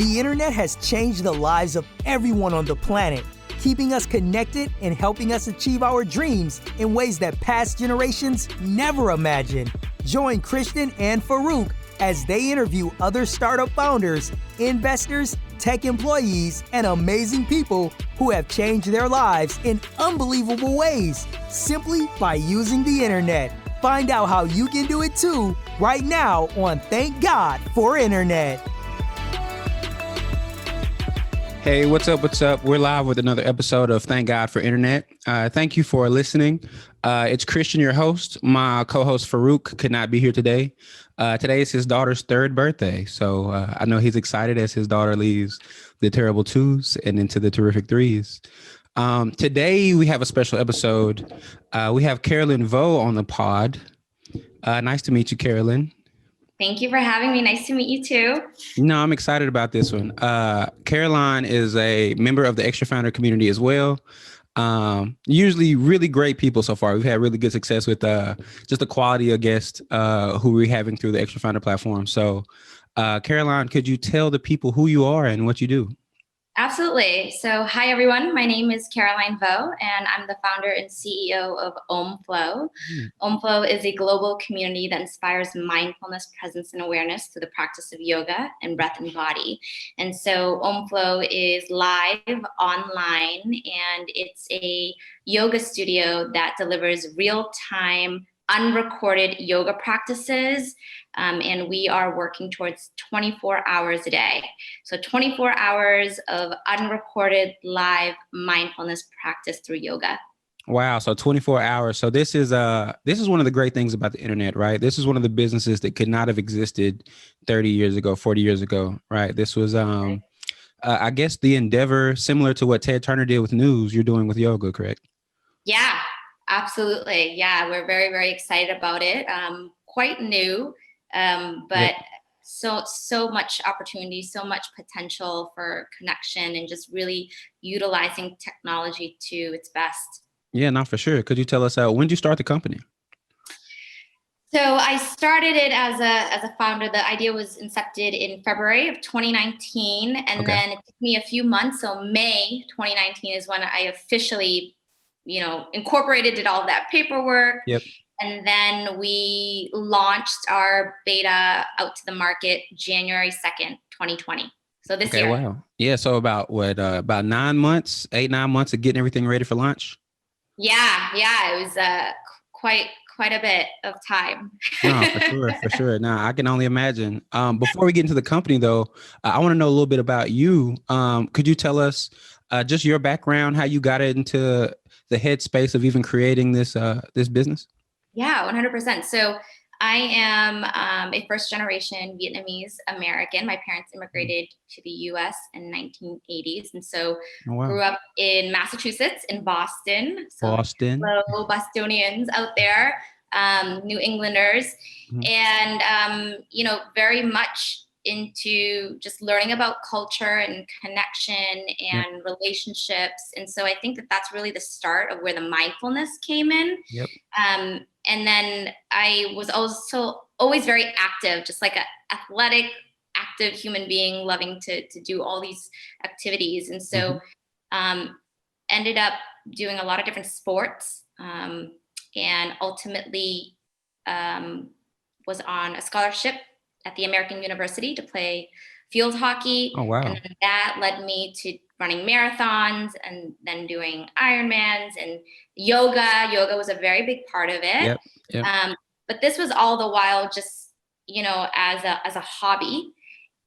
The internet has changed the lives of everyone on the planet, keeping us connected and helping us achieve our dreams in ways that past generations never imagined. Join Christian and Farouk as they interview other startup founders, investors, tech employees, and amazing people who have changed their lives in unbelievable ways simply by using the internet. Find out how you can do it too right now on Thank God for Internet. Hey, what's up? What's up? We're live with another episode of Thank God for Internet. Thank you for listening. It's Christian, your host. My co-host Farouk could not be here today. Today is his daughter's third birthday. So I know he's excited as his daughter leaves the terrible twos and into the terrific threes. Today we have a special episode. We have Carolyn Vo on the pod. Nice to meet you, Carolyn. Thank you for having me. Nice to meet you too. No, I'm excited about this one. Caroline is a member of the Extra Founder community as well. Usually really great people so far. We've had really good success with just the quality of guests who we're having through the Extra Founder platform. So Caroline, could you tell the people who you are and what you do? Absolutely. So hi, everyone. My name is Caroline Vo, and I'm the founder and CEO of OmFlow. OmFlow is a global community that inspires mindfulness, presence, and awareness through the practice of yoga and breath and body. And so OmFlow is live online, and it's a yoga studio that delivers real-time, unrecorded yoga practices. And we are working towards 24 hours a day. So 24 hours of unrecorded live mindfulness practice through yoga. Wow. So 24 hours. So this is one of the great things about the internet, right? This is one of the businesses that could not have existed 30 years ago, 40 years ago, right? This was, I guess, the endeavor similar to what Ted Turner did with news, you're doing with yoga, correct? Yeah, absolutely. Yeah, we're very, very excited about it. Quite new. But so much opportunity, so much potential for connection and just really utilizing technology to its best. Yeah, not for sure. Could you tell us when did you start the company? So I started it as a founder. The idea was incepted in February of 2019, and then it took me a few months. So May 2019 is when I officially, incorporated, did all of that paperwork. Yep. And then we launched our beta out to the market January 2nd, 2020. So this year. Wow. Yeah. So about 9 months, 8-9 months of getting everything ready for launch? Yeah. It was quite a bit of time. No, for sure. Now I can only imagine. Before we get into the company though, I want to know a little bit about you. Could you tell us just your background, how you got into the headspace of even creating this business? Yeah, 100%. So I am a first-generation Vietnamese American. My parents immigrated to the U.S. in 1980s, and so grew up in Massachusetts, in Boston. So hello, Bostonians out there, New Englanders, and very much into just learning about culture and connection and relationships. And so I think that that's really the start of where the mindfulness came in. Yep. And then I was also always very active, just like an athletic, active human being, loving to do all these activities. And so ended up doing a lot of different sports, and ultimately was on a scholarship at the American University to play field hockey. Oh, wow. And then that led me to running marathons and then doing Ironmans and yoga. Yoga was a very big part of it. Yep. But this was all the while just, as a hobby.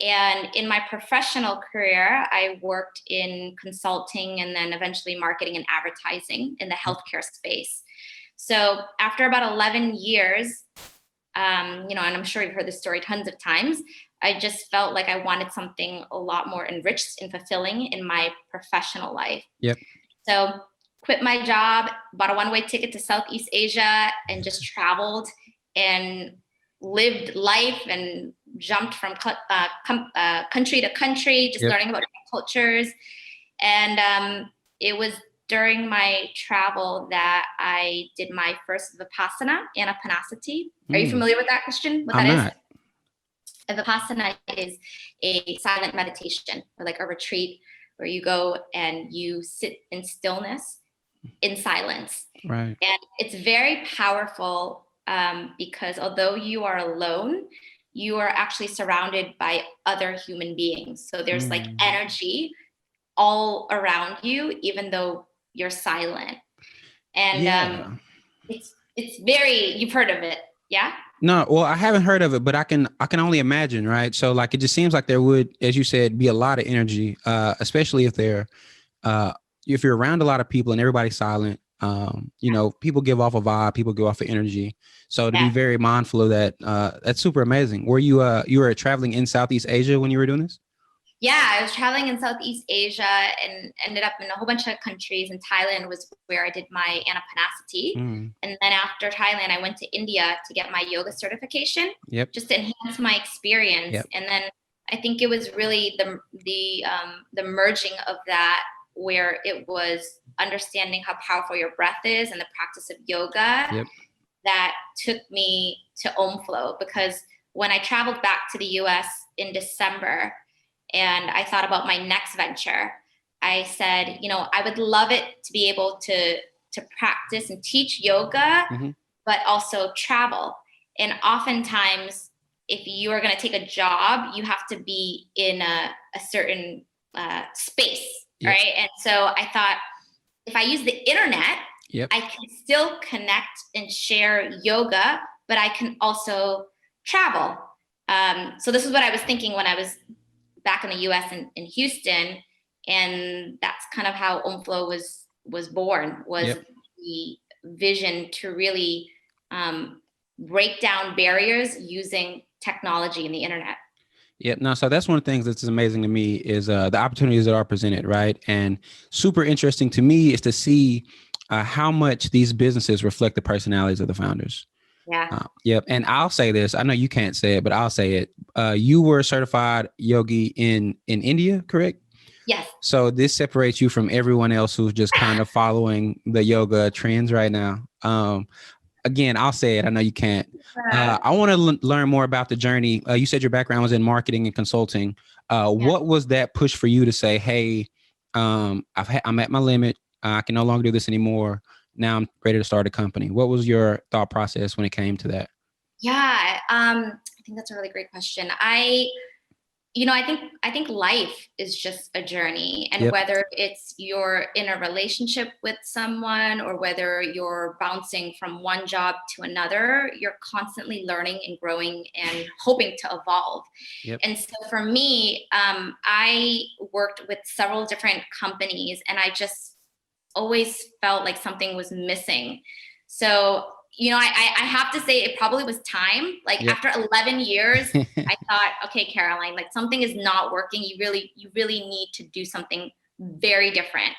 And in my professional career, I worked in consulting and then eventually marketing and advertising in the healthcare space. So after about 11 years, and I'm sure you've heard this story tons of times, I just felt like I wanted something a lot more enriched and fulfilling in my professional life. Yep. So quit my job, bought a one-way ticket to Southeast Asia, and just traveled and lived life and jumped from country to country, just learning about different cultures. And it was during my travel that I did my first Vipassana, Anapanasati. Are you familiar with that, Christian? What that is? And Vipassana is a silent meditation, or like a retreat where you go and you sit in stillness, in silence. Right. And it's very powerful because although you are alone, you are actually surrounded by other human beings. So there's like energy all around you, even though you're silent. And it's very, you've heard of it, yeah? No, well, I haven't heard of it, but I can only imagine, right? So like, it just seems like there would, as you said, be a lot of energy, especially if you're around a lot of people and everybody's silent. People give off a vibe, people give off an energy. So to be very mindful of that, that's super amazing. Were you were traveling in Southeast Asia when you were doing this? Yeah, I was traveling in Southeast Asia and ended up in a whole bunch of countries. And Thailand was where I did my anapanasati. And then after Thailand, I went to India to get my yoga certification, just to enhance my experience. And then I think it was really the merging of that, where it was understanding how powerful your breath is and the practice of yoga that took me to OmFlow. Because when I traveled back to the US in December, and I thought about my next venture, I said, I would love it to be able to practice and teach yoga, but also travel. And oftentimes, if you are going to take a job, you have to be in a certain space, right? And so I thought, if I use the internet, I can still connect and share yoga, but I can also travel. So this is what I was thinking when I was back in the US in Houston. And that's kind of how OmFlow was born, was the vision to really break down barriers using technology and the internet. Yep. No, so that's one of the things that's amazing to me is the opportunities that are presented, right? And super interesting to me is to see how much these businesses reflect the personalities of the founders. Yeah. And I'll say this. I know you can't say it, but I'll say it. You were a certified yogi in India, correct? Yes. So this separates you from everyone else who's just kind of following the yoga trends right now. Again, I'll say it. I know you can't. I want to learn more about the journey. You said your background was in marketing and consulting. What was that push for you to say, hey, I'm at my limit. I can no longer do this anymore. Now I'm ready to start a company. What was your thought process when it came to that? Yeah, I think that's a really great question. I think life is just a journey, and whether it's you're in a relationship with someone or whether you're bouncing from one job to another, you're constantly learning and growing and hoping to evolve. And so for me, I worked with several different companies, and I just always felt like something was missing. So, I have to say it probably was time. Like after 11 years, I thought, okay, Caroline, like something is not working. You really need to do something very different.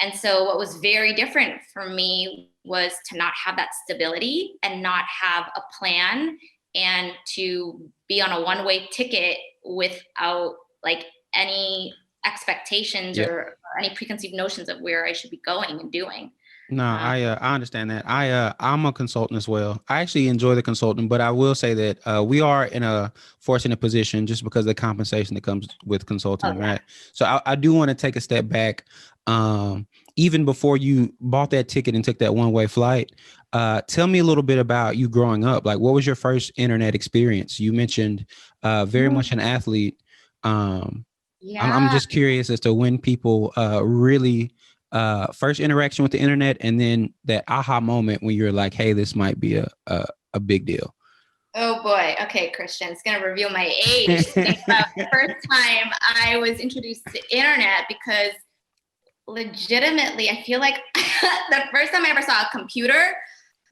And so what was very different for me was to not have that stability and not have a plan, and to be on a one-way ticket without like any expectations or any preconceived notions of where I should be going and doing. No, I understand that. I'm a consultant as well. I actually enjoy the consulting, but I will say that we are in a fortunate position just because of the compensation that comes with consulting, right? So I do want to take a step back. Even before you bought that ticket and took that one-way flight, tell me a little bit about you growing up. Like, what was your first internet experience? You mentioned very much an athlete. I'm just curious as to when people really first interaction with the internet, and then that aha moment when you're like, hey, this might be a big deal. Oh boy. Okay, Christian, it's going to reveal my age. The first time I was introduced to internet, because legitimately, I feel like the first time I ever saw a computer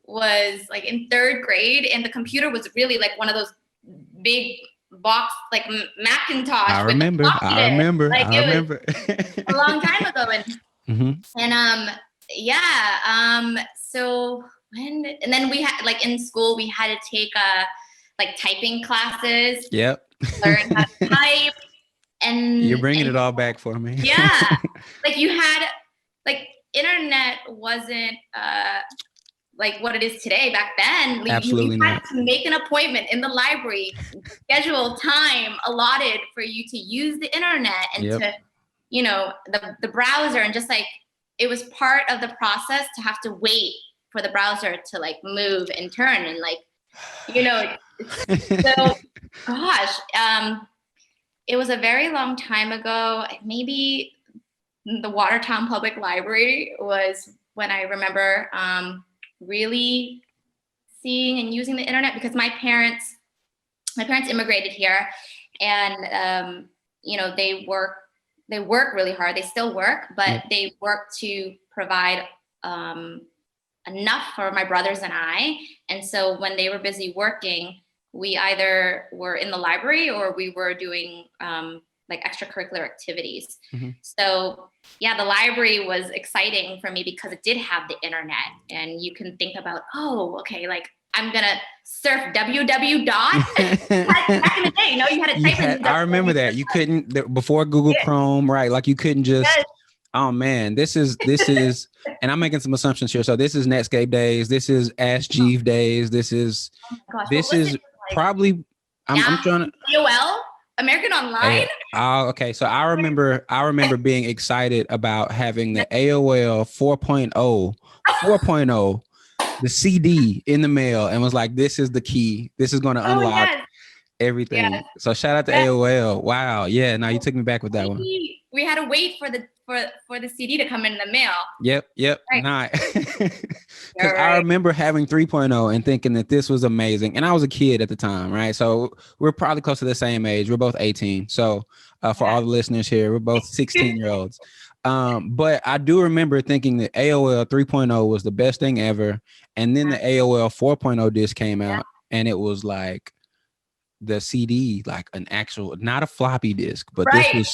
was like in 3rd grade, and the computer was really like one of those big box, like Macintosh. I remember. Like, I remember. A long time ago. And so and then we had, like, in school we had to take like typing classes. Learn how to type. And you're bringing it all back for me. Like you had, like, internet wasn't like what it is today. Back then, Absolutely you had not. to make an appointment in the library, schedule time allotted for you to use the internet and Yep. to, the browser, and just like it was part of the process to have to wait for the browser to like move and turn and like, so gosh, it was a very long time ago. Maybe the Watertown Public Library was when I remember really seeing and using the internet, because my parents immigrated here, and they work really hard. They still work, but they work to provide enough for my brothers and I. And so when they were busy working, we either were in the library or we were doing like extracurricular activities. Mm-hmm. So yeah, the library was exciting for me because it did have the internet, and you can think about, oh, okay, like I'm gonna surf www. Back in the day, you had to type in. I remember that you couldn't before Google Chrome, right? Like you couldn't just. Yes. Oh man, this is, and I'm making some assumptions here. So this is Netscape days. This is Ask Jeeves days. This is, probably. I'm trying to. AOL, American Online. Okay, so I remember being excited about having the AOL 4.0, the CD in the mail, and was like, this is the key. This is going to unlock everything. Yes. So shout out to AOL. Wow. Yeah. Now you took me back with that one. We had to wait for the CD to come in the mail. Yep. Right. Nah. Because I remember having 3.0 and thinking that this was amazing. And I was a kid at the time, right? So we're probably close to the same age. We're both 18. So for all the listeners here, we're both 16-year-olds. But I do remember thinking that AOL 3.0 was the best thing ever. And then the AOL 4.0 disc came out, and it was like the CD, like an actual, not a floppy disk, but this was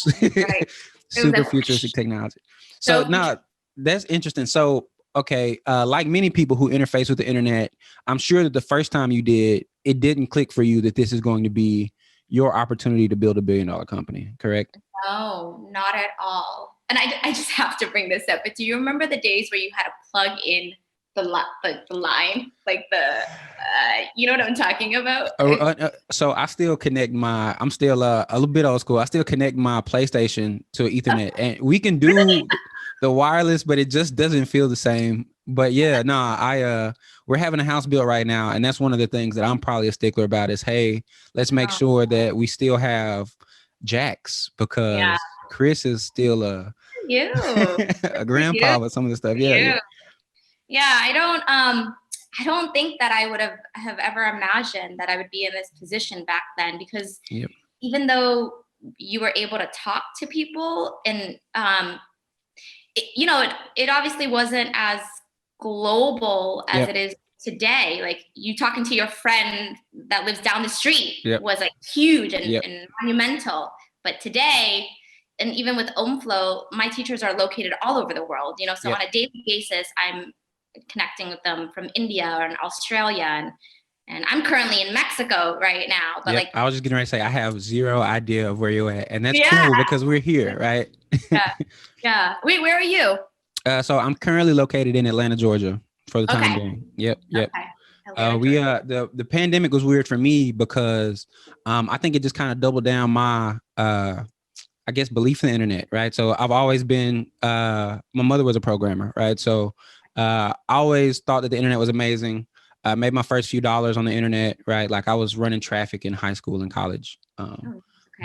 super futuristic technology. So now that's interesting. So, okay. Like many people who interface with the internet, I'm sure that the first time you did, it didn't click for you that this is going to be your opportunity to build $1 billion company, correct? No, not at all. And I just have to bring this up, but do you remember the days where you had to plug in the line, like you know what I'm talking about? So I still connect I'm still a little bit old school. I still connect my PlayStation to Ethernet, and we can do the wireless, but it just doesn't feel the same. But yeah, we're having a house built right now, and that's one of the things that I'm probably a stickler about is, hey, let's make sure that we still have jacks, because Chris is still a grandpa with some of the stuff. Yeah, I don't think that I would have ever imagined that I would be in this position back then, because even though you were able to talk to people, and it obviously wasn't as global as it is today. Like you talking to your friend that lives down the street was like huge and monumental. But today, and even with OmFlow, my teachers are located all over the world, so on a daily basis, I'm connecting with them from India and Australia, and I'm currently in Mexico right now. But I was just getting ready to say, I have zero idea of where you're at, and that's cool because we're here, right? Wait, where are you? So I'm currently located in Atlanta, Georgia, for the time being. Yep. Okay. The pandemic was weird for me because I think it just kind of doubled down my I guess belief in the internet, right? So I've always been my mother was a programmer, right? So I always thought that the internet was amazing. I made my first few dollars on the internet, right? Like I was running traffic in high school and college.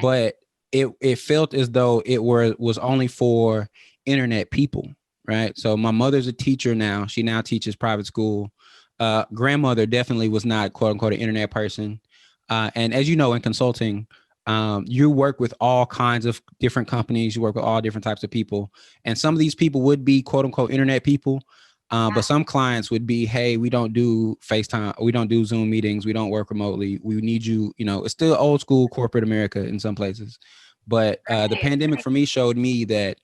But it felt as though it was only for internet people, right? So my mother's a teacher now. She now teaches private school. Grandmother definitely was not, quote unquote, an internet person. And as you know, in consulting, you work with all kinds of different companies. You work with all different types of people. And some of these people would be, quote unquote, internet people. But some clients would be, hey, we don't do FaceTime. We don't do Zoom meetings. We don't work remotely. We need you. It's still old school corporate America in some places. But the pandemic for me showed me that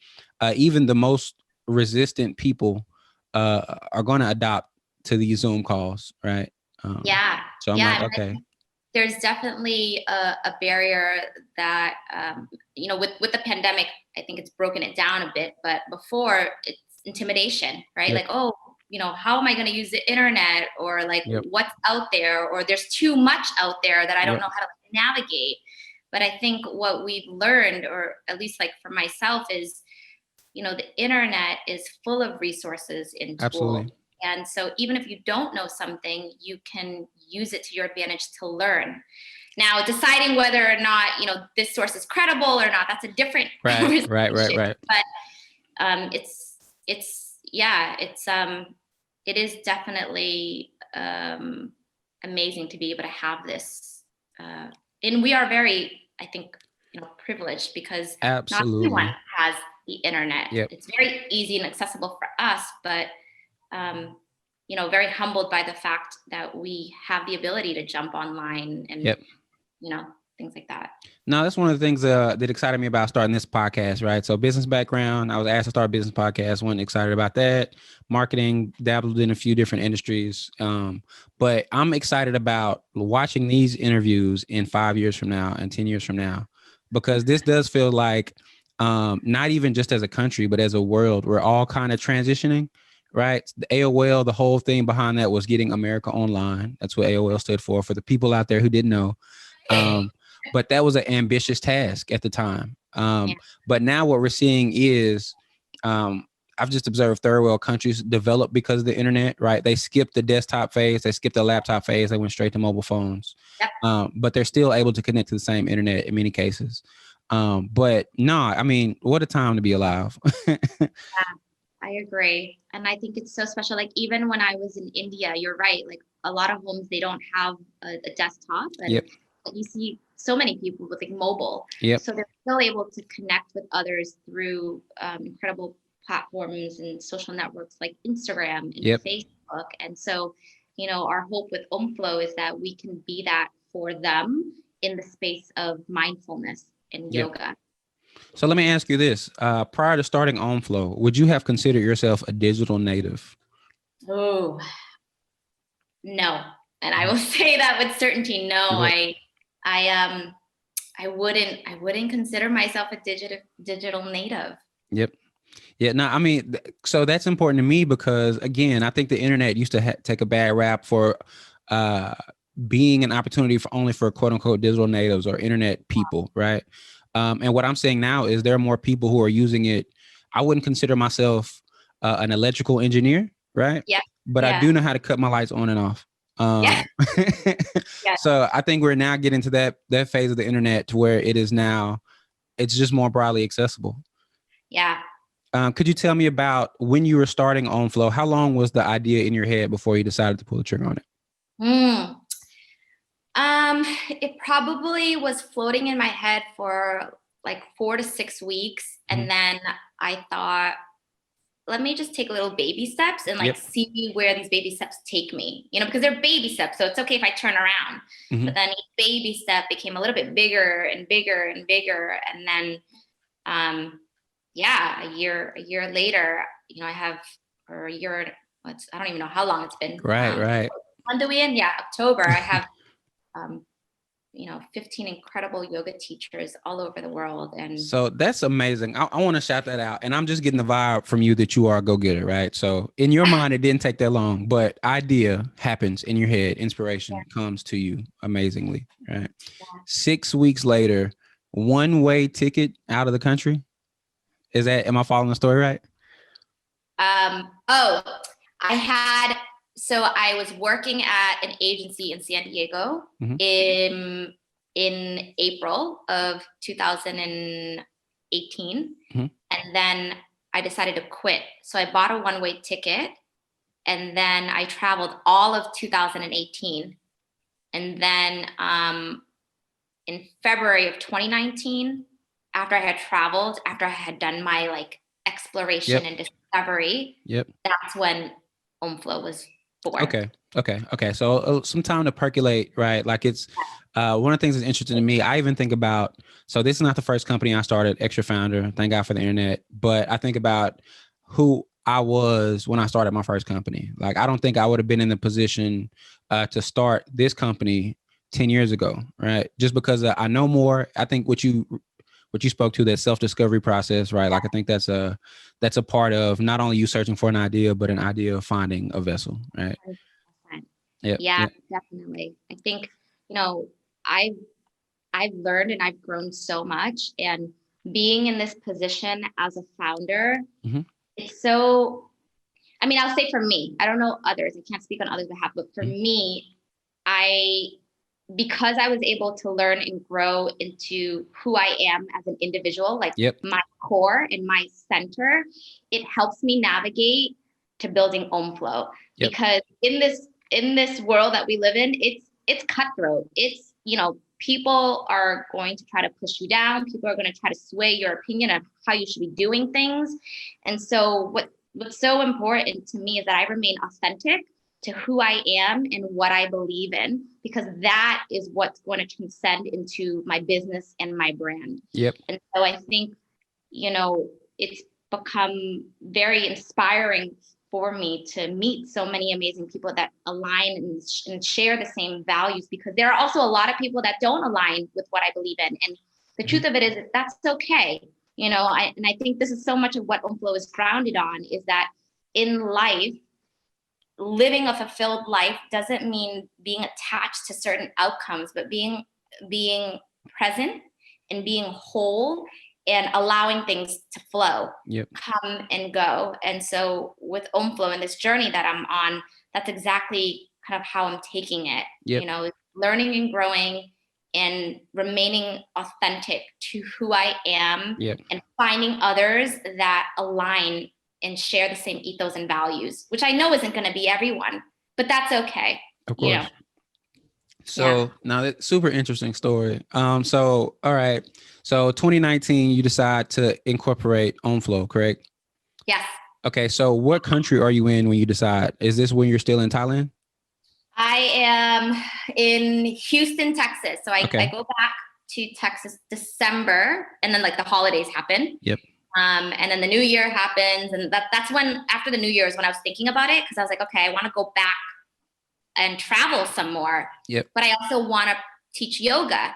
even the most resistant people are going to adopt to these Zoom calls, right? So I'm like, okay. There's definitely a barrier that, with the pandemic, I think it's broken it down a bit. But before, it's intimidation, right? Like, oh, how am I going to use the internet, or like Yep. what's out there, or there's too much out there that I don't Yep. know how to navigate. But I think what we've learned, or at least like for myself, is, the internet is full of resources and tools. Absolutely. And so even if you don't know something, you can use it to your advantage to learn. Now, deciding whether or not, this source is credible or not, that's a different Right. But it is definitely amazing to be able to have this. And we are very, I think, privileged, because Absolutely. not everyone has the internet. Yep. It's very easy and accessible for us, but very humbled by the fact that we have the ability to jump online and Yep. things like that. No, that's one of the things that excited me about starting this podcast, right? So business background, I was asked to start a business podcast, wasn't excited about that. Marketing, dabbled in a few different industries. But I'm excited about watching these interviews in 5 years from now and 10 years from now, because this does feel like not even just as a country, but as a world, we're all kind of transitioning, right? The AOL, the whole thing behind that was getting America online. That's what AOL stood for the people out there who didn't know. But that was an ambitious task at the time. But now what we're seeing is, I've just observed third world countries develop because of the internet, right? They skipped the desktop phase, they skipped the laptop phase, they went straight to mobile phones. Yep. But they're still able to connect to the same internet in many cases. But no, I mean, what a time to be alive. Yeah, I agree. And I think it's so special. Like, even when I was in India, you're right. Like, a lot of homes, they don't have a desktop. And Yep. you see so many people with like mobile. Yep. So they're still able to connect with others through incredible platforms and social networks like Instagram and Yep. Facebook. And so, our hope with OmFlow is that we can be that for them in the space of mindfulness and Yep. yoga. So let me ask you this. Prior to starting OmFlow, would you have considered yourself a digital native? Oh, no. And I will say that with certainty. No, Yep. I wouldn't consider myself a digital native. Yep. Yeah. No, I mean, so that's important to me because, again, I think the internet used to take a bad rap for being an opportunity for only for quote unquote digital natives or internet people, right? And what I'm saying now is there are more people who are using it. I wouldn't consider myself an electrical engineer, right? Yeah. But I do know how to cut my lights on and off. Yeah. So I think we're now getting to that phase of the internet to where it is now, it's just more broadly accessible. Yeah. Could you tell me about when you were starting OmFlow? How long was the idea in your head before you decided to pull the trigger on it? It probably was floating in my head for like 4 to 6 weeks. And then I thought, let me just take little baby steps and like see where these baby steps take me, because they're baby steps. So it's okay if I turn around, but then each baby step became a little bit bigger and bigger and bigger. And then, a year later, I have, or a year, I don't even know how long it's been. Right. When do we end? Yeah, October. I have, 15 incredible yoga teachers all over the world. And so that's amazing. I want to shout that out. And I'm just getting the vibe from you that you are a go-getter, right? So in your mind, it didn't take that long, but idea happens in your head. Inspiration comes to you amazingly, right? 6 weeks later, one-way ticket out of the country. Am I following the story right? So I was working at an agency in San Diego in April of 2018. And then I decided to quit. So I bought a one-way ticket, and then I traveled all of 2018. And then in February of 2019, after I had done my like exploration and discovery, that's when OmFlow was born. Okay. So some time to percolate, right? Like it's one of the things that's interesting to me. I even think about, so this is not the first company I started, Extra Founder, thank God for the internet. But I think about who I was when I started my first company. Like, I don't think I would have been in the position to start this company 10 years ago, right? Just because I know more. I think what you what you spoke to, that self-discovery process, right? Like I think that's a part of not only you searching for an idea, but an idea of finding a vessel, right? 100%. Yep. Yeah, Yep. definitely. I think, I've I've learned and I've grown so much, and being in this position as a founder, Mm-hmm. it's so, I mean, I'll say for me, I don't know others, I can't speak on others' behalf, but for Mm-hmm. me, I, because I was able to learn and grow into who I am as an individual, like Yep. my core and my center, it helps me navigate to building OmFlow. Yep. Because in this world that we live in, it's cutthroat. It's, people are going to try to push you down. People are going to try to sway your opinion of how you should be doing things. And so what's so important to me is that I remain authentic to who I am and what I believe in, because that is what's going to transcend into my business and my brand. Yep. And so I think, it's become very inspiring for me to meet so many amazing people that align and share the same values, because there are also a lot of people that don't align with what I believe in. And the truth of it is that that's okay. And I think this is so much of what OmFlow is grounded on, is that in life, living a fulfilled life doesn't mean being attached to certain outcomes, but being present and being whole and allowing things to flow, come and go. And so with OmFlow and this journey that I'm on, that's exactly kind of how I'm taking it. Learning and growing and remaining authentic to who I am, and finding others that align and share the same ethos and values, which I know isn't going to be everyone, but that's okay. Of course. So now that's super interesting story. So, all right. So 2019, you decide to incorporate OmFlow, correct? Yes. Okay. So what country are you in when you decide? Is this when you're still in Thailand? I am in Houston, Texas. So I go back to Texas December, and then like the holidays happen. Yep. And then the new year happens. And that's when, after the new year is when I was thinking about it. Cause I was like, okay, I want to go back and travel some more. Yep. But I also want to teach yoga.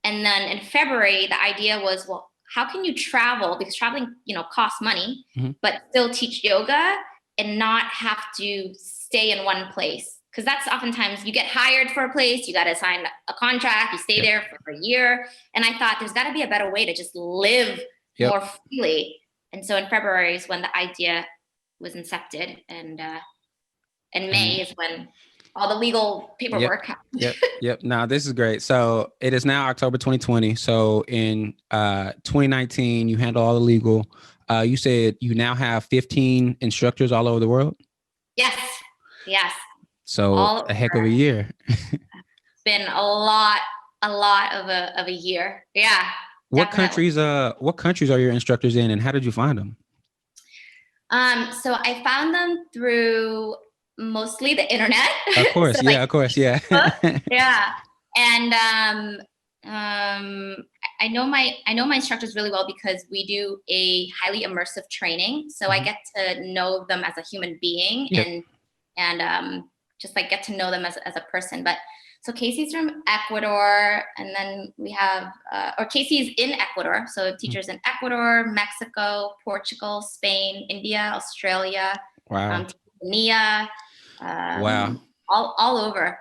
And then in February, the idea was, well, how can you travel? Because traveling, costs money, but still teach yoga and not have to stay in one place. Because that's oftentimes you get hired for a place, you got to sign a contract, you stay there for a year. And I thought there's got to be a better way to just live more freely. And so in February is when the idea was incepted, and May is when all the legal paperwork happened. Yep. Now this is great. So it is now October 2020. So in 2019, you handle all the legal. You said you now have 15 instructors all over the world. Yes. So a heck of a year. It's been a lot of a year. Yeah. What definitely. countries are your instructors in, and how did you find them? So I found them through mostly the internet. Of course. So, of course. Yeah. Yeah. And I know my instructors really well because we do a highly immersive training. So I get to know them as a human being, and just like get to know them as a person. But so Casey's from Ecuador, and then we have, Casey's in Ecuador. So teachers in Ecuador, Mexico, Portugal, Spain, India, Australia, Tanzania, all over.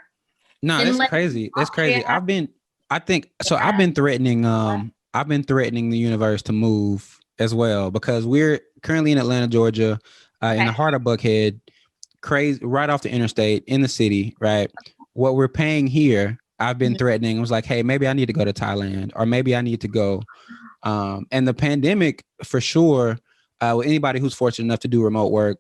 No, Finland, that's crazy. That's Austria. crazy. I've been threatening the universe to move as well, because we're currently in Atlanta, Georgia, in the heart of Buckhead, crazy, right off the interstate in the city, right? What we're paying here, I've been threatening. I was like, hey, maybe I need to go to Thailand, or maybe I need to go. And the pandemic, for sure, with anybody who's fortunate enough to do remote work,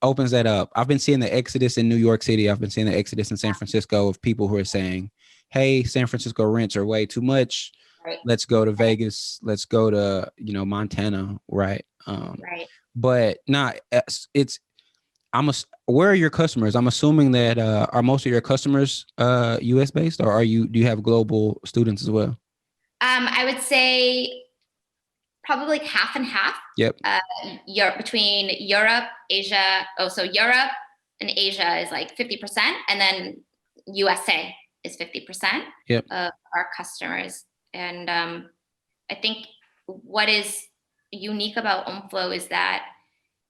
opens that up. I've been seeing the exodus in New York City. I've been seeing the exodus in San Francisco of people who are saying, hey, San Francisco rents are way too much. Right. Let's go to Vegas. Let's go to, Montana. Right. But where are your customers? I'm assuming that are most of your customers US based, or do you have global students as well? I would say probably like half and half. Yep. Between Europe, Asia. So Europe and Asia is like 50%, and then USA is 50% of our customers. And I I think what is unique about OmFlow is that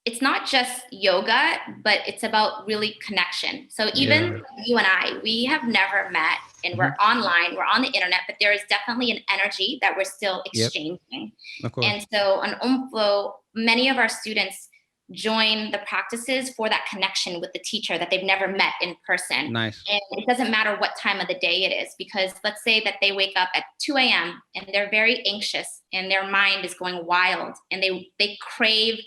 it's not just yoga, but it's about really connection. So even you and I, we have never met and we're online, we're on the internet, but there is definitely an energy that we're still exchanging. Of course. And so on OmFlow, many of our students join the practices for that connection with the teacher that they've never met in person. Nice. And it doesn't matter what time of the day it is, because let's say that they wake up at 2 a.m. and they're very anxious and their mind is going wild and they crave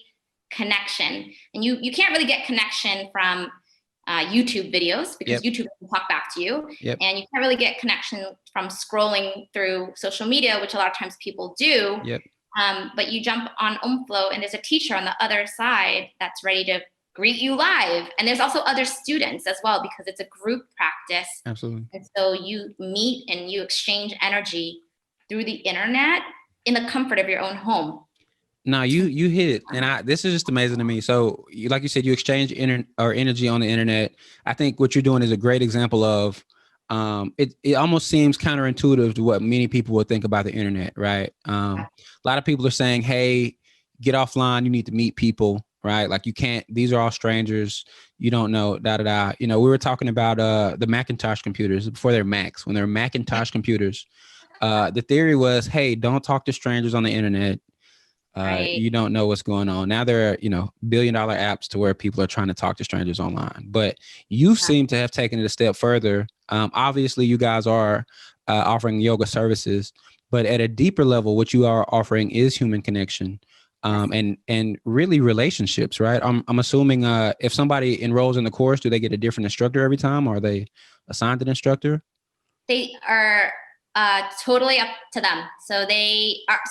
connection. And you can't really get connection from YouTube videos, because YouTube will talk back to you. And you can't really get connection from scrolling through social media, which a lot of times people do. But you jump on OmFlow and there's a teacher on the other side that's ready to greet you live. And there's also other students as well, because it's a group practice. Absolutely. And so you meet and you exchange energy through the internet in the comfort of your own home. No, you hit it. And this is just amazing to me. So like you said, you exchange energy on the internet. I think what you're doing is a great example of, it almost seems counterintuitive to what many people would think about the internet, right? A lot of people are saying, hey, get offline, you need to meet people, right? Like you can't, these are all strangers, you don't know, We were talking about the Macintosh computers before they're Macs. When they're Macintosh computers, the theory was, hey, don't talk to strangers on the internet. You don't know what's going on. Now there are, billion-dollar apps to where people are trying to talk to strangers online. But you seem to have taken it a step further. Obviously, you guys are offering yoga services, but at a deeper level, what you are offering is human connection and really relationships, right? I'm assuming if somebody enrolls in the course, do they get a different instructor every time? Or are they assigned an instructor? They are totally up to them. So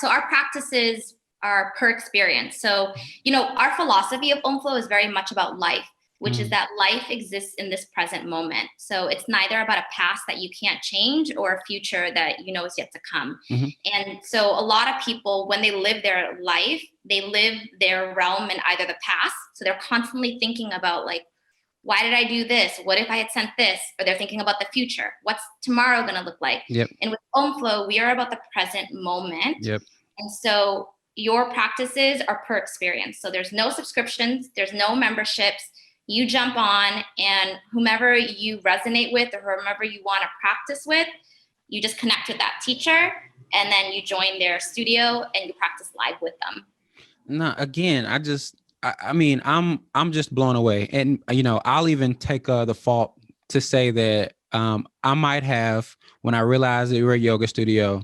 our practices are per experience. So, our philosophy of OmFlow is very much about life, which is that life exists in this present moment. So it's neither about a past that you can't change or a future that is yet to come. And so a lot of people, when they live their life, they live their realm in either the past. So they're constantly thinking about like, why did I do this? What if I had sent this? Or they're thinking about the future. What's tomorrow going to look like? And with OmFlow, we are about the present moment. And so your practices are per experience. So there's no subscriptions, there's no memberships. You jump on and whomever you resonate with or whomever you want to practice with, you just connect with that teacher and then you join their studio and you practice live with them. No, again, I'm just blown away. And, I'll even take the fault to say that I might have, when I realized that you were a yoga studio,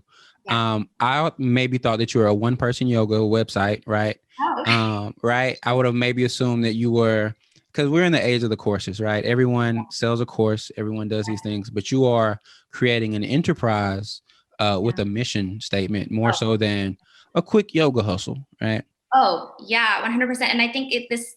I maybe thought that you were a one-person yoga website, right? Right. I would have maybe assumed that you were, because we're in the age of the courses, right? Everyone sells a course, everyone does these things, but you are creating an enterprise with a mission statement more so than a quick yoga hustle, right? Oh yeah, 100%. And I think this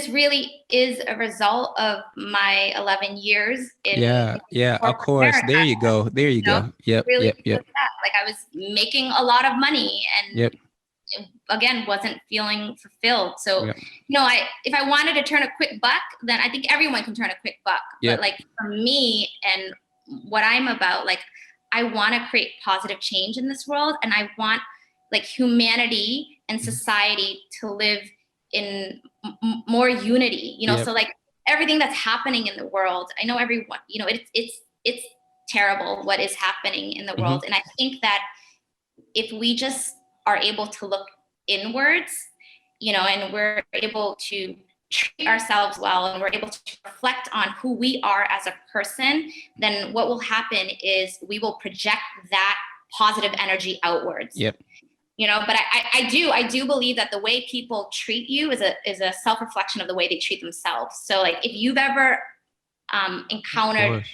really is a result of my 11 years in of course. America. There you go. Yep. Like I was making a lot of money and again wasn't feeling fulfilled. So if I wanted to turn a quick buck, then I think everyone can turn a quick buck. But like for me and what I'm about, like I want to create positive change in this world, and I want like humanity and society to live in more unity, so like everything that's happening in the world, I know everyone, it's terrible what is happening in the world. And I think that if we just are able to look inwards, and we're able to treat ourselves well, and we're able to reflect on who we are as a person, then what will happen is we will project that positive energy outwards. But I do believe that the way people treat you is a self-reflection of the way they treat themselves. So like if you've ever encountered,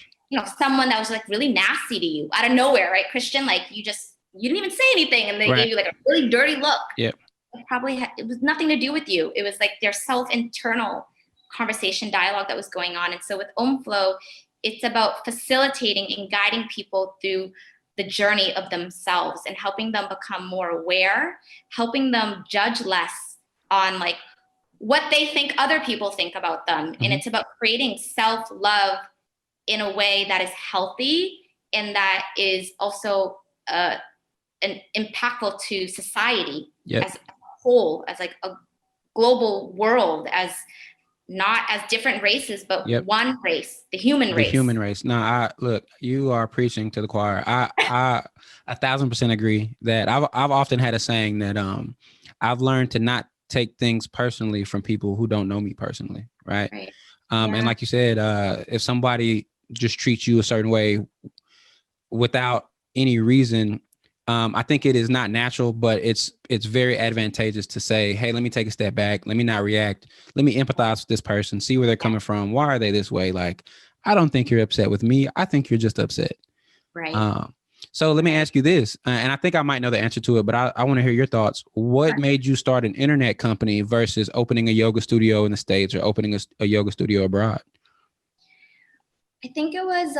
someone that was like really nasty to you out of nowhere, right, Christian? Like you didn't even say anything and they gave you like a really dirty look. It was nothing to do with you. It was like their self-internal conversation dialogue that was going on. And so with OmFlow, it's about facilitating and guiding people through the journey of themselves and helping them become more aware, helping them judge less on like what they think other people think about them. And it's about creating self-love in a way that is healthy and that is also impactful to society Yep. as a whole, as like a global world, as not as different races, but Yep. one race, the human race. The human race. No, look, you are preaching to the choir. I 1,000% agree that I've often had a saying that I've learned to not take things personally from people who don't know me personally, right? Right. And like you said, if somebody just treats you a certain way without any reason, I think it is not natural, but it's very advantageous to say, hey, let me take a step back. Let me not react. Let me empathize with this person, see where they're coming from. Why are they this way? Like, I don't think you're upset with me. I think you're just upset. Right. So let me ask you this, and I think I might know the answer to it, but I want to hear your thoughts. What made you start an internet company versus opening a yoga studio in the States or opening a yoga studio abroad? I think it was,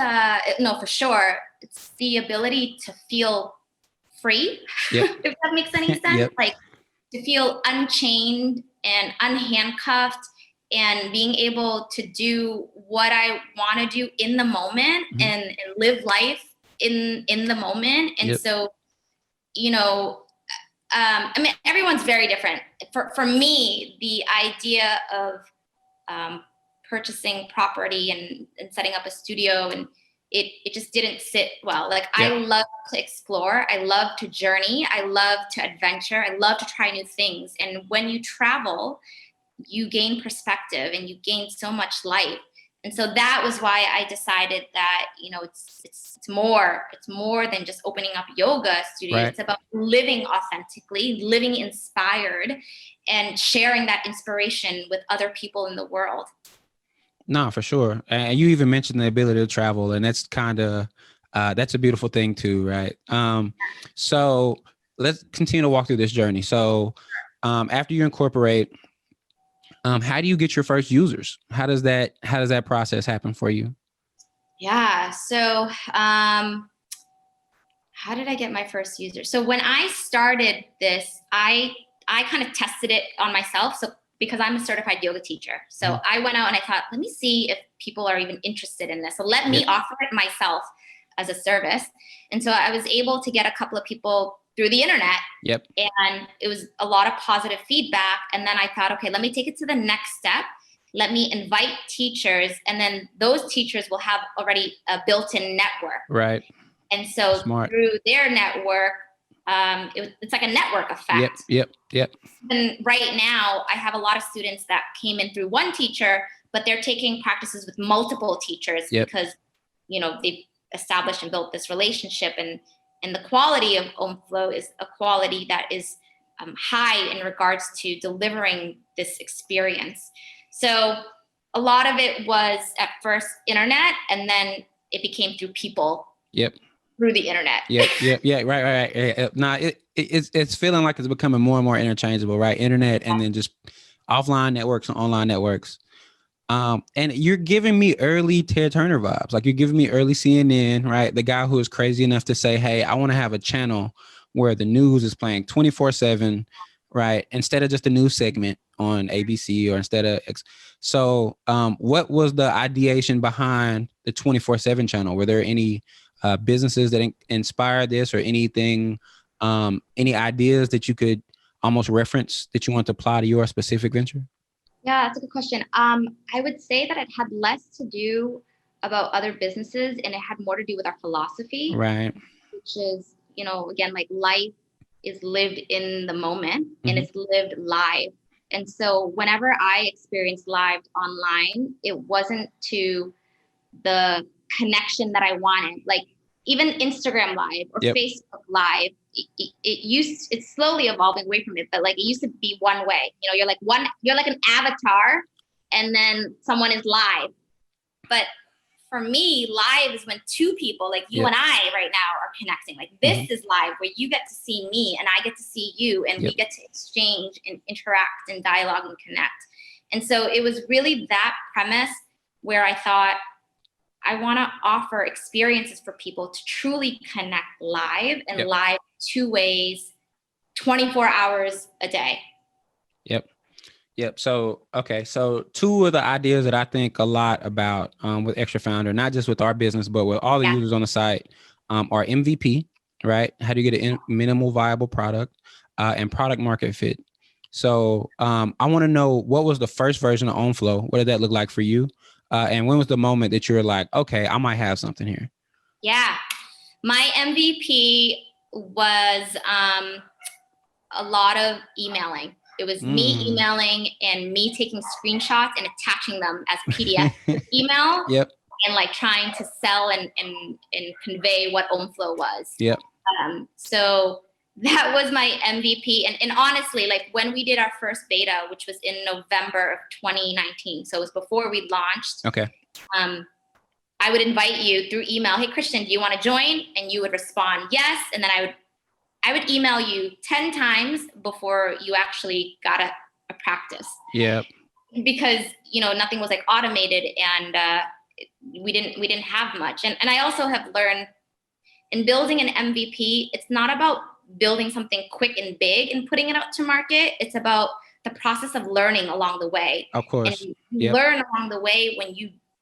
no, for sure. It's the ability to feel free, Yep. if that makes any sense. Yep. Like to feel unchained and unhandcuffed and being able to do what I want to do in the moment and live life in the moment. And so, you know, I mean, everyone's very different. For me, the idea of purchasing property and setting up a studio, and it just didn't sit well. Like I love to explore, I love to journey, I love to adventure, I love to try new things. And when you travel, you gain perspective and you gain so much life. And so that was why I decided that, you know, it's more than just opening up a yoga studio. Right. It's about living authentically, living inspired, and sharing that inspiration with other people in the world. No, for sure. And you even mentioned the ability to travel, and that's kind of that's a beautiful thing too, right? So let's continue to walk through this journey. So after you incorporate, how do you get your first users? How does that process happen for you? Yeah. So how did I get my first users? So when I started this, I kind of tested it on myself. So because I'm a certified yoga teacher. So I went out and I thought, let me see if people are even interested in this. So let me offer it myself as a service. And so I was able to get a couple of people through the internet. And it was a lot of positive feedback. And then I thought, okay, let me take it to the next step. Let me invite teachers. And then those teachers will have already a built-in network. Right. And so through their network, it's like a network effect. Yep. And right now, I have a lot of students that came in through one teacher, but they're taking practices with multiple teachers because, you know, they've established and built this relationship. And the quality of OmFlow is a quality that is high in regards to delivering this experience. So a lot of it was at first internet, and then it became through people. Through the internet. Right. Nah, it's feeling like it's becoming more and more interchangeable, right? Internet and then just offline networks and online networks. And you're giving me early Ted Turner vibes. Like you're giving me early CNN, right? The guy who is crazy enough to say, hey, I want to have a channel where the news is playing 24/7, right? Instead of just a news segment on ABC or instead of. So what was the ideation behind the 24/7 channel? Were there any businesses that inspired this or anything, any ideas that you could almost reference that you want to apply to your specific venture? Yeah, that's a good question. I would say that it had less to do about other businesses and it had more to do with our philosophy. Right. Which is, you know, again, like life is lived in the moment and it's lived live. And so whenever I experienced live online, it wasn't to the connection that I wanted. Like even Instagram Live or Facebook Live, it's slowly evolving away from it, but like it used to be one way. You know, you're like an avatar and then someone is live. But for me, live is when two people like you and I right now are connecting. Like this is live where you get to see me and I get to see you and we get to exchange and interact and dialogue and connect. And so it was really that premise where I thought, I want to offer experiences for people to truly connect live and live 2 ways, 24 hours a day. So, okay. So 2 of the ideas that I think a lot about with Extra Founder, not just with our business, but with all the users on the site are MVP. right? How do you get a minimal viable product and product market fit? So I want to know, what was the first version of OmFlow? What did that look like for you? And when was the moment that you were like, okay, I might have something here? Yeah. My MVP was a lot of emailing. It was me emailing and me taking screenshots and attaching them as PDF email. Yep. And like trying to sell and convey what OmFlow was. Yep. So that was my MVP. And honestly, like when we did our first beta, which was in November of 2019, so it was before we launched. Okay. I would invite you through email. Hey, Christian, do you want to join? And you would respond yes. And then I would email you 10 times before you actually got a practice. Yeah. Because, nothing was like automated, and we didn't have much. And I also have learned in building an MVP, it's not about building something quick and big and putting it out to market. It's about the process of learning along the way. Of course. And you learn along the way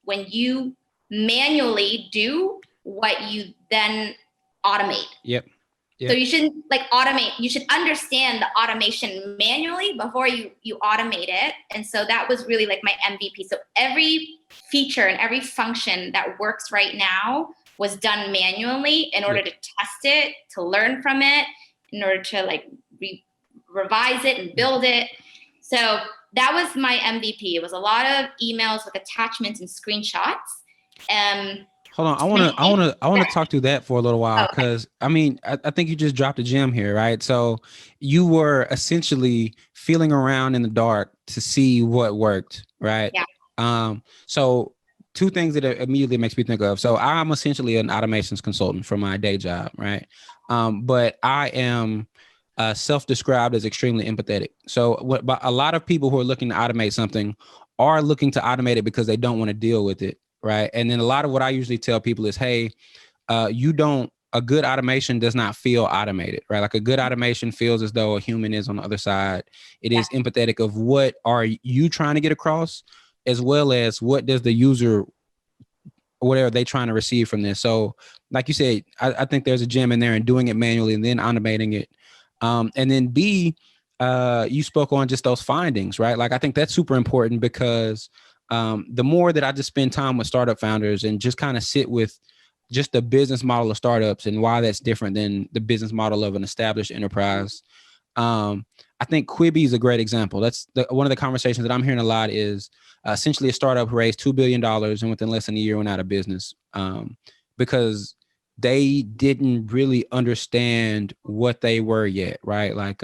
when you manually do what you then automate. Yep. So you shouldn't automate. You should understand the automation manually before you automate it. And so that was really like my MVP. So every feature and every function that works right now was done manually in order to test it, to learn from it, in order to revise it and build it. So that was my MVP. It was a lot of emails with attachments and screenshots. Hold on, I want to talk through that for a little while, because I think you just dropped a gem here, right? So you were essentially feeling around in the dark to see what worked, right? Yeah. So two things that it immediately makes me think of. So I'm essentially an automations consultant for my day job, right? But I am self-described as extremely empathetic. So but a lot of people who are looking to automate something are looking to automate it because they don't want to deal with it. Right. And then a lot of what I usually tell people is, hey, a good automation does not feel automated, right? Like a good automation feels as though a human is on the other side. It is empathetic of what are you trying to get across, as well as what does the user, whatever they trying to receive from this. So like you said, I think there's a gem in there, and doing it manually and then automating it. And then B, you spoke on just those findings, right? Like I think that's super important, because the more that I just spend time with startup founders and just kind of sit with just the business model of startups and why that's different than the business model of an established enterprise. I think Quibi is a great example. That's one of the conversations that I'm hearing a lot is essentially a startup raised $2 billion and within less than a year went out of business because they didn't really understand what they were yet, right? Like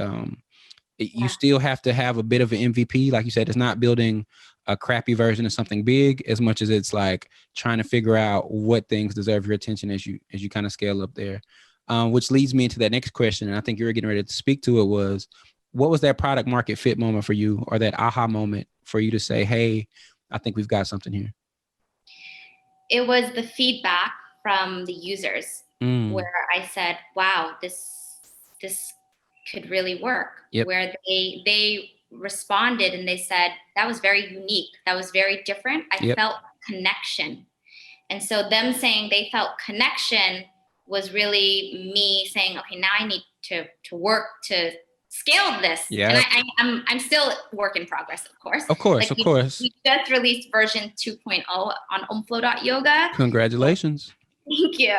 you still have to have a bit of an MVP. Like you said, it's not building a crappy version of something big as much as it's like trying to figure out what things deserve your attention as you kind of scale up there. Which leads me into that next question. And I think you were getting ready to speak to it. What was that product market fit moment for you, or that aha moment for you to say, hey, I think we've got something here? It was the feedback from the users where I said, wow, this could really work. Yep. Where they responded and they said, that was very unique. That was very different. I felt connection. And so them saying they felt connection was really me saying, okay, now I need to work to scale this. Yeah. And I'm still work in progress, of course. Of course. We just released version 2.0 on omflow.yoga. Congratulations. Thank you.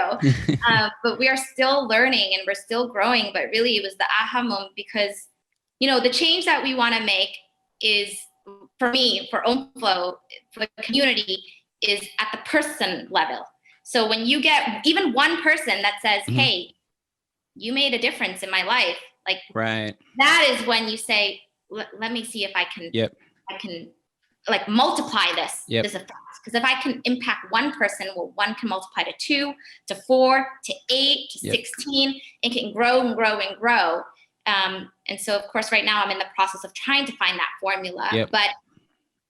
But we are still learning and we're still growing. But really it was the aha moment, because the change that we want to make is, for me, for OmFlow, for the community, is at the person level. So when you get even one person that says, hey, you made a difference in my life, like right, that is when you say, let me see if I can like multiply this effect. Because if I can impact one person, well, one can multiply to 2, to 4, to 8, to 16, and can grow and grow and grow. And so, of course, right now I'm in the process of trying to find that formula, but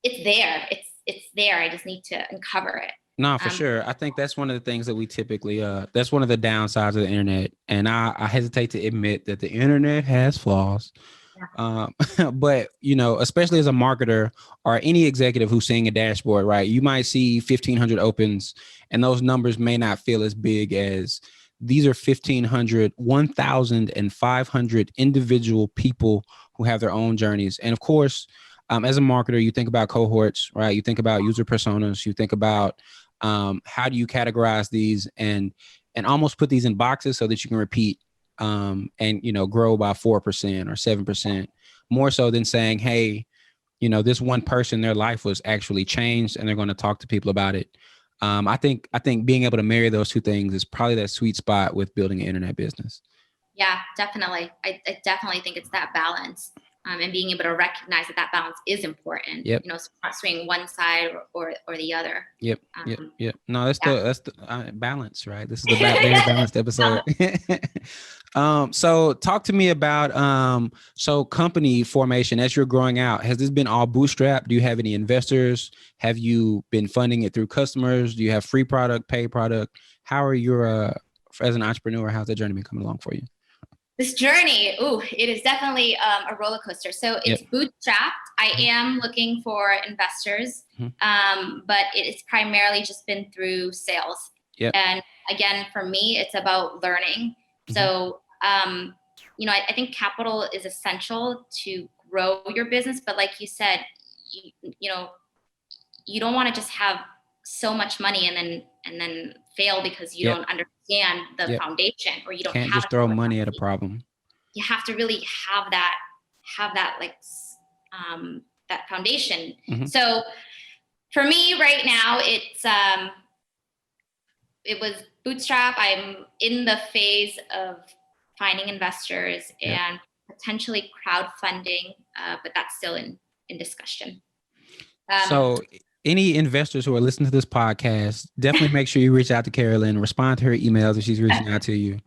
it's there. It's there. I just need to uncover it. No, for sure. I think that's one of the things that we typically, that's one of the downsides of the internet. And I hesitate to admit that the internet has flaws. Yeah. But, especially as a marketer or any executive who's seeing a dashboard, right? You might see 1,500 opens and those numbers may not feel as big as these are 1,500 individual people who have their own journeys. And of course, as a marketer, you think about cohorts, right? You think about user personas, you think about how do you categorize these and almost put these in boxes so that you can repeat and, grow by 4% or 7%, more so than saying, hey, this one person, their life was actually changed and they're going to talk to people about it. I think being able to marry those two things is probably that sweet spot with building an internet business. Yeah, definitely. I definitely think it's that balance. And being able to recognize that balance is important. Yep. So not swinging one side or the other. Yep. No, that's the balance, right? This is the very balanced episode. So talk to me about so company formation as you're growing out. Has this been all bootstrapped? Do you have any investors? Have you been funding it through customers? Do you have free product, paid product? How are your as an entrepreneur? How's that journey been coming along for you? This journey, it is definitely a roller coaster. So it's bootstrapped. I am looking for investors, but it's primarily just been through sales. And again, for me, it's about learning. So, I think capital is essential to grow your business. But like you said, you don't want to just have so much money and then fail because you don't understand the foundation, or you don't can't just throw money at a problem. You have to really have that like that foundation. So for me right now, it was bootstrap. I'm in the phase of finding investors and potentially crowdfunding, but that's still in discussion. So any investors who are listening to this podcast, definitely make sure you reach out to Carolyn, respond to her emails if she's reaching out to you.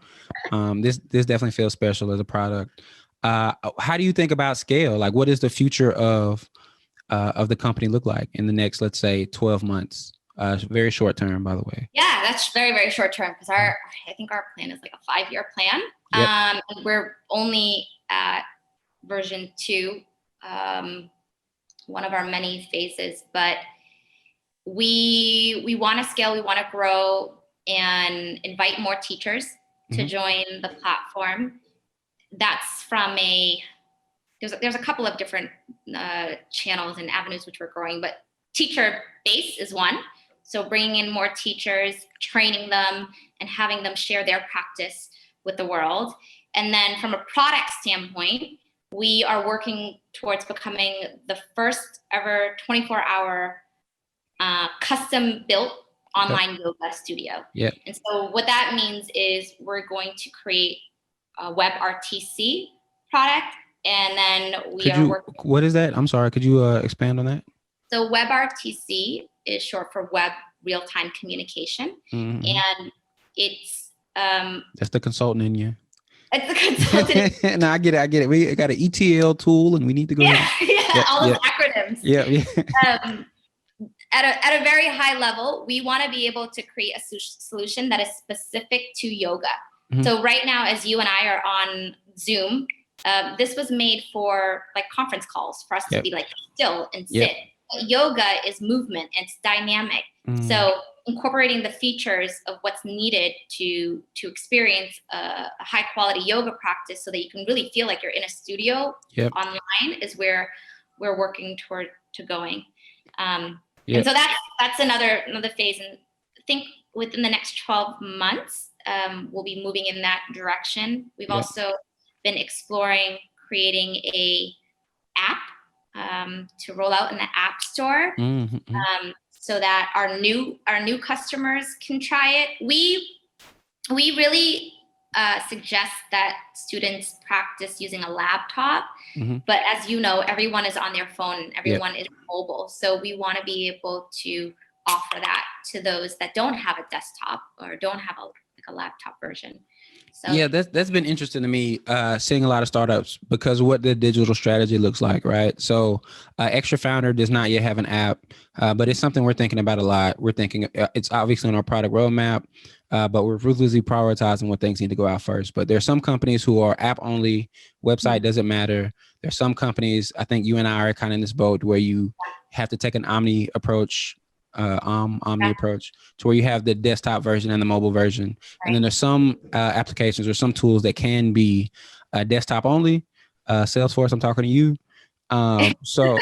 This definitely feels special as a product. How do you think about scale? Like, what does the future of the company look like in the next, let's say, 12 months? Very short term, by the way. Yeah, that's very, very short term because I think our plan is like a 5-year plan. And we're only at version 2, one of our many phases, but we want to scale, we want to grow and invite more teachers to join the platform. That's from there's a couple of different channels and avenues which we're growing, but teacher base is one. So bringing in more teachers, training them, and having them share their practice with the world. And then from a product standpoint, we are working towards becoming the first ever 24-hour custom built online yoga studio. And so what that means is we're going to create a web RTC product, and then what is that? I'm sorry, could you expand on that? So web RTC is short for web real-time communication. And it's that's the consultant in you. It's the consultant. No, I get it. We got an ETL tool and we need to go. All those acronyms. At a very high level, we want to be able to create a solution that is specific to yoga. So right now, as you and I are on Zoom, this was made for like conference calls for us to be like still and sit. But yoga is movement and it's dynamic. So incorporating the features of what's needed to experience a high quality yoga practice so that you can really feel like you're in a studio online is where we're working toward going. And so that's another phase. And I think within the next 12 months, we'll be moving in that direction. We've also been exploring creating a app to roll out in the App Store, so that our new customers can try it. We really suggest that students practice using a laptop, but as you know, everyone is on their phone and everyone is mobile. So we want to be able to offer that to those that don't have a desktop or don't have a laptop version. So that's been interesting to me, seeing a lot of startups because what the digital strategy looks like, right? So Extra Founder does not yet have an app, but it's something we're thinking about a lot. We're thinking it's obviously on our product roadmap, but we're ruthlessly prioritizing what things need to go out first. But there are some companies who are app only, website doesn't matter. There's some companies, I think you and I are kind of in this boat where you have to take an omni approach. Omni approach, to where you have the desktop version and the mobile version. And then there's some applications or some tools that can be desktop only. Salesforce, I'm talking to you. So,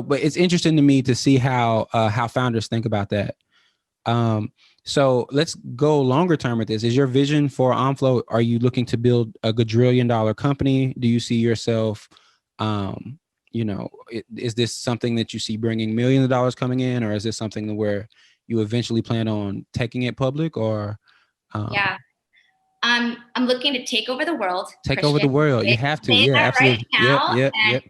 but it's interesting to me to see how founders think about that. So let's go longer term with this. Is your vision for OmFlow, are you looking to build a $1 company? Do you see yourself, is this something that you see bringing millions of dollars coming in, or is this something where you eventually plan on taking it public, or? Yeah. I'm looking to take over the world. Take over the world. You have to. Yeah, absolutely. Right now, Yep.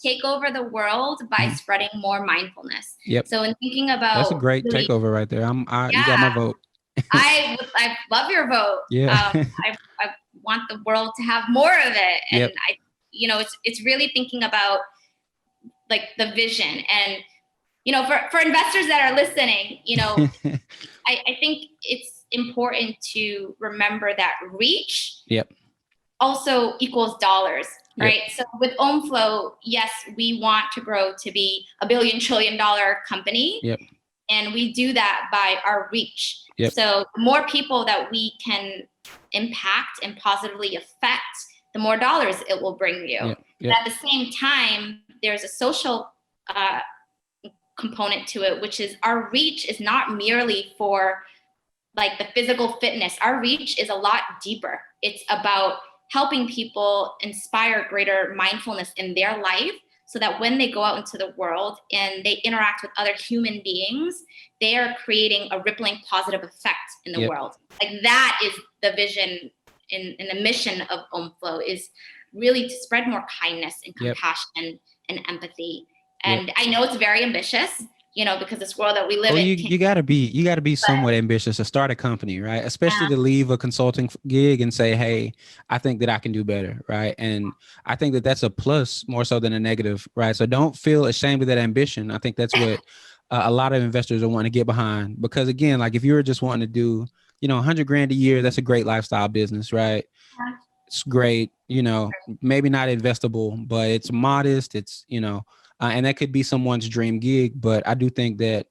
Take over the world by spreading more mindfulness. Yep. So in thinking about, that's a great takeover right there. You got my vote. I love your vote. Yeah. I want the world to have more of it, and yep. it's really thinking about like the vision, and for investors that are listening, I think it's important to remember that reach also equals dollars. Right. Yep. So with OmFlow, yes, we want to grow to be a $1 billion trillion company. Yep. And we do that by our reach. Yep. So the more people that we can impact and positively affect, the more dollars it will bring you. Yep. Yep. But at the same time, there's a social component to it, which is our reach is not merely for like the physical fitness. Our reach is a lot deeper. It's about helping people inspire greater mindfulness in their life, so that when they go out into the world and they interact with other human beings, they are creating a rippling positive effect in the world. Like that is the vision in the mission of OmFlow, is really to spread more kindness and compassion and empathy. And I know it's very ambitious, because this world that we live in. You gotta be somewhat ambitious to start a company, right? Especially to leave a consulting gig and say, hey, I think that I can do better, right? And I think that that's a plus more so than a negative, right? So don't feel ashamed of that ambition. I think that's what a lot of investors are wanting to get behind, because again, like if you were just wanting to do, $100,000 a year, that's a great lifestyle business, right? Yeah. It's great, maybe not investable, but it's modest. It's, and that could be someone's dream gig. But I do think that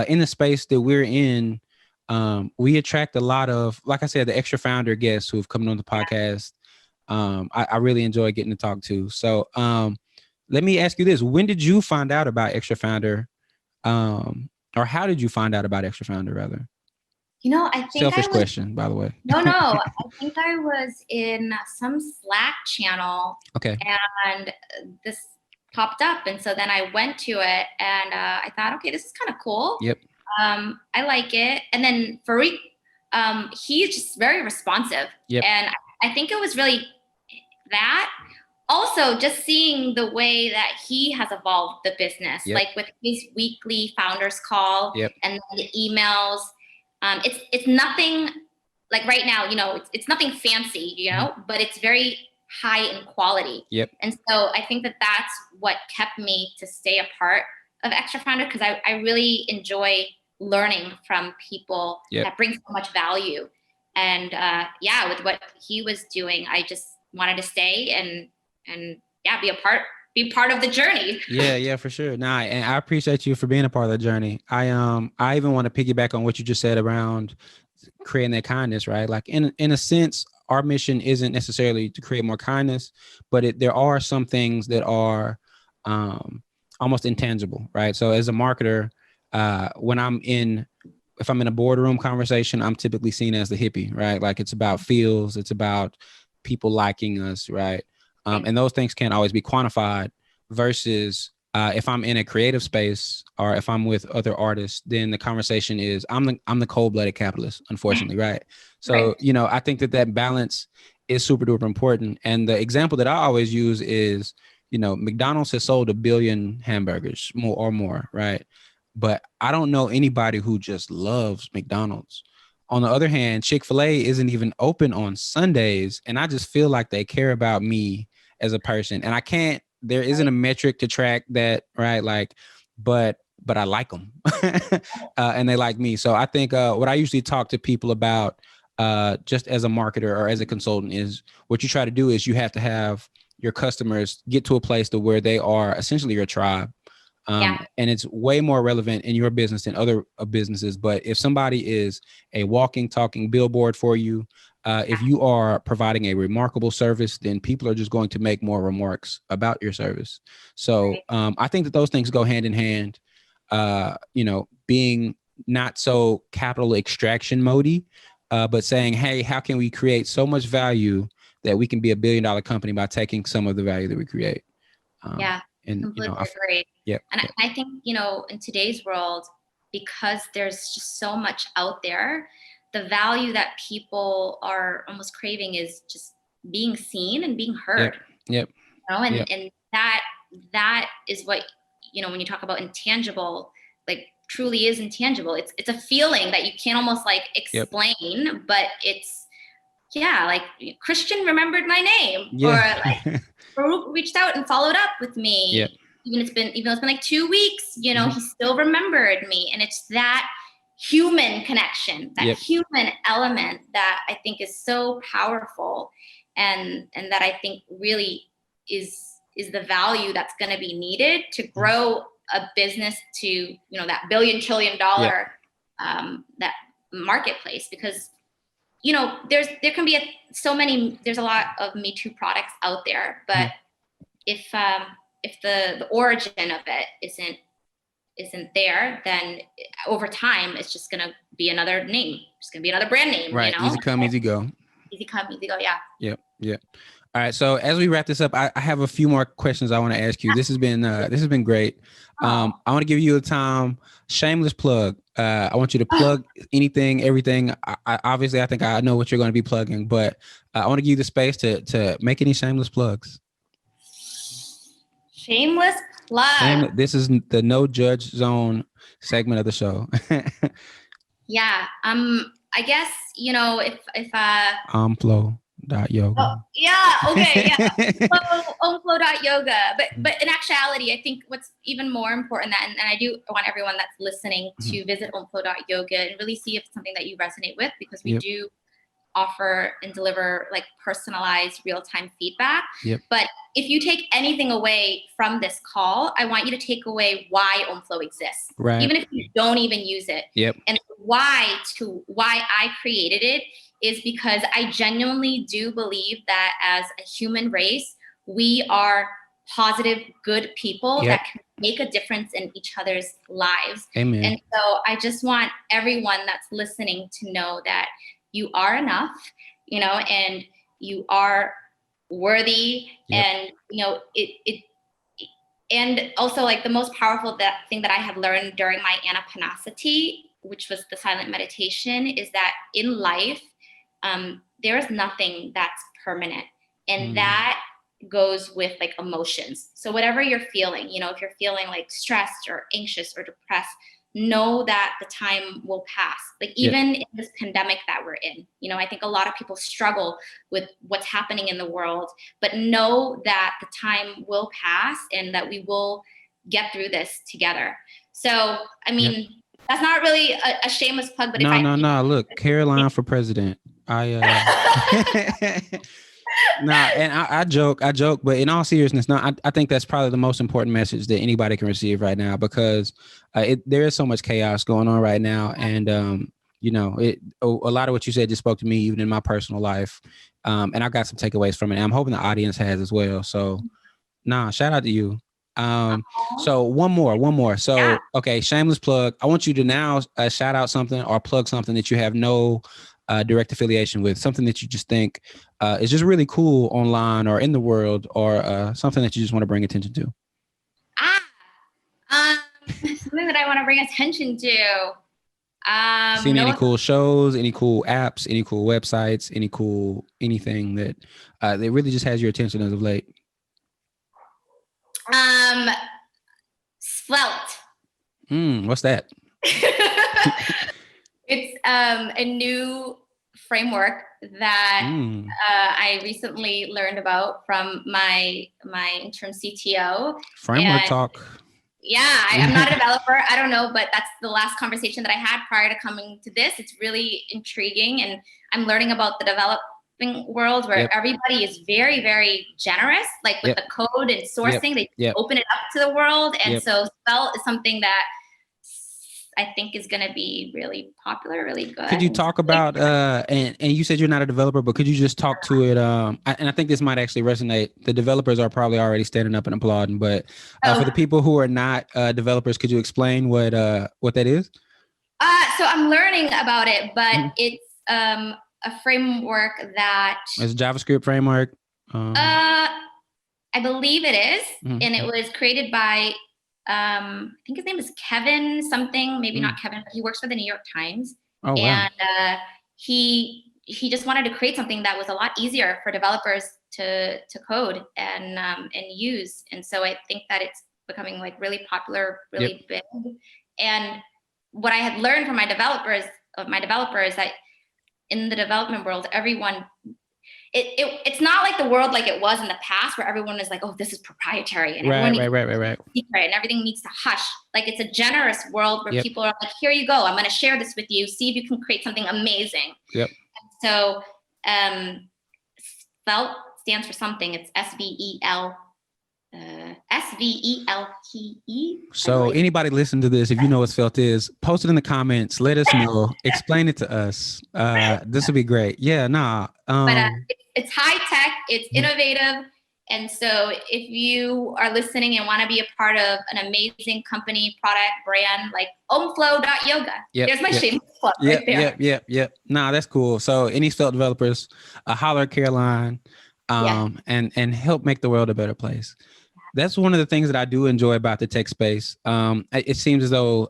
in the space that we're in, we attract a lot of, like I said, the extra founder guests who've come on the podcast. I really enjoy getting to talk to. So let me ask you this. When did you find out about extra founder? Or how did you find out about extra founder, rather? I think selfish question, by the way. No. I think I was in some Slack channel. Okay. And this popped up. And so then I went to it and I thought, okay, this is kind of cool. Yep. I like it. And then Farouk, he's just very responsive. Yep. And I think it was really that. Also, just seeing the way that he has evolved the business, like with his weekly founders call and the emails. It's nothing like right now, it's nothing fancy, but it's very high in quality. Yep. And so I think that that's what kept me to stay a part of Extra Founder, because I really enjoy learning from people that bring so much value. And with what he was doing, I just wanted to stay and be part of the journey. Yeah, for sure. And I appreciate you for being a part of the journey. I even want to piggyback on what you just said around creating that kindness, right? Like in a sense, our mission isn't necessarily to create more kindness, but there are some things that are almost intangible, right? So as a marketer, if I'm in a boardroom conversation, I'm typically seen as the hippie, right? Like it's about feels, it's about people liking us, right? And those things can't always be quantified versus if I'm in a creative space or if I'm with other artists, then the conversation is I'm the cold-blooded capitalist, unfortunately, right? So, I think that balance is super duper important. And the example that I always use is, McDonald's has sold 1 billion hamburgers more, right? But I don't know anybody who just loves McDonald's. On the other hand, Chick-fil-A isn't even open on Sundays. And I just feel like they care about me as a person. And there isn't a metric to track that, right? Like, but I like them and they like me. So I think what I usually talk to people about just as a marketer or as a consultant is what you try to do is you have to have your customers get to a place to where they are essentially your tribe. And it's way more relevant in your business than other businesses. But if somebody is a walking, talking billboard for you, if you are providing a remarkable service, then people are just going to make more remarks about your service. So I think that those things go hand in hand, being not so capital extraction mode, but saying, hey, how can we create so much value that we can be $1 billion company by taking some of the value that we create? And completely agree. Yeah. And I think, in today's world, because there's just so much out there, the value that people are almost craving is just being seen and being heard. Yep. And that is what, when you talk about intangible, like truly is intangible. It's a feeling that you can't almost like explain, but it's, like Christian remembered my name, or like Farouk reached out and followed up with me. Even though it's been like 2 weeks, he still remembered me. And it's that human connection, that human element that I think is so powerful, and that I think really is the value that's going to be needed to grow a business to, that $1 trillion that marketplace. Because there can be there's a lot of Me Too products out there, but if the origin of it isn't there, then over time it's just gonna be another name. It's gonna be another brand name. Right. Easy come, easy go. Easy come, easy go. Yeah. Yep. All right. So as we wrap this up, I have a few more questions I want to ask you. This has been great. I want to give you a shameless plug. I want you to plug anything, everything. Obviously, I think I know what you're going to be plugging, but I want to give you the space to make any shameless plugs. Shameless plug. This is the no judge zone segment of the show. Yeah. I guess, if OmFlow. .yoga. Oh, yeah. Okay. Yeah. OmFlow.yoga. But in actuality, I think what's even more important and I do want everyone that's listening to visit OmFlow.yoga and really see if it's something that you resonate with, because we do offer and deliver like personalized real-time feedback. But if you take anything away from this call, I want you to take away why OmFlow exists. Right. Even if you don't even use it. And why I created it is because I genuinely do believe that as a human race, we are positive, good people that can make a difference in each other's lives. Amen. And so I just want everyone that's listening to know that you are enough, and you are worthy. And, and also like the most powerful thing that I have learned during my anapanasati, which was the silent meditation, is that in life, there is nothing that's permanent. And that goes with like emotions. So whatever you're feeling, if you're feeling like stressed or anxious or depressed, know that the time will pass. Like even in this pandemic that we're in, I think a lot of people struggle with what's happening in the world, but know that the time will pass and that we will get through this together. So, I mean, that's not really a shameless plug, but no. Look, Caroline for president. I joke, but in all seriousness, I think that's probably the most important message that anybody can receive right now, because there is so much chaos going on right now. And, a lot of what you said just spoke to me, even in my personal life. And I got some takeaways from it. And I'm hoping the audience has as well. So shout out to you. So one more. So, okay. Shameless plug. I want you to now shout out something or plug something that you have no direct affiliation with, something that you just think is just really cool online or in the world, or something that you just want to bring attention to. Something that I want to bring attention to. Seen any cool shows, any cool apps, any cool websites, anything that that really just has your attention as of late? Svelte. What's that? It's a new framework that I recently learned about from my interim CTO. Framework talk. Yeah, I'm not a developer. I don't know, but that's the last conversation that I had prior to coming to this. It's really intriguing, and I'm learning about the world where Yep. everybody is very, very generous, like with Yep. the code and sourcing, they Yep. open it up to the world. And Yep. so Svelte is something that I think is going to be really popular, really good. Could you talk about, and you said you're not a developer, but could you just talk to it? And I think this might actually resonate. The developers are probably already standing up and applauding, but for the people who are not developers, could you explain what that is? So I'm learning about it, but it's a framework that it's a JavaScript framework. I believe it is, and it was created by I think his name is Kevin something, maybe not Kevin, but he works for the New York Times. Oh, wow. And he just wanted to create something that was a lot easier for developers to code and use. And so I think that it's becoming like really popular, really big. And what I had learned from my developers that in the development world, everyone, it's not like the world like it was in the past where everyone is like, oh, this is proprietary and everyone needs secret and everything needs to hush. Like it's a generous world where people are like, here you go, I'm going to share this with you, see if you can create something amazing. Yep. So Svelte stands for something. It's SVELTE. So anybody listen to this, if you know what Svelte is, post it in the comments. Let us know. Explain it to us. This would be great. Yeah, but it's high tech. It's innovative. And so if you are listening and want to be a part of an amazing company, product, brand, like OmFlow.yoga. There's my shameless plug right there. Yep. Nah, that's cool. So any Svelte developers, holler at Caroline, and help make the world a better place. That's one of the things that I do enjoy about the tech space. It seems as though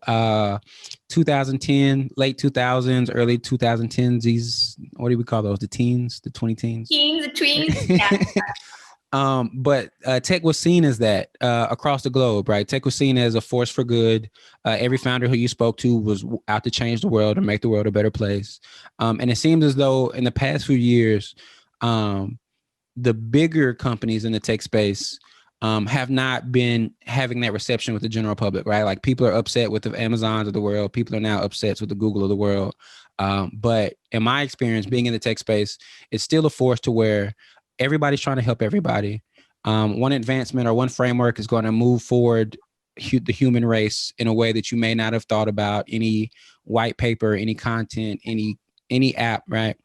2010, late 2000s, early 2010s, these, what do we call those? The teens, the 20 teens? Teens, the tweens, yeah. But tech was seen as that across the globe, right? Tech was seen as a force for good. Every founder who you spoke to was out to change the world and make the world a better place. And it seems as though in the past few years, the bigger companies in the tech space have not been having that reception with the general public, right? Like people are upset with the Amazons of the world. People are now upset with the Google of the world. But in my experience, being in the tech space, it's still a force to where everybody's trying to help everybody. One advancement or one framework is going to move forward the human race in a way that you may not have thought about. Any white paper, any content, any app, right?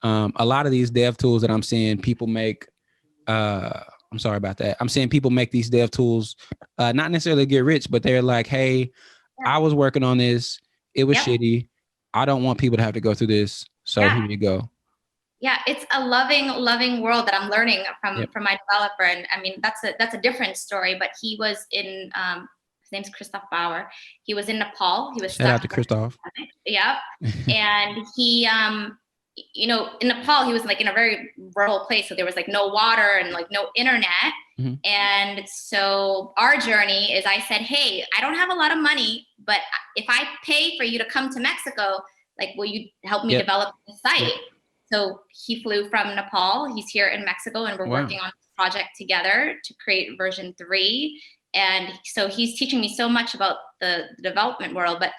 A lot of these dev tools that I'm seeing people make, I'm sorry about that. I'm seeing people make these dev tools, not necessarily get rich, but they're like, hey, I was working on this. It was shitty. I don't want people to have to go through this. So here you go. Yeah, it's a loving world that I'm learning from my developer. And I mean, that's a different story, but he was in, his name's Christoph Bauer. He was in Nepal. He was Shout out to Christoph. Yeah. And he, in Nepal, he was like in a very rural place. So there was like no water and like no internet. Mm-hmm. And so our journey is I said, hey, I don't have a lot of money, but if I pay for you to come to Mexico, like, will you help me develop the site? So he flew from Nepal. He's here in Mexico and we're working on this project together to create version 3. And so he's teaching me so much about the development world, but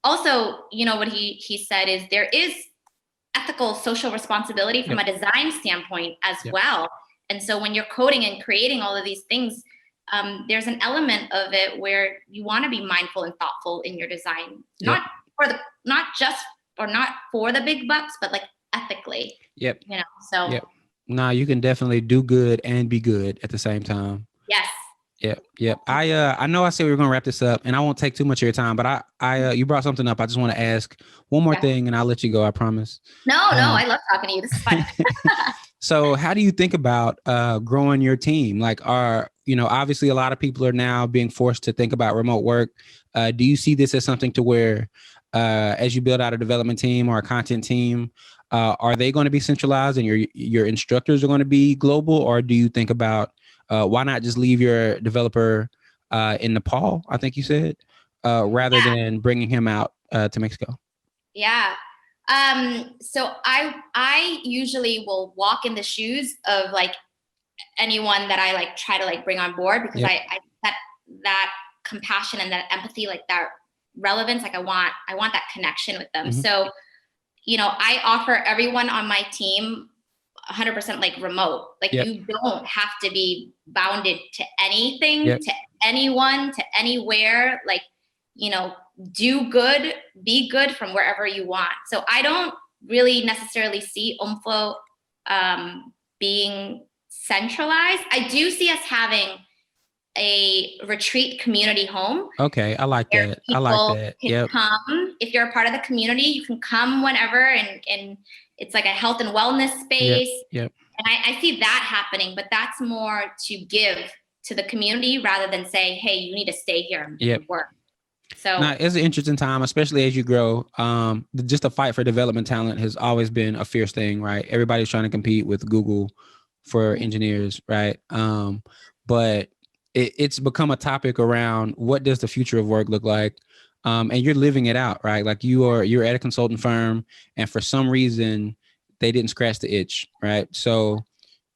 also, what he said is there is ethical social responsibility from a design standpoint as well. And so when you're coding and creating all of these things, there's an element of it where you want to be mindful and thoughtful in your design, not for the big bucks, but like ethically. Nah, you can definitely do good and be good at the same time. Yes. Yep. I know I said we were gonna wrap this up, and I won't take too much of your time, but I you brought something up. I just want to ask one more thing, and I'll let you go. I promise. No, I love talking to you. This is fun. So, how do you think about growing your team? Like, obviously, a lot of people are now being forced to think about remote work. Do you see this as something to where, as you build out a development team or a content team, are they going to be centralized, and your instructors are going to be global, or do you think about why not just leave your developer in Nepal, I think you said, rather than bringing him out to Mexico? Yeah. So I usually will walk in the shoes of like anyone that I like try to like bring on board, because I that compassion and that empathy, like that relevance, like I want that connection with them. Mm-hmm. So, I offer everyone on my team 100% like remote. Like you don't have to be bounded to anything, to anyone, to anywhere. Like, you know, do good, be good from wherever you want. So I don't really necessarily see OmFlow being centralized. I do see us having a retreat community home. Okay, I like that. I like that. Can come. If you're a part of the community, you can come whenever, and it's like a health and wellness space. And I see that happening, but that's more to give to the community rather than say, hey, you need to stay here and work. So now, it's an interesting time, especially as you grow. Just the fight for development talent has always been a fierce thing, right? Everybody's trying to compete with Google for engineers, right? But it's become a topic around what does the future of work look like? And you're living it out, right? Like you're at a consulting firm, and for some reason they didn't scratch the itch, right? So,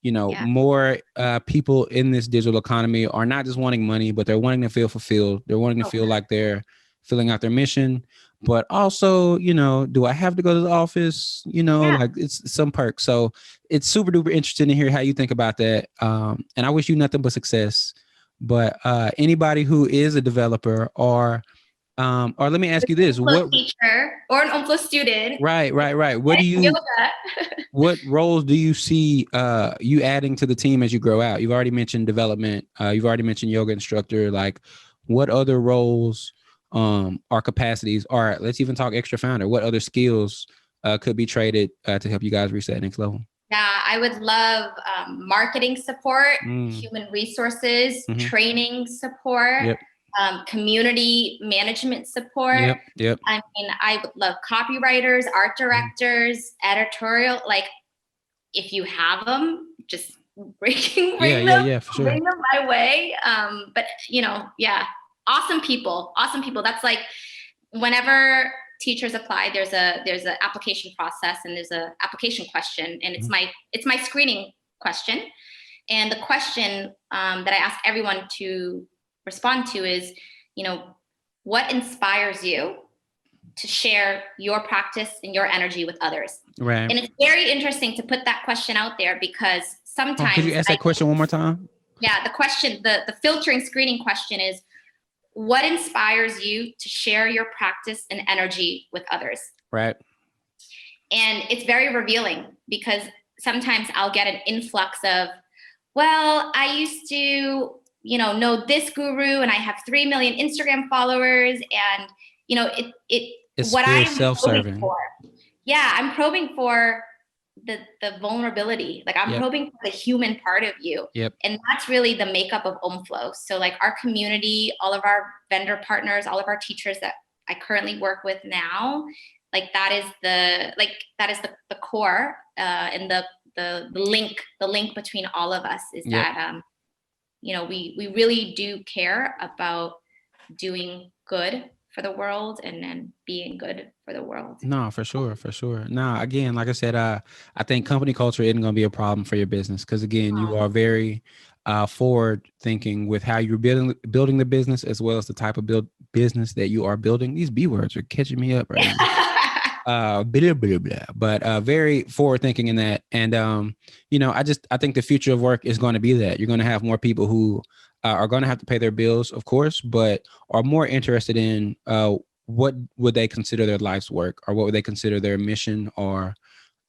you know, more people in this digital economy are not just wanting money, but they're wanting to feel fulfilled. They're wanting to feel like they're filling out their mission, but also, you know, do I have to go to the office? You know, like it's some perks. So it's super duper interesting to hear how you think about that. And I wish you nothing but success. But anybody who is a developer or let me ask you this: what teacher or an OmFlow student? Right. What do you? What roles do you see you adding to the team as you grow out? You've already mentioned development. You've already mentioned yoga instructor. Like, what other roles or capacities? Or let's even talk extra founder. What other skills could be traded to help you guys reach that next level? Yeah, I would love marketing support, human resources, training support, community management support. I mean, I would love copywriters, art directors, editorial. Like, if you have them, just bring them my way. But you know, awesome people. That's like whenever teachers apply, there's an application process and there's a application question, and it's my screening question. And the question that I ask everyone to respond to is, you know, what inspires you to share your practice and your energy with others? Right. And it's very interesting to put that question out there because sometimes. Could you ask that question one more time? Yeah, the question, the filtering screening question is, what inspires you to share your practice and energy with others? Right. And it's very revealing because sometimes I'll get an influx of, well, I used to, you know this guru and I have 3 million Instagram followers, and you know, it's what I'm self-serving for. Yeah, I'm probing for the vulnerability. Like I'm probing for the human part of you. And that's really the makeup of OmFlow. So like our community, all of our vendor partners, all of our teachers that I currently work with now, like that is the core and the link between all of us is that you know, we really do care about doing good for the world and then being good for the world. No, for sure. Now, again, like I said, I think company culture isn't going to be a problem for your business because, again, you are very forward thinking with how you're building the business as well as the type of business that you are building. These B words are catching me up right now. Blah, blah, blah. But very forward thinking in that. And, you know, I think the future of work is going to be that. You're going to have more people who are going to have to pay their bills, of course, but are more interested in what would they consider their life's work, or what would they consider their mission, or,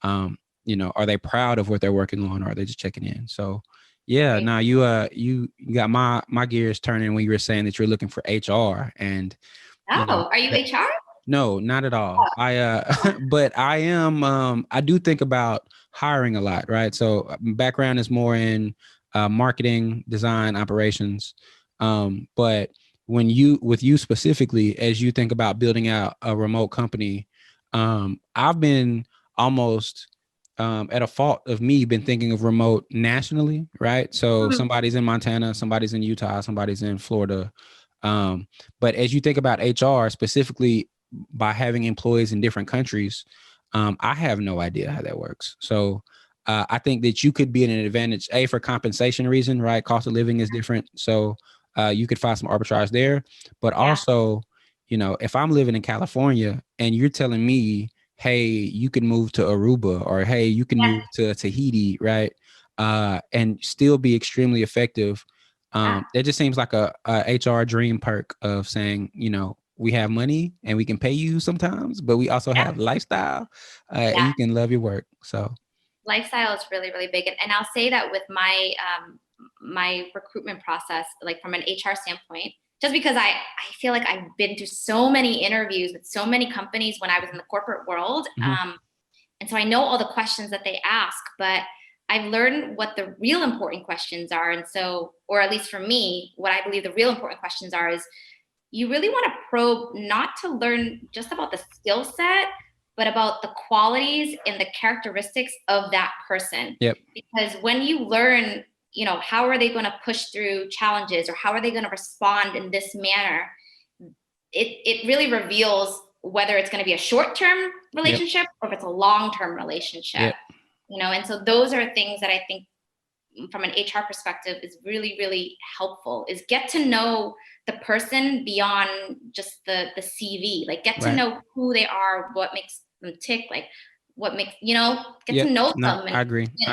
you know, are they proud of what they're working on, or are they just checking in? So, yeah, now you got my gears turning when you were saying that you're looking for HR, and are you HR? No, not at all. But I am. I do think about hiring a lot, right? So background is more in marketing, design, operations. But with you specifically, as you think about building out a remote company, I've been almost at a fault of me been thinking of remote nationally, right? So somebody's in Montana, somebody's in Utah, somebody's in Florida. But as you think about HR specifically, by having employees in different countries, I have no idea how that works. So I think that you could be an advantage, for compensation reason, right? Cost of living is different. So you could find some arbitrage there. But also, you know, if I'm living in California and you're telling me hey, you can move to Aruba, or hey, you can Yeah. move to Tahiti, right? And still be extremely effective. Yeah. It just seems like a HR dream perk of saying, we have money and we can pay you sometimes, but we also have lifestyle, and Yeah. you can love your work. So Lifestyle is really, really big. And I'll say that with my recruitment process, like from an HR standpoint, just because I feel like I've been to so many interviews with so many companies when I was in the corporate world. And so I know all the questions that they ask, but I've learned what the real important questions are. And so, or at least for me, what I believe the real important questions are is you really want to probe not to learn just about the skill set, but about the qualities and the characteristics of that person. Yep. Because when you learn, how are they going to push through challenges, or how are they going to respond in this manner, it really reveals whether it's going to be a short-term relationship or if it's a long-term relationship. And so those are things that I think from an HR perspective is really, really helpful, is get to know the person beyond just the CV, like get to know who they are, what makes them tick, like what makes, get to know No, them. I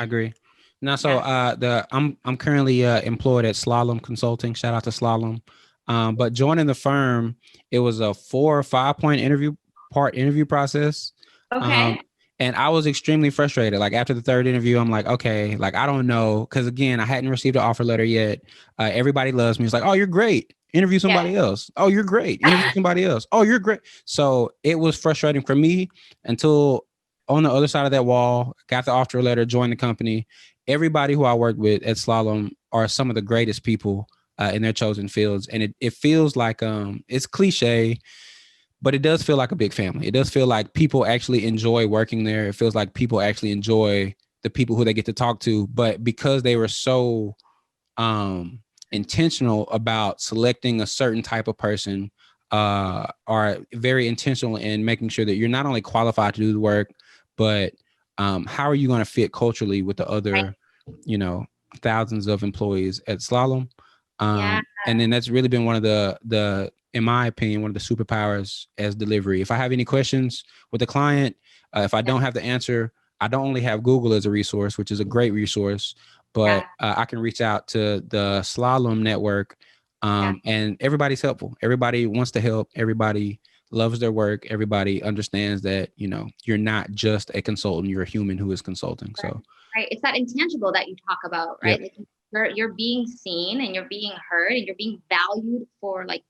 agree. Now, so I'm currently employed at Slalom Consulting. Shout out to Slalom. But joining the firm, it was a 4 or 5 point interview process. Okay. And I was extremely frustrated. Like after the third interview, I'm like, okay, like I don't know, because again, I hadn't received an offer letter yet. Everybody loves me. It's like, oh, you're great. Interview somebody else. Oh, you're great. Interview somebody else. Oh, you're great. So it was frustrating for me until on the other side of that wall, got the offer letter, joined the company. Everybody who I worked with at Slalom are some of the greatest people in their chosen fields. And it feels like it's cliche, but it does feel like a big family. It does feel like people actually enjoy working there. It feels like people actually enjoy the people who they get to talk to. But because they were so intentional about selecting a certain type of person, are very intentional in making sure that you're not only qualified to do the work, but how are you going to fit culturally with the other, thousands of employees at Slalom? And then that's really been one of the in my opinion, one of the superpowers as delivery. If I have any questions with the client, if I don't have the answer, I don't only have Google as a resource, which is a great resource, but I can reach out to the Slalom network, and everybody's helpful. Everybody wants to help. Everybody loves their work. Everybody understands that, you're not just a consultant, you're a human who is consulting. So, right. It's that intangible that you talk about, right? Like you're being seen and you're being heard and you're being valued for like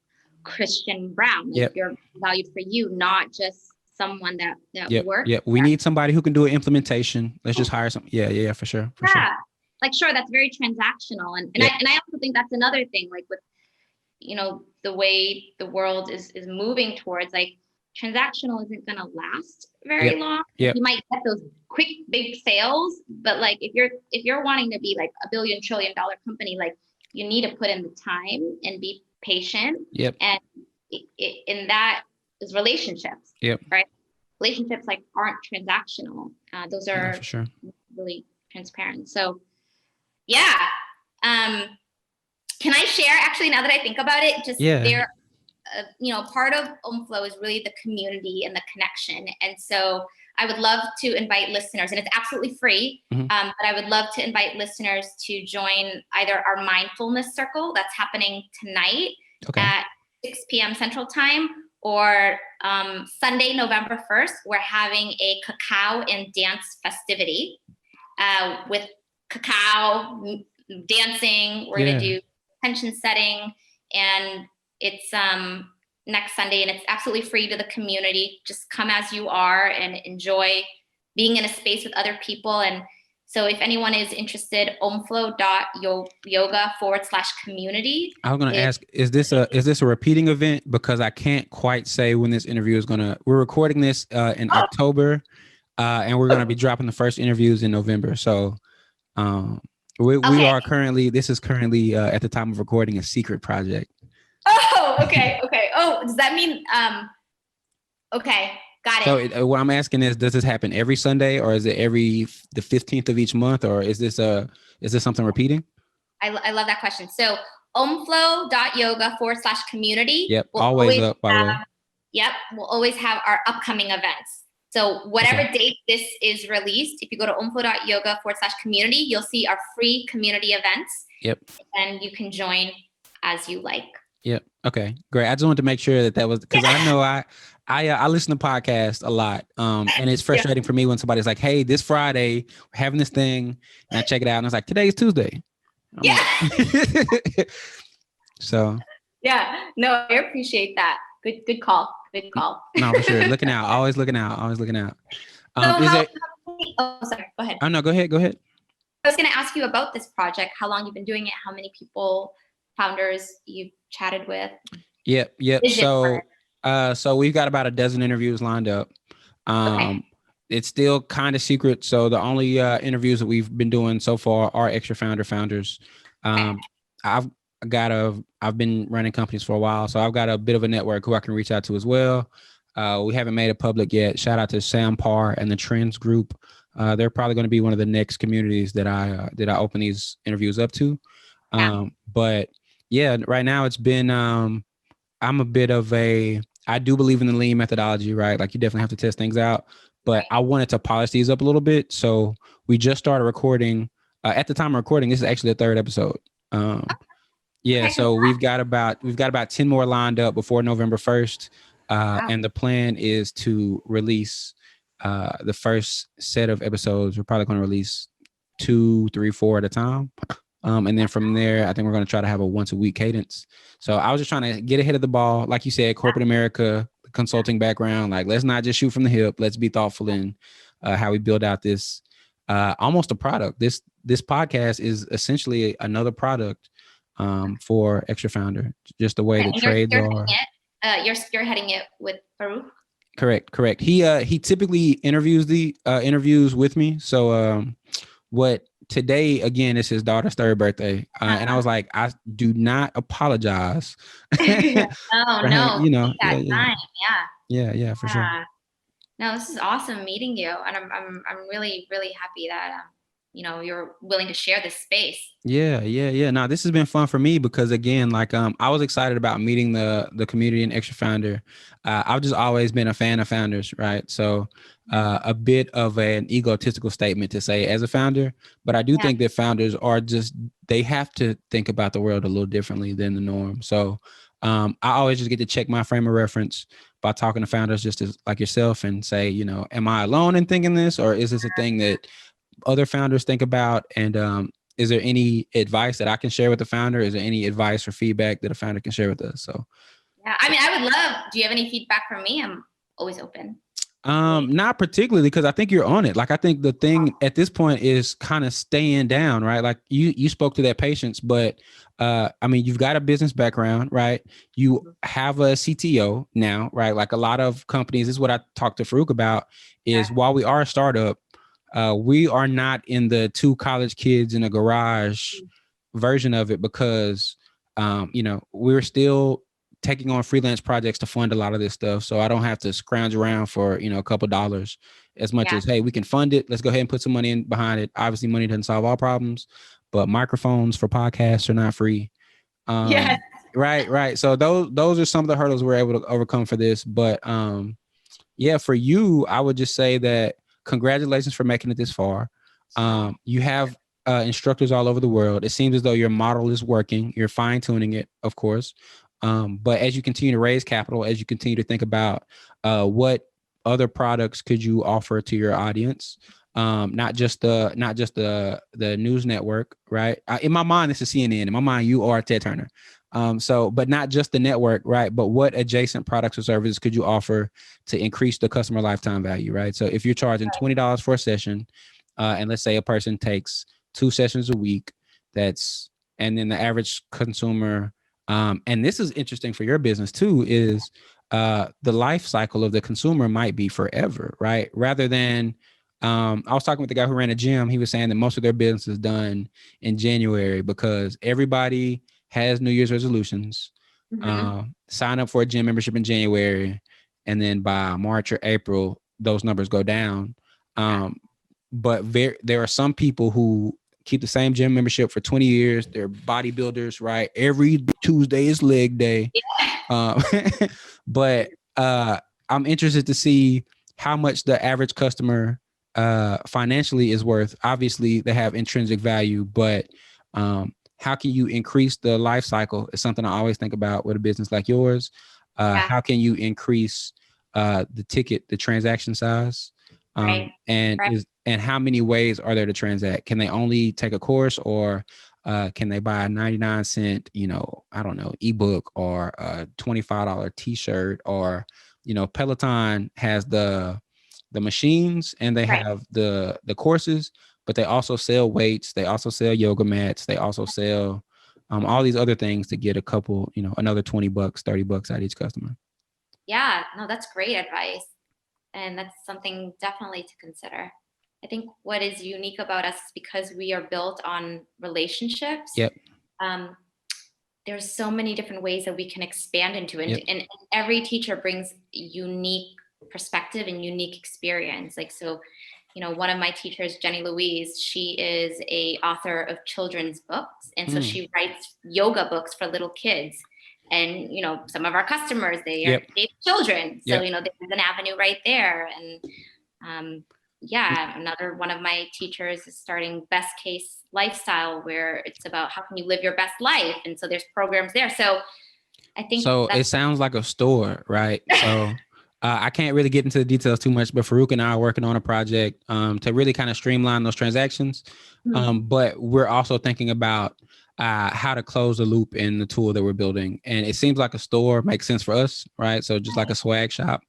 Christian Brown. Like you're valued for you, not just someone that works. We need somebody who can do an implementation. Let's just hire some. Yeah, for sure. Sure. Like, sure, that's very transactional. And I also think that's another thing, like with, the way the world is moving towards, like, transactional isn't going to last very long. You might get those quick, big sales, but like, if you're wanting to be like a $1 billion-trillion company, like you need to put in the time and be patient. And in that is relationships. Right. Relationships like aren't transactional. Those are for sure. really transparent. So can I share, actually, now that I think about it, just there, part of OmFlow is really the community and the connection. And so I would love to invite listeners, and it's absolutely free, but I would love to invite listeners to join either our mindfulness circle that's happening tonight at 6 p.m. Central Time, or Sunday, November 1st, we're having a cacao and dance festivity with cacao, dancing. We're going to do intention setting, and it's next Sunday, and it's absolutely free to the community. Just come as you are and enjoy being in a space with other people. And so if anyone is interested, omflow.yoga/community. I was going to ask, is this a repeating event? Because I can't quite say when this interview is we're recording this in October, and we're going to be dropping the first interviews in November. So we are currently, this is currently at the time of recording, a secret project. Oh, okay. Oh, does that mean, okay. Got it. So what I'm asking is, does this happen every Sunday, or is it the 15th of each month, or is this something repeating? I love that question. So omflow.yoga/community. Yep. Always up, by the way. Yep. We'll always have our upcoming events. So whatever date this is released, if you go to omflow.yoga/community, you'll see our free community events. Yep. And you can join as you like. Yep. Okay, great. I just wanted to make sure that was, because I know I listen to podcasts a lot. And it's frustrating for me when somebody's like, hey, this Friday we're having this thing, and I check it out and it's like, today's Tuesday. Like, so. Yeah, no, I appreciate that. Good call. Good call. No, for sure. Looking out, always looking out. Sorry, go ahead. Oh no, go ahead. I was going to ask you about this project, how long you've been doing it, how many founders you've chatted with. Yep. So we've got about a dozen interviews lined up. It's still kind of secret. So the only interviews that we've been doing so far are extra founders. I've been running companies for a while, so I've got a bit of a network who I can reach out to as well. We haven't made it public yet. Shout out to Sam Parr and the Trends Group. They're probably going to be one of the next communities that I open these interviews up to. But yeah, right now it's been, I'm a bit of I do believe in the lean methodology, right? Like you definitely have to test things out, but I wanted to polish these up a little bit. So we just started recording. At the time of recording, this is actually the third episode. So we've got about 10 more lined up before November 1st. And the plan is to release the first set of episodes. We're probably going to release 2, 3, 4 at a time. And then from there, I think we're going to try to have a once a week cadence. So I was just trying to get ahead of the ball. Like you said, corporate America, consulting background, like let's not just shoot from the hip. Let's be thoughtful in how we build out this almost a product. This podcast is essentially another product for Extra Founder, just the way the trades are. You're spearheading it with Farouk? Correct. He typically interviews with me. So today, again, is his daughter's 3rd birthday. And I was like, I do not apologize. No. Yeah, for sure. No, this is awesome meeting you. And I'm really, really happy that, you're willing to share this space. Yeah. No, this has been fun for me because again, like, I was excited about meeting the community and Extra Founder. I've just always been a fan of founders, right? So a bit of an egotistical statement to say as a founder, but I do think that founders are they have to think about the world a little differently than the norm. So I always just get to check my frame of reference by talking to founders just as like yourself and say, am I alone in thinking this, or is this a thing that other founders think about? And is there any advice that I can share with the founder? Is there any advice or feedback that a founder can share with us? So yeah, I mean, I would love, do you have any feedback from me? I'm always open. Not particularly, because I think you're on it. Like, I think the thing at this point is kind of staying down, right? Like you spoke to that patience, but I mean, you've got a business background, right? You have a CTO now, right? Like a lot of companies, this is what I talked to Farouk about, is while we are a startup, we are not in the 2 college kids in a garage version of it because, we're still taking on freelance projects to fund a lot of this stuff. So I don't have to scrounge around for, a couple dollars as much as, hey, we can fund it. Let's go ahead and put some money in behind it. Obviously, money doesn't solve all problems, but microphones for podcasts are not free. Yes. Right. So those are some of the hurdles we're able to overcome for this. But for you, I would just say that congratulations for making it this far. You have instructors all over the world. It seems as though your model is working. You're fine tuning it, of course. But as you continue to raise capital, as you continue to think about what other products could you offer to your audience, not just the news network, right? In my mind, this is CNN. In my mind, you are Ted Turner. But not just the network, right? But what adjacent products or services could you offer to increase the customer lifetime value, right? So if you're charging $20 for a session, and let's say a person takes 2 sessions a week, and then the average consumer, and this is interesting for your business too, is the life cycle of the consumer might be forever, right? Rather than, I was talking with the guy who ran a gym. He was saying that most of their business is done in January because everybody has New Year's resolutions, sign up for a gym membership in January, and then by March or April, those numbers go down. But there are some people who keep the same gym membership for 20 years. They're bodybuilders, right? Every Tuesday is leg day. But I'm interested to see how much the average customer financially is worth. Obviously, they have intrinsic value, but how can you increase the life cycle? Is something I always think about with a business like yours. How can you increase the transaction size? Right. And how many ways are there to transact? Can they only take a course, or can they buy a 99-cent, I don't know, ebook, or a $25 t-shirt, or, Peloton has the machines, and they have the courses, but they also sell weights. They also sell yoga mats. They also sell all these other things to get a couple, another $20, $30 out of each customer. Yeah, no, that's great advice. And that's something definitely to consider. I think what is unique about us is because we are built on relationships. Yep. There's so many different ways that we can expand into it. Yep. And every teacher brings unique perspective and unique experience. Like, so, one of my teachers, Jenny Louise, she is a author of children's books. And so she writes yoga books for little kids. And, some of our customers, they are children. So, there's an avenue right there. And another one of my teachers is starting Best Case Lifestyle, where it's about how can you live your best life. And so there's programs there. So I think it sounds like a store, right? So I can't really get into the details too much, but Farouk and I are working on a project to really kind of streamline those transactions. But we're also thinking about how to close the loop in the tool that we're building. And it seems like a store makes sense for us, right? So just like a swag shop.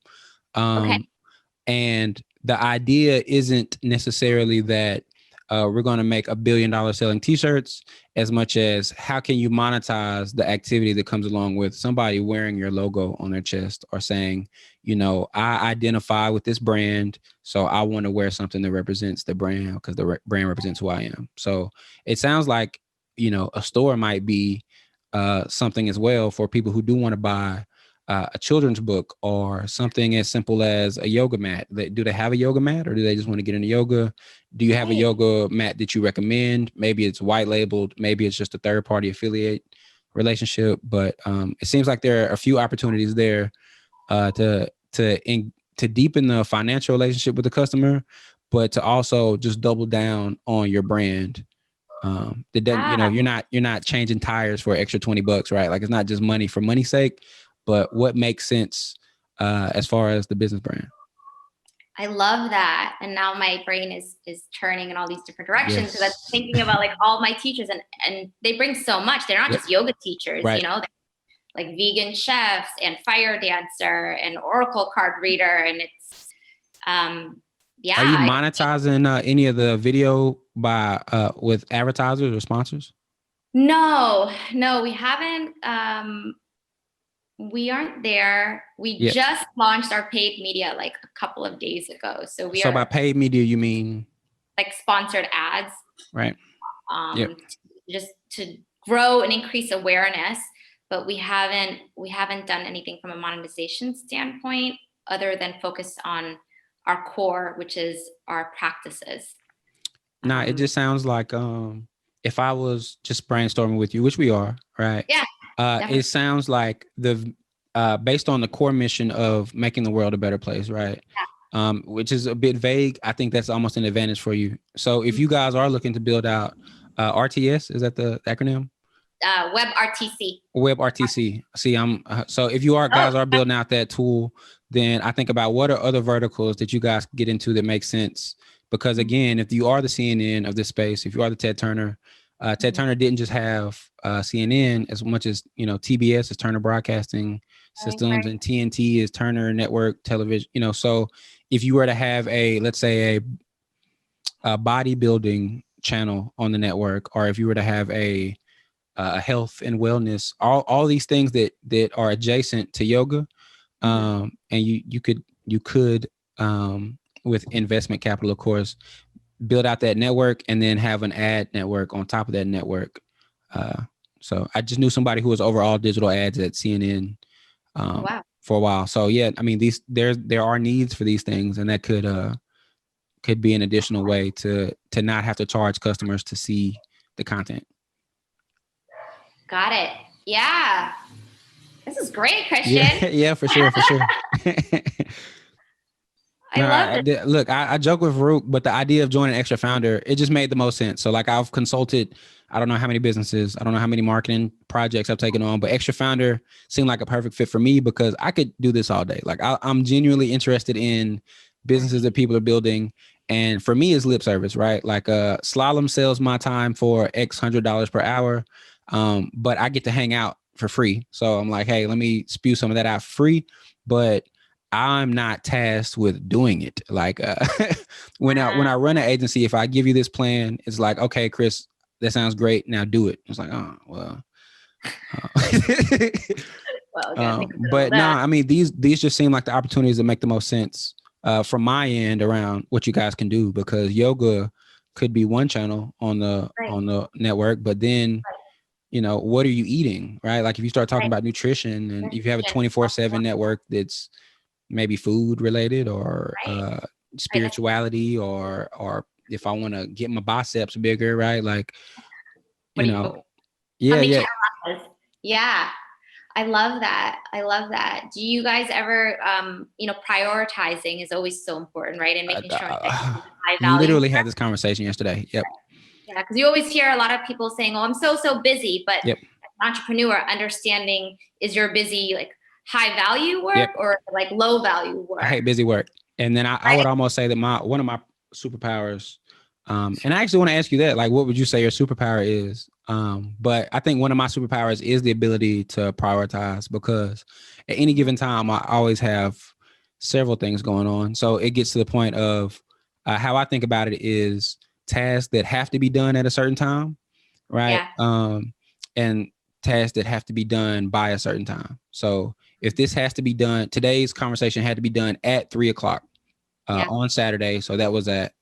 And the idea isn't necessarily that we're going to make $1 billion selling t-shirts, as much as how can you monetize the activity that comes along with somebody wearing your logo on their chest, or saying, I identify with this brand, so I want to wear something that represents the brand, because the brand represents who I am. So it sounds like, a store might be something as well for people who do want to buy a children's book, or something as simple as a yoga mat. Do they have a yoga mat, or do they just want to get into yoga? Do you have a yoga mat that you recommend? Maybe it's white labeled, maybe it's just a third party affiliate relationship, but it seems like there are a few opportunities there to deepen the financial relationship with the customer, but to also just double down on your brand. That doesn't, you're not changing tires for an extra $20, right? Like, it's not just money for money's sake, but what makes sense as far as the business brand. I love that. And now my brain is turning in all these different directions, because I'm thinking about like all my teachers, and they bring so much. They're not just yoga teachers, right. They're like vegan chefs and fire dancer and oracle card reader. And it's, Are you monetizing any of the video by with advertisers or sponsors? No, we haven't. We aren't there. We just launched our paid media like a couple of days ago. So by paid media, you mean like sponsored ads, right? Just to grow and increase awareness. But we haven't done anything from a monetization standpoint, other than focus on our core, which is our practices. It just sounds like if I was just brainstorming with you, which we are, right? Yeah. It sounds like based on the core mission of making the world a better place, right? Yeah. Which is a bit vague. I think that's almost an advantage for you. So if you guys are looking to build out RTS, is that the acronym? WebRTC. WebRTC. See, so if you guys are building out that tool, then I think about what are other verticals that you guys get into that make sense. Because again, if you are the CNN of this space, if you are the Ted Turner, Ted Turner didn't just have CNN as much as, TBS is Turner Broadcasting Systems, and TNT is Turner Network Television, so if you were to have let's say a bodybuilding channel on the network, or if you were to have a health and wellness, all these things that are adjacent to yoga, and you could with investment capital, of course, build out that network and then have an ad network on top of that network. So I just knew somebody who was over all digital ads at CNN for a while. So yeah, I mean, there are needs for these things, and that could be an additional way to not have to charge customers to see the content. Got it. Yeah. This is great, Christian. Yeah, for sure. I love it. Look, I joke with Farouk, but the idea of joining Extra Founder, it just made the most sense. So like I've consulted, I don't know how many businesses, I don't know how many marketing projects I've taken on, but Extra Founder seemed like a perfect fit for me because I could do this all day. Like I'm genuinely interested in businesses that people are building. And for me, it's lip service, right? Like Slalom sells my time for X $100 per hour, but I get to hang out for free. So I'm like, hey, let me spew some of that out for free. But I'm not tasked with doing it. Like when I run an agency, if I give you this plan, it's like, okay, Chris, that sounds great. Now do it. It's like, oh, well. But nah, I mean, these just seem like the opportunities that make the most sense from my end around what you guys can do, because yoga could be one channel on the network, but then you know, what are you eating, right? Like if you start talking about nutrition, and if you have a 24/7 network that's maybe food related or spirituality, or if I want to get my biceps bigger, right? Like, you know, yeah. Yeah. I love that. Do you guys ever, prioritizing is always so important, right? And making sure that high value. Literally had this conversation yesterday. Yep. Yeah, because you always hear a lot of people saying, "Oh, I'm so busy," but as an entrepreneur, understanding, is your busy like high value work or like low value work? I hate busy work, and then I would almost say that one of my superpowers, and I actually want to ask you that, like, what would you say your superpower is? But I think one of my superpowers is the ability to prioritize, because at any given time, I always have several things going on. So it gets to the point of how I think about it is tasks that have to be done at a certain time, right? And tasks that have to be done by a certain time. So if this has to be done, today's conversation had to be done at 3:00 on Saturday. So that was that.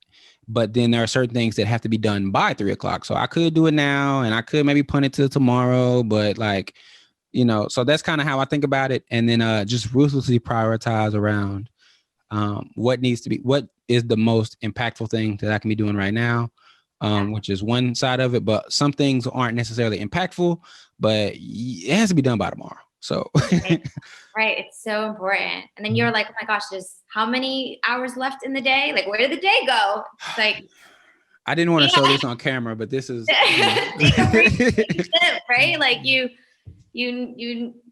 But then there are certain things that have to be done by 3:00. So I could do it now, and I could maybe punt it to tomorrow, but like, you know, so that's kind of how I think about it. And then just ruthlessly prioritize around what is the most impactful thing that I can be doing right now, which is one side of it. But some things aren't necessarily impactful, but it has to be done by tomorrow. So right. It's so important. And then you're like, oh my gosh, there's how many hours left in the day? Like, where did the day go? It's like, I didn't want to show this on camera, but this is right. Like you,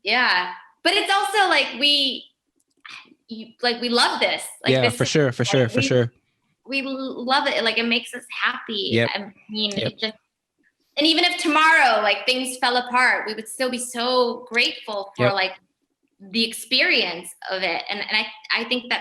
yeah. But it's also like we love this. Like, yeah, for sure. We love it. Like, it makes us happy. I mean, it just, and even if tomorrow, like, things fell apart, we would still be so grateful for like the experience of it. And I think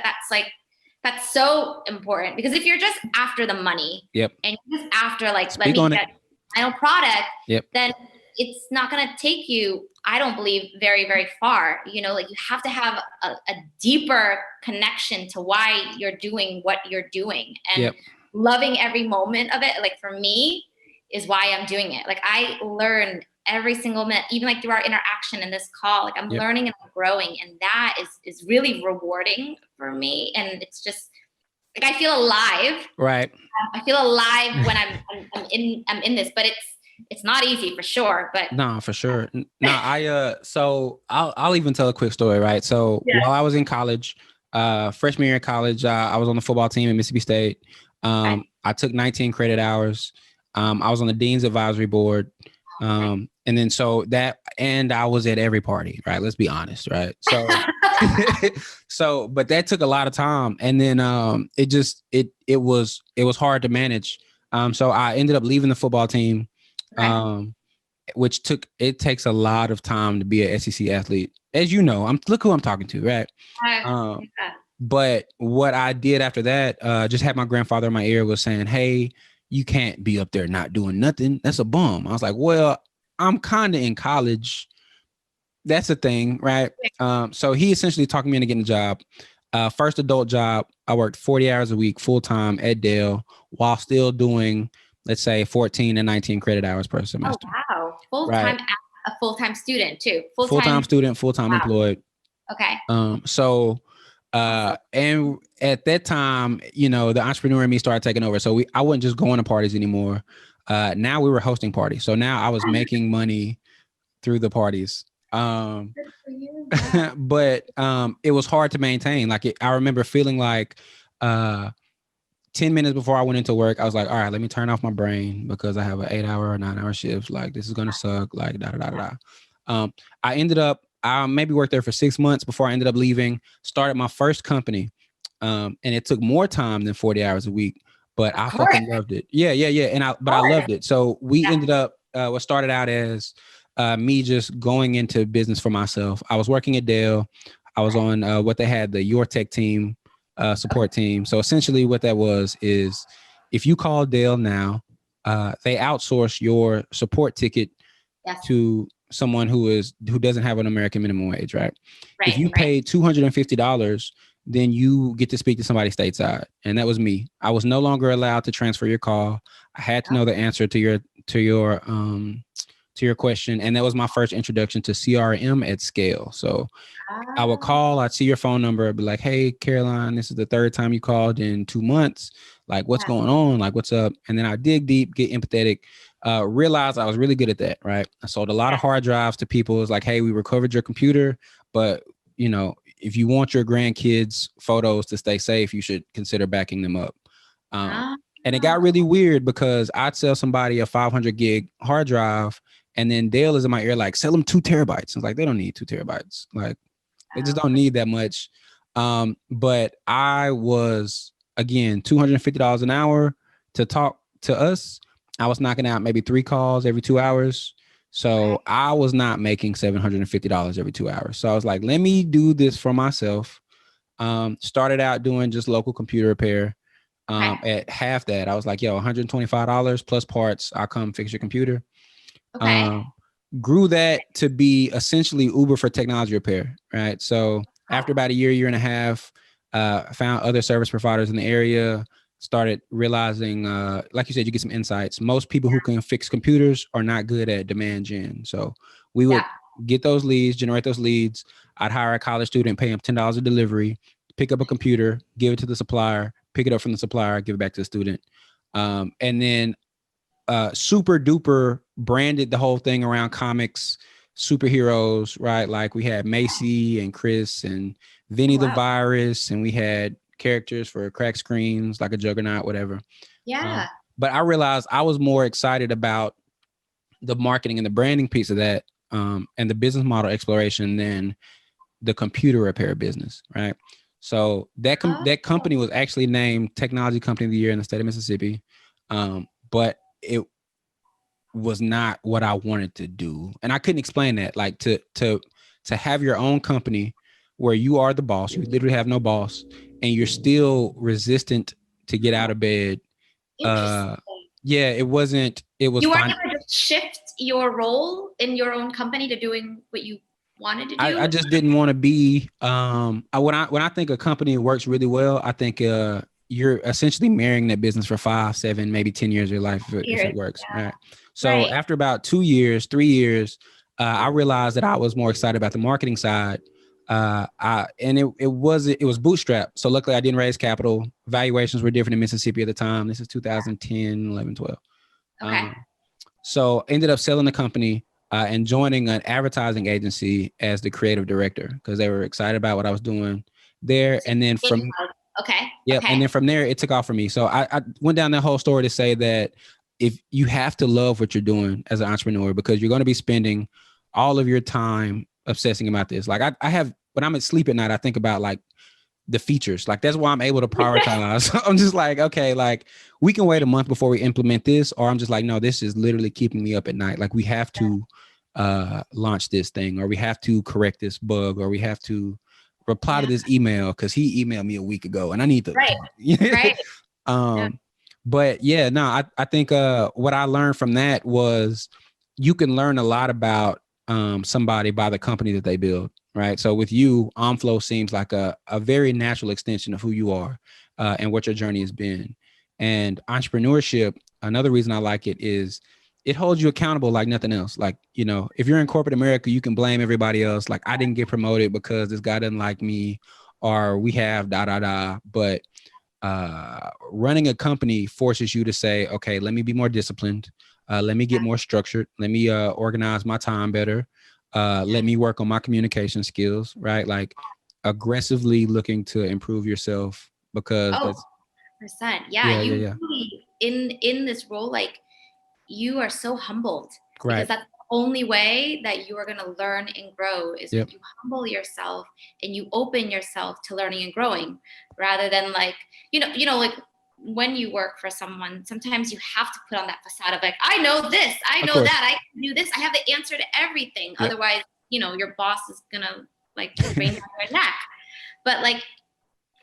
that's so important, because if you're just after the money and you're just after like, let me get final product, then it's not going to take you, I don't believe, very, very far. You know, like, you have to have a deeper connection to why you're doing what you're doing, and loving every moment of it. Like, for me, is why I'm doing it. Like, I learn every single minute, even like through our interaction in this call, like I'm learning and I'm growing, and that is really rewarding for me. And it's just like, I feel alive. Right. I feel alive when I'm in this, but it's not easy for sure. But no, for sure. No, so I'll even tell a quick story, right? So while I was in college, freshman year of college, I was on the football team at Mississippi State. I took 19 credit hours. I was on the Dean's Advisory Board. And then and I was at every party, right? Let's be honest, right? So, but that took a lot of time. And then it was hard to manage. So I ended up leaving the football team, which takes a lot of time to be an SEC athlete. As you know, look who I'm talking to, right? But what I did after that, just had my grandfather in my ear was saying, hey, you can't be up there not doing nothing. That's a bum. I was like, well, I'm kind of in college. That's a thing, right? So he essentially talked me into getting a job. First adult job, I worked 40 hours a week, full-time at Dell, while still doing, let's say, 14 and 19 credit hours per semester. Oh, wow. Full-time, a full-time student too. Full-time student, full-time employed. Okay. And at that time, you know, the entrepreneur in me started taking over. So I wasn't just going to parties anymore. Now we were hosting parties. So now I was making money through the parties. But it was hard to maintain. Like, I remember feeling like 10 minutes before I went into work, I was like, all right, let me turn off my brain because I have an 8-hour or 9-hour shift. Like, this is going to suck. Like, da, da, da, da. I ended up, I maybe worked there for 6 months before I ended up leaving, started my first company. And it took more time than 40 hours a week, but I fucking loved it. Yeah. And I loved it. So we ended up, what started out as me just going into business for myself. I was working at Dell. I was on what they had, the E003 team, support team. So essentially what that was is if you call Dell now, they outsource your support ticket to someone who doesn't have an American minimum wage, right? If you pay $250, then you get to speak to somebody stateside. And that was me. I was no longer allowed to transfer your call. I had to know the answer to your question. And that was my first introduction to CRM at scale. So I would call, I'd see your phone number, I'd be like, hey, Caroline, this is the third time you called in 2 months. Like, what's going on? Like, what's up? And then I dig deep, get empathetic, realize I was really good at that, right? I sold a lot of hard drives to people. It was like, hey, we recovered your computer, but if you want your grandkids' photos to stay safe, you should consider backing them up. And it got really weird because I'd sell somebody a 500 gig hard drive, and then Dale is in my ear like, sell them 2 terabytes. It's like, they don't need 2 terabytes. Like, they just don't need that much. But I was, again, $250 an hour to talk to us. I was knocking out maybe 3 calls every 2 hours. So I was not making $750 every 2 hours. So I was like, let me do this for myself. Started out doing just local computer repair. At half that, I was like, yo, $125 plus parts. I'll come fix your computer. Grew that to be essentially Uber for technology repair, right? So after about a year and a half, found other service providers in the area, started realizing, like you said, you get some insights. Most people who can fix computers are not good at demand gen. So we would get those leads, generate those leads. I'd hire a college student, pay him $10 a delivery, pick up a computer, give it to the supplier, pick it up from the supplier, give it back to the student. And then super duper branded the whole thing around comics, superheroes, right? Like we had Macy and Chris and Vinny the Virus, and we had characters for crack screens like a Juggernaut, whatever. But I realized I was more excited about the marketing and the branding piece of that, and the business model exploration than the computer repair business, right? So that company was actually named Technology Company of the Year in the state of Mississippi, but it was not what I wanted to do, and I couldn't explain that. Like to have your own company where you are the boss, you literally have no boss, and you're still resistant to get out of bed. It wasn't. It was. You weren't able to shift your role in your own company to doing what you wanted to do. I just didn't want to be. When I think a company works really well, I think you're essentially marrying that business for 5, 7, maybe 10 years of your life if it works. Right. So after about 2 years, 3 years, I realized that I was more excited about the marketing side. It was bootstrapped. So luckily I didn't raise capital. Valuations were different in Mississippi at the time. This is 2010, 11, 12. So ended up selling the company and joining an advertising agency as the creative director because they were excited about what I was doing there. And then and then from there it took off for me. So I went down that whole story to say that if you have to love what you're doing as an entrepreneur, because you're going to be spending all of your time obsessing about this. Like I have, when I'm asleep at night, I think about like the features. Like that's why I'm able to prioritize. I'm just like, okay, like we can wait a month before we implement this, or I'm just like, no, this is literally keeping me up at night. Like we have to launch this thing, or we have to correct this bug, or we have to reply to this email because he emailed me a week ago and I need to But I think what I learned from that was you can learn a lot about somebody by the company that they build, right? So with you, OmFlow seems like a very natural extension of who you are and what your journey has been. And entrepreneurship, another reason I like it is it holds you accountable like nothing else. Like, if you're in corporate America, you can blame everybody else. Like I didn't get promoted because this guy doesn't like me, or we have But running a company forces you to say, okay, let me be more disciplined. Let me get more structured. Let me organize my time better. Let me work on my communication skills, right? Like aggressively looking to improve yourself because Oh, that's 100%. Yeah, you yeah. really in this role, like you are so humbled because Right. that's the only way that you are going to learn and grow is when Yep. you humble yourself and you open yourself to learning and growing rather than like, like when you work for someone, sometimes you have to put on that facade of like, I know this, I Of know course. that, I can do this, I have the answer to everything. Yep. Otherwise, your boss is going to like rain down your neck. But like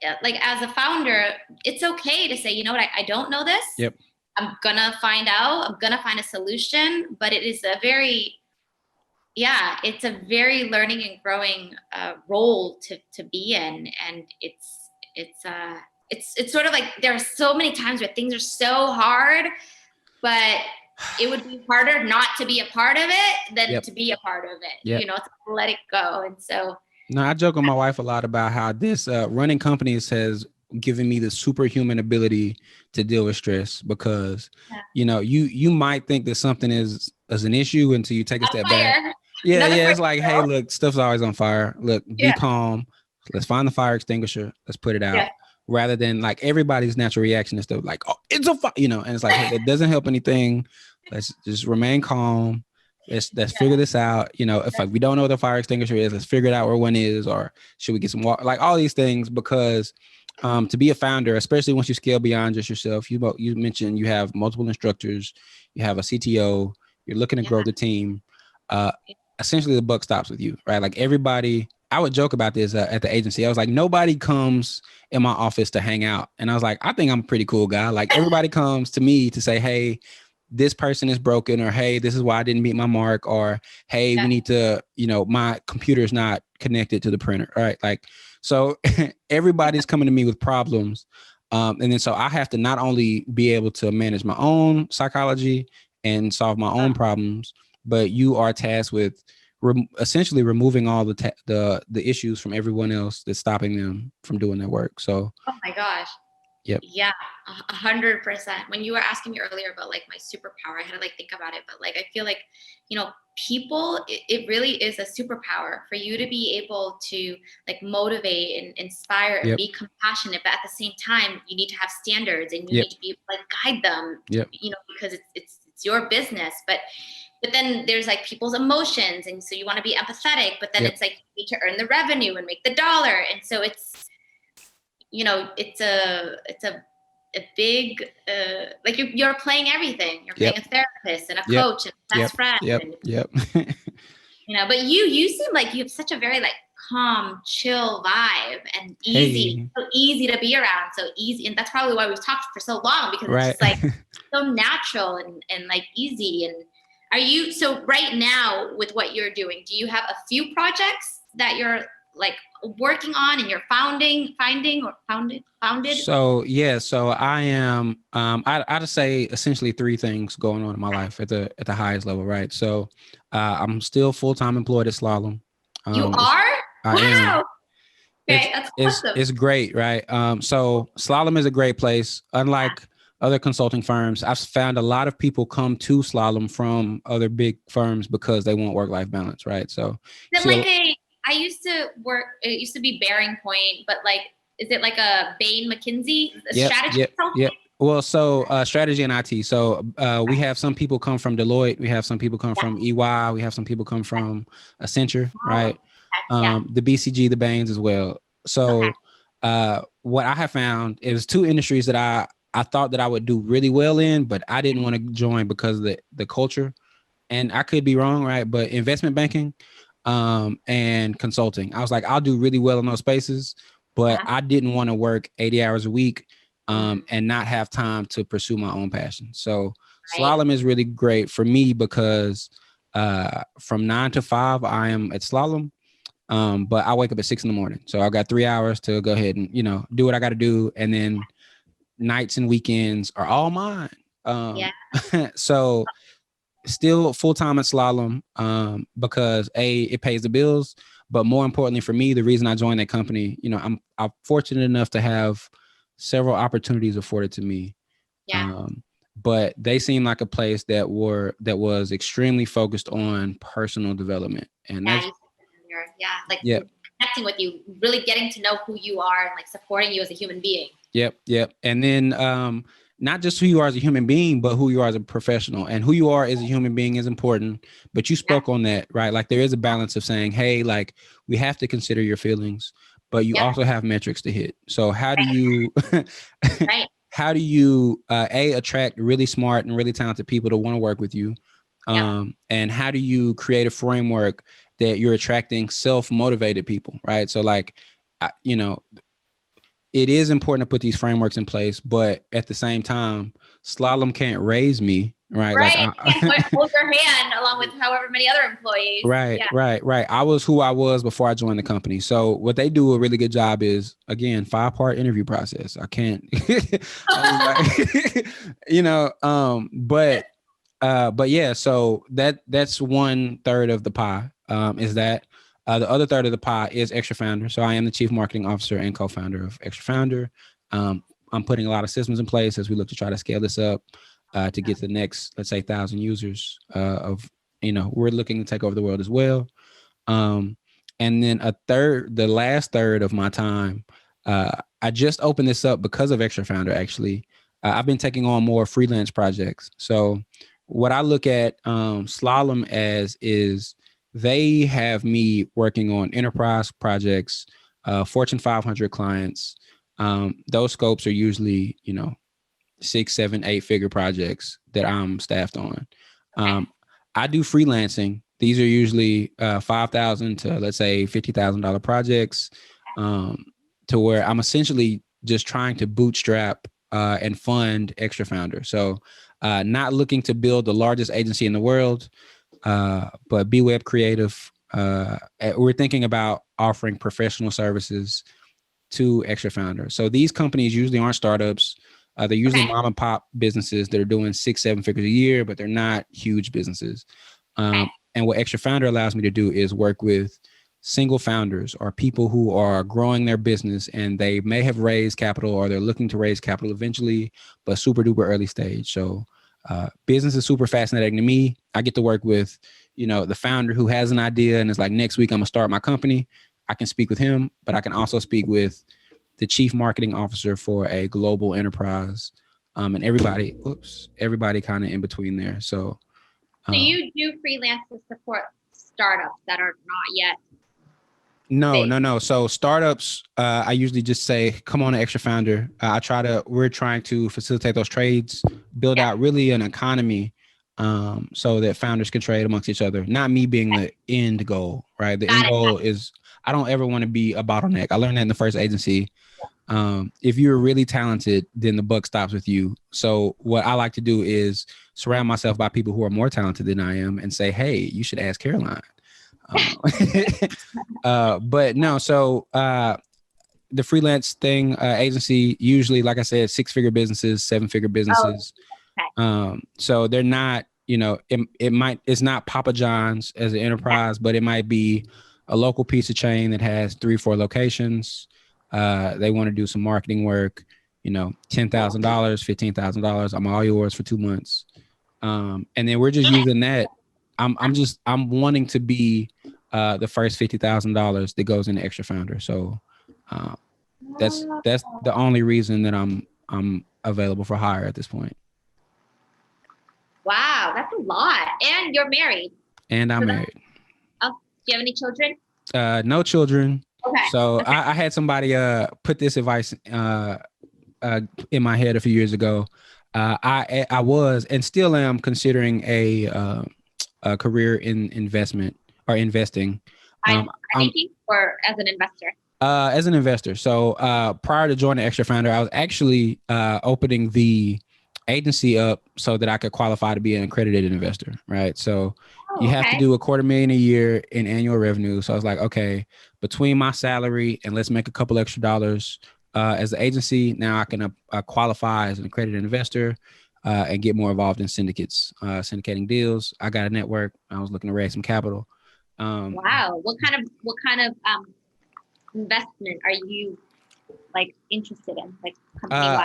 as a founder, it's okay to say, you know what, I don't know this. Yep. I'm gonna find out. I'm gonna find a solution. But it is it's a very learning and growing role to be in, and it's sort of like there are so many times where things are so hard, but it would be harder not to be a part of it than to be a part of it. Yep. To let it go, and so. No, I joke with my wife a lot about how this running companies has given me the superhuman ability to deal with stress because, you might think that something is an issue until you take a step back. Yeah. It's like, hey, look, stuff's always on fire. Look, be calm. Let's find the fire extinguisher. Let's put it out. Yeah. Rather than like everybody's natural reaction is to like, oh, it's a fire, and it's like, hey, that doesn't help anything. Let's just remain calm. Let's figure this out. If like we don't know what the fire extinguisher is, let's figure it out where one is, or should we get some water? Like all these things, because to be a founder, especially once you scale beyond just yourself, you mentioned you have multiple instructors, you have a CTO, you're looking to grow the team. Essentially, the buck stops with you, right? Like everybody. I would joke about this at the agency. I was like, nobody comes in my office to hang out, and I was like, I think I'm a pretty cool guy. Like everybody comes to me to say, hey, this person is broken, or hey, this is why I didn't meet my mark, or hey, we need to, my computer is not connected to the printer. All right. Like, so everybody's coming to me with problems. And then so I have to not only be able to manage my own psychology and solve my own problems, but you are tasked with essentially removing all the issues from everyone else that's stopping them from doing their work. So, oh my gosh. Yep. Yeah, 100%. When you were asking me earlier about like my superpower, I had to like think about it. But like, I feel like, people, it really is a superpower for you to be able to like motivate and inspire and be compassionate. But at the same time, you need to have standards and you need to be like guide them, because it's your business. But then there's like people's emotions. And so you want to be empathetic, but then it's like you need to earn the revenue and make the dollar. And so it's a big like you're playing everything. You're playing a therapist and a coach and a best friend. But you seem like you have such a very like calm, chill vibe and easy, so easy to be around, so easy. And that's probably why we've talked for so long, because it's just like so natural and like easy. And are you, so right now with what you're doing, do you have a few projects that you're like working on and you're founded? So I am I'd say essentially three things going on in my life at the highest level, right? So I'm still full-time employed at Slalom. You are? I am. Okay, that's awesome. It's great, right? So Slalom is a great place. Unlike other consulting firms, I've found a lot of people come to Slalom from other big firms because they want work-life balance, right? So I used to work, it used to be Bearing Point, but like, is it like a Bain McKinsey strategy consulting? Yep. Well, so strategy and IT. So we have some people come from Deloitte. We have some people come from EY. We have some people come from Accenture, right? The BCG, the Bains as well. So what I have found is two industries that I thought that I would do really well in, but I didn't want to join because of the culture. And I could be wrong, right? But investment banking and consulting. I was like, I'll do really well in those spaces, but I didn't want to work 80 hours a week and not have time to pursue my own passion. So Slalom is really great for me because from 9 to 5, I am at Slalom. But I wake up at 6 a.m. So I've got 3 hours to go ahead and, do what I got to do. And then nights and weekends are all mine. So still full-time at Slalom because it pays the bills, but more importantly for me, the reason I joined that company, I'm fortunate enough to have several opportunities afforded to me. But they seem like a place that was extremely focused on personal development, and connecting with you, really getting to know who you are and like supporting you as a human being. Yep. And then not just who you are as a human being, but who you are as a professional. And who you are as a human being is important. But you spoke on that, right? Like there is a balance of saying, hey, like we have to consider your feelings, but you also have metrics to hit. So how do you how do you attract really smart and really talented people to want to work with you? And how do you create a framework that you're attracting self-motivated people, right? So like, it is important to put these frameworks in place, but at the same time, slalom can't raise me, right? Right. Like you can't hold your hand along with however many other employees. Right. I was who I was before I joined the company. So what they do a really good job is, again, 5-part interview process. I can't, but yeah, so that's 1/3 of the pie. Is that the other third of the pie is Extra Founder. So I am the chief marketing officer and co-founder of Extra Founder. I'm putting a lot of systems in place as we look to try to scale this up to get to the next, let's say, 1,000 users we're looking to take over the world as well. And then the last third of my time, I just opened this up because of Extra Founder, actually. I've been taking on more freelance projects. So what I look at Slalom as is they have me working on enterprise projects, Fortune 500 clients. Those scopes are usually, 6, 7, 8-figure projects that I'm staffed on. I do freelancing. These are usually $5,000 to, let's say, $50,000 projects, to where I'm essentially just trying to bootstrap and fund Extra Founder. So not looking to build the largest agency in the world, but be web creative. We're thinking about offering professional services to Extra Founder. So these companies usually aren't startups. They're usually mom and pop businesses that are doing 6, 7 figures a year, but they're not huge businesses. And what Extra Founder allows me to do is work with single founders or people who are growing their business and they may have raised capital or they're looking to raise capital eventually, but super duper early stage. So business is super fascinating to me. I get to work with, the founder who has an idea and is like, next week I'm gonna start my company. I can speak with him, but I can also speak with the chief marketing officer for a global enterprise, and everybody kind of in between there. So you do freelance to support startups that are not yet? No. So startups, I usually just say, come on to Extra Founder. We're trying to facilitate those trades, build out really an economy, so that founders can trade amongst each other. Not me being the end goal, right? The end goal is, I don't ever want to be a bottleneck. I learned that in the first agency. If you're really talented, then the buck stops with you. So what I like to do is surround myself by people who are more talented than I am and say, hey, you should ask Caroline. But no, so the freelance thing, agency, usually, like I said, 6-figure businesses, 7-figure businesses. So they're not, it's not Papa John's as an enterprise, but it might be a local pizza chain that has 3 or 4 locations. They want to do some marketing work, $10,000, $15,000. I'm all yours for 2 months. And then we're just using that. I'm wanting to be the first $50,000 that goes into Extra Founder. So that's the only reason that I'm available for hire at this point. Wow, that's a lot. And you're married. And I'm married. Oh, do you have any children? No children. Okay. So I had somebody put this advice in my head a few years ago. I was and still am considering a career in investment or investing. Or as an investor? As an investor. So prior to joining Extra Founder, I was actually opening the agency up so that I could qualify to be an accredited investor, right? So you have to do $250,000 a year in annual revenue. So I was like, okay, between my salary and let's make a couple extra dollars as the agency, now I can qualify as an accredited investor and get more involved in syndicates, syndicating deals. I got a network. I was looking to raise some capital. Wow. What kind of investment are you interested in?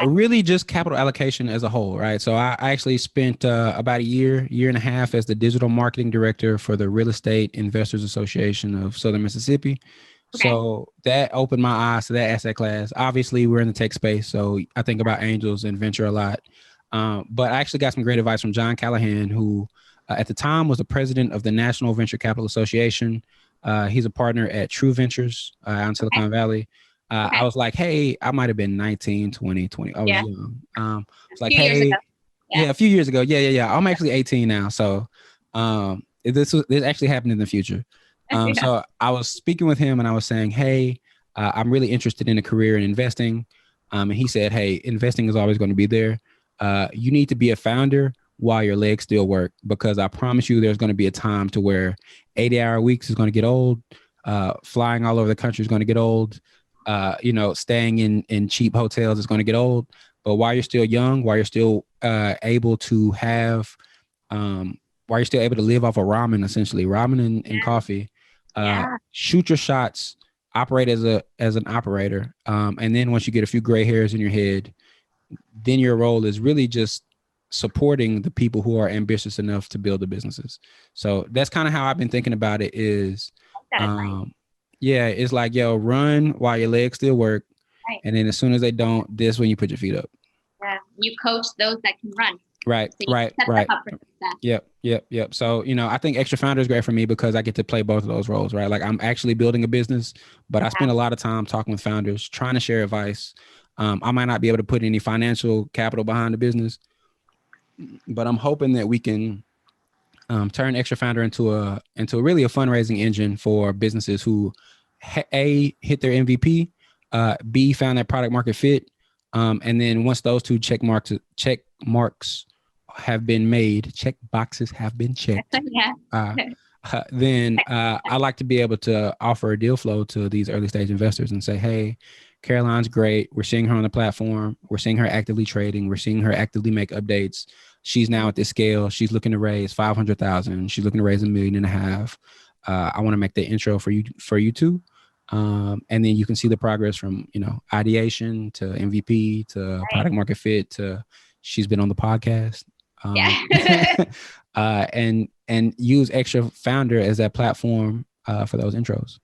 Really just capital allocation as a whole, right? So I actually spent about a year and a half as the digital marketing director for the Real Estate Investors Association of Southern Mississippi. Okay. So that opened my eyes to that asset class. Obviously, we're in the tech space, so I think about angels and venture a lot. But I actually got some great advice from John Callahan, who at the time was the president of the National Venture Capital Association. He's a partner at True Ventures out in Silicon Valley. I was like, hey, I might have been 19, 20, 20. I was young. It's like, hey, a few years ago. Yeah. I'm actually 18 now. So this actually happened in the future. So I was speaking with him and I was saying, hey, I'm really interested in a career in investing. And he said, hey, investing is always going to be there. You need to be a founder while your legs still work, because I promise you there's going to be a time to where 80-hour weeks is going to get old. Flying all over the country is going to get old. Staying in cheap hotels is going to get old. But while you're still young, while you're still able to have, while you're still able to live off of ramen, essentially ramen and coffee, shoot your shots, operate as an operator. And then once you get a few gray hairs in your head, then your role is really just supporting the people who are ambitious enough to build the businesses. So that's kind of how I've been thinking about it is, it's like, run while your legs still work. Right. And then as soon as they don't, this when you put your feet up. Yeah. You coach those that can run. Right. So right. Yep. So, I think Extra Founder is great for me because I get to play both of those roles, right? Like I'm actually building a business, but I spend a lot of time talking with founders, trying to share advice. I might not be able to put any financial capital behind the business, but I'm hoping that we can turn Extra Founder into really a fundraising engine for businesses who A, hit their MVP, B, found that product market fit. And then once those two check marks have been made, check boxes have been checked. Then I like to be able to offer a deal flow to these early stage investors and say, hey, Caroline's great. We're seeing her on the platform. We're seeing her actively trading. We're seeing her actively make updates. She's now at this scale. She's looking to raise 500,000. She's looking to raise $1.5 million. I want to make the intro for you too. And then you can see the progress from, ideation to MVP to product market fit to she's been on the podcast. And use Extra Founder as that platform for those intros.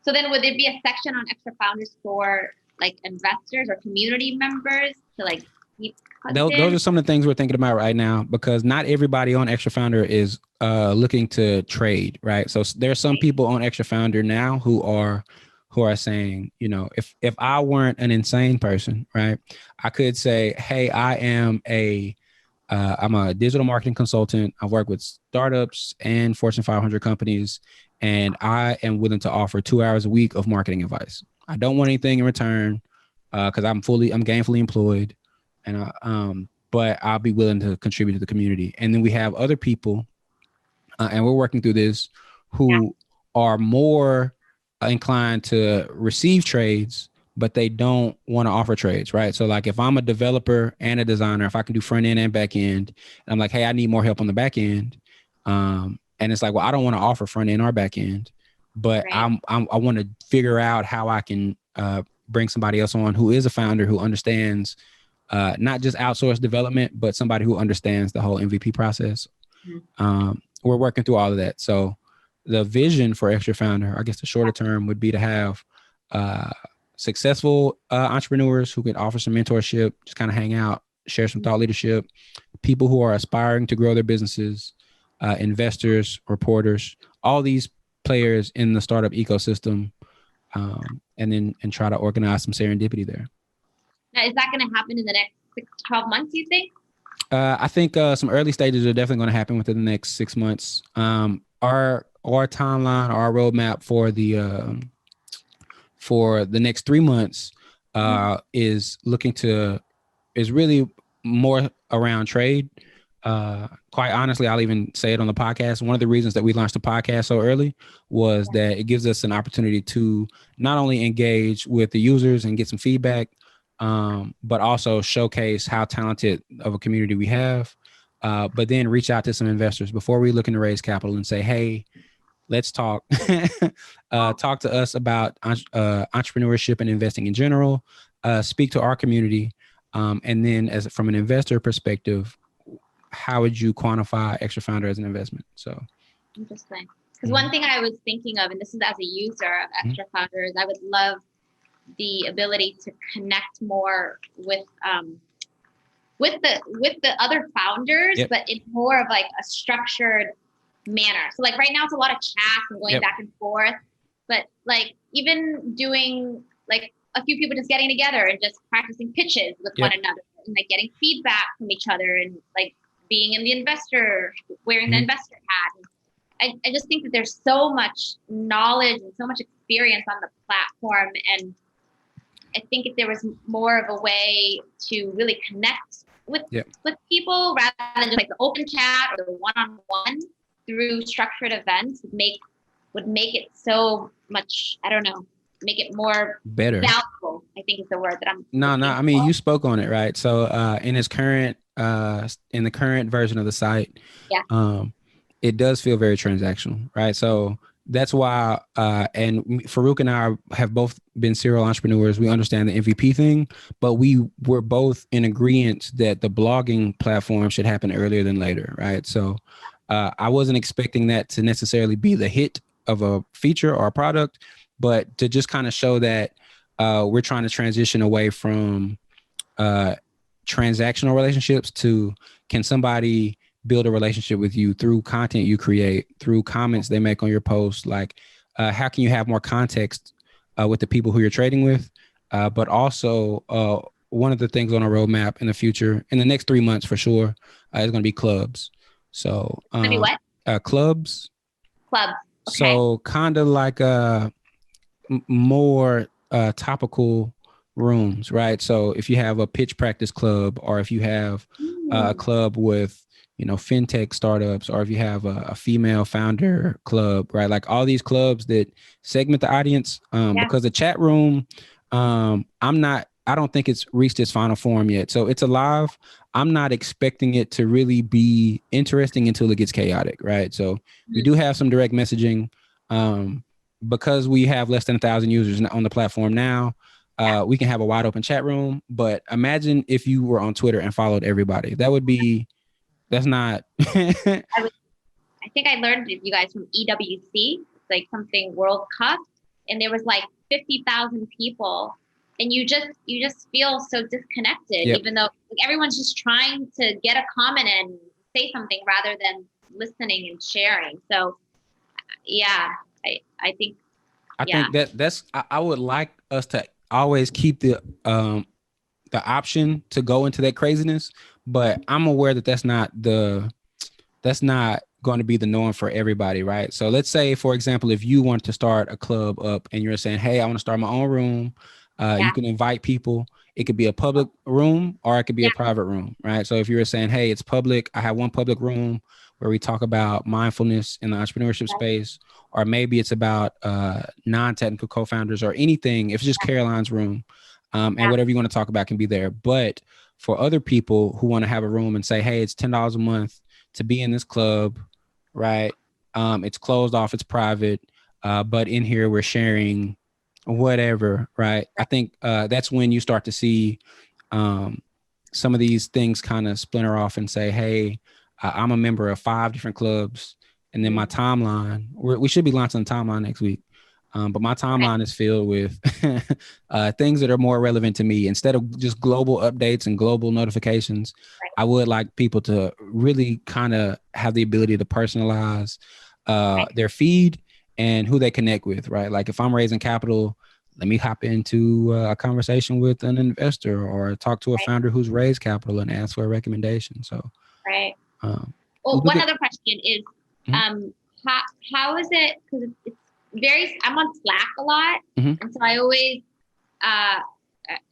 So then would there be a section on Extra Founders for like investors or community members to like keep those are some of the things we're thinking about right now, because not everybody on Extra Founder is looking to trade, right? So there are some people on Extra Founder now who are saying, if I weren't an insane person, right, I could say, hey, I'm a digital marketing consultant. I've worked with startups and Fortune 500 companies, and I am willing to offer 2 hours a week of marketing advice. I don't want anything in return because I'm gainfully employed, and but I'll be willing to contribute to the community. And then we have other people, and we're working through this, who are more inclined to receive trades, but they don't want to offer trades, right? So like if I'm a developer and a designer, if I can do front end and back end, and I'm like, hey, I need more help on the back end. And it's like, well, I don't want to offer front end or back end, but I want to figure out how I can bring somebody else on who is a founder, who understands not just outsource development, but somebody who understands the whole MVP process. We're working through all of that. So the vision for Extra Founder, I guess the shorter term would be to have successful entrepreneurs who can offer some mentorship, just kind of hang out, share some thought leadership, people who are aspiring to grow their businesses, investors, reporters, all these players in the startup ecosystem, and try to organize some serendipity there. Now, is that going to happen in the next 6 to 12 months, you think? I think some early stages are definitely going to happen within the next 6 months. Our timeline, our roadmap for the next 3 months is really more around trade. Quite honestly, I'll even say it on the podcast. One of the reasons that we launched the podcast so early was that it gives us an opportunity to not only engage with the users and get some feedback, but also showcase how talented of a community we have, but then reach out to some investors before we looking to raise capital and say, hey, let's talk. Talk to us about entrepreneurship and investing in general. Speak to our community. And then from an investor perspective, how would you quantify Extra Founder as an investment? So Interesting. Because one thing I was thinking of, and this is as a user of Extra Founders, I would love the ability to connect more with the other founders, but in more of like a structured manner. So like right now it's a lot of chat and going back and forth, but like even doing like a few people just getting together and just practicing pitches with one another and like getting feedback from each other and like being in the investor, wearing the investor hat. I just think that there's so much knowledge and so much experience on the platform. And I think if there was more of a way to really connect with people rather than just like the open chat or the one-on-one through structured events would make it so much, I don't know, make it more better. valuable, I think is the word that I'm I mean, you spoke on it, right? So in the current version of the site, it does feel very transactional, right? So that's why, and Farouk and I have both been serial entrepreneurs. We understand the MVP thing, but we were both in agreement that the blogging platform should happen earlier than later, right? So I wasn't expecting that to necessarily be the hit of a feature or a product, but to just kind of show that we're trying to transition away from transactional relationships to, can somebody build a relationship with you through content you create, through comments they make on your posts? Like, how can you have more context with the people who you're trading with? But also, one of the things on our roadmap in the future, in the next 3 months for sure, is going to be clubs. So, what? Clubs. Clubs. Okay. So kind of like more topical rooms, right? So if you have a pitch practice club, or if you have a club with, fintech startups, or if you have a female founder club, right? Like all these clubs that segment the audience, because the chat room, I don't think it's reached its final form yet. So it's alive. I'm not expecting it to really be interesting until it gets chaotic, right? So we do have some direct messaging, because we have less than 1,000 users on the platform now. We can have a wide open chat room, but imagine if you were on Twitter and followed everybody. That's not. I think I learned you guys from EWC, like something World Cup, and there was like 50,000 people, and you just feel so disconnected, even though like, everyone's just trying to get a comment and say something rather than listening and sharing. So, I think that's I would like us to always keep the option to go into that craziness, but I'm aware that that's not going to be the norm for everybody, right? So let's say, for example, if you want to start a club up and you're saying, hey, I want to start my own room, you can invite people. It could be a public room or it could be a private room, right? So if you're saying, hey, it's public, I have one public room where we talk about mindfulness in the entrepreneurship space, or maybe it's about non-technical co-founders or anything. If it's just Caroline's room, and whatever you want to talk about can be there. But for other people who want to have a room and say, hey, it's $10 a month to be in this club, right? It's closed off, it's private, but in here we're sharing whatever, right? I think that's when you start to see some of these things kind of splinter off and say, hey, I'm a member of 5 different clubs. And then my timeline, we should be launching the timeline next week. But my timeline is filled with things that are more relevant to me. Instead of just global updates and global notifications, I would like people to really kind of have the ability to personalize their feed and who they connect with, right? Like if I'm raising capital, let me hop into a conversation with an investor or talk to a founder who's raised capital and ask for a recommendation. So, well, one other question is, how is it? Because it's I'm on Slack a lot, and so I always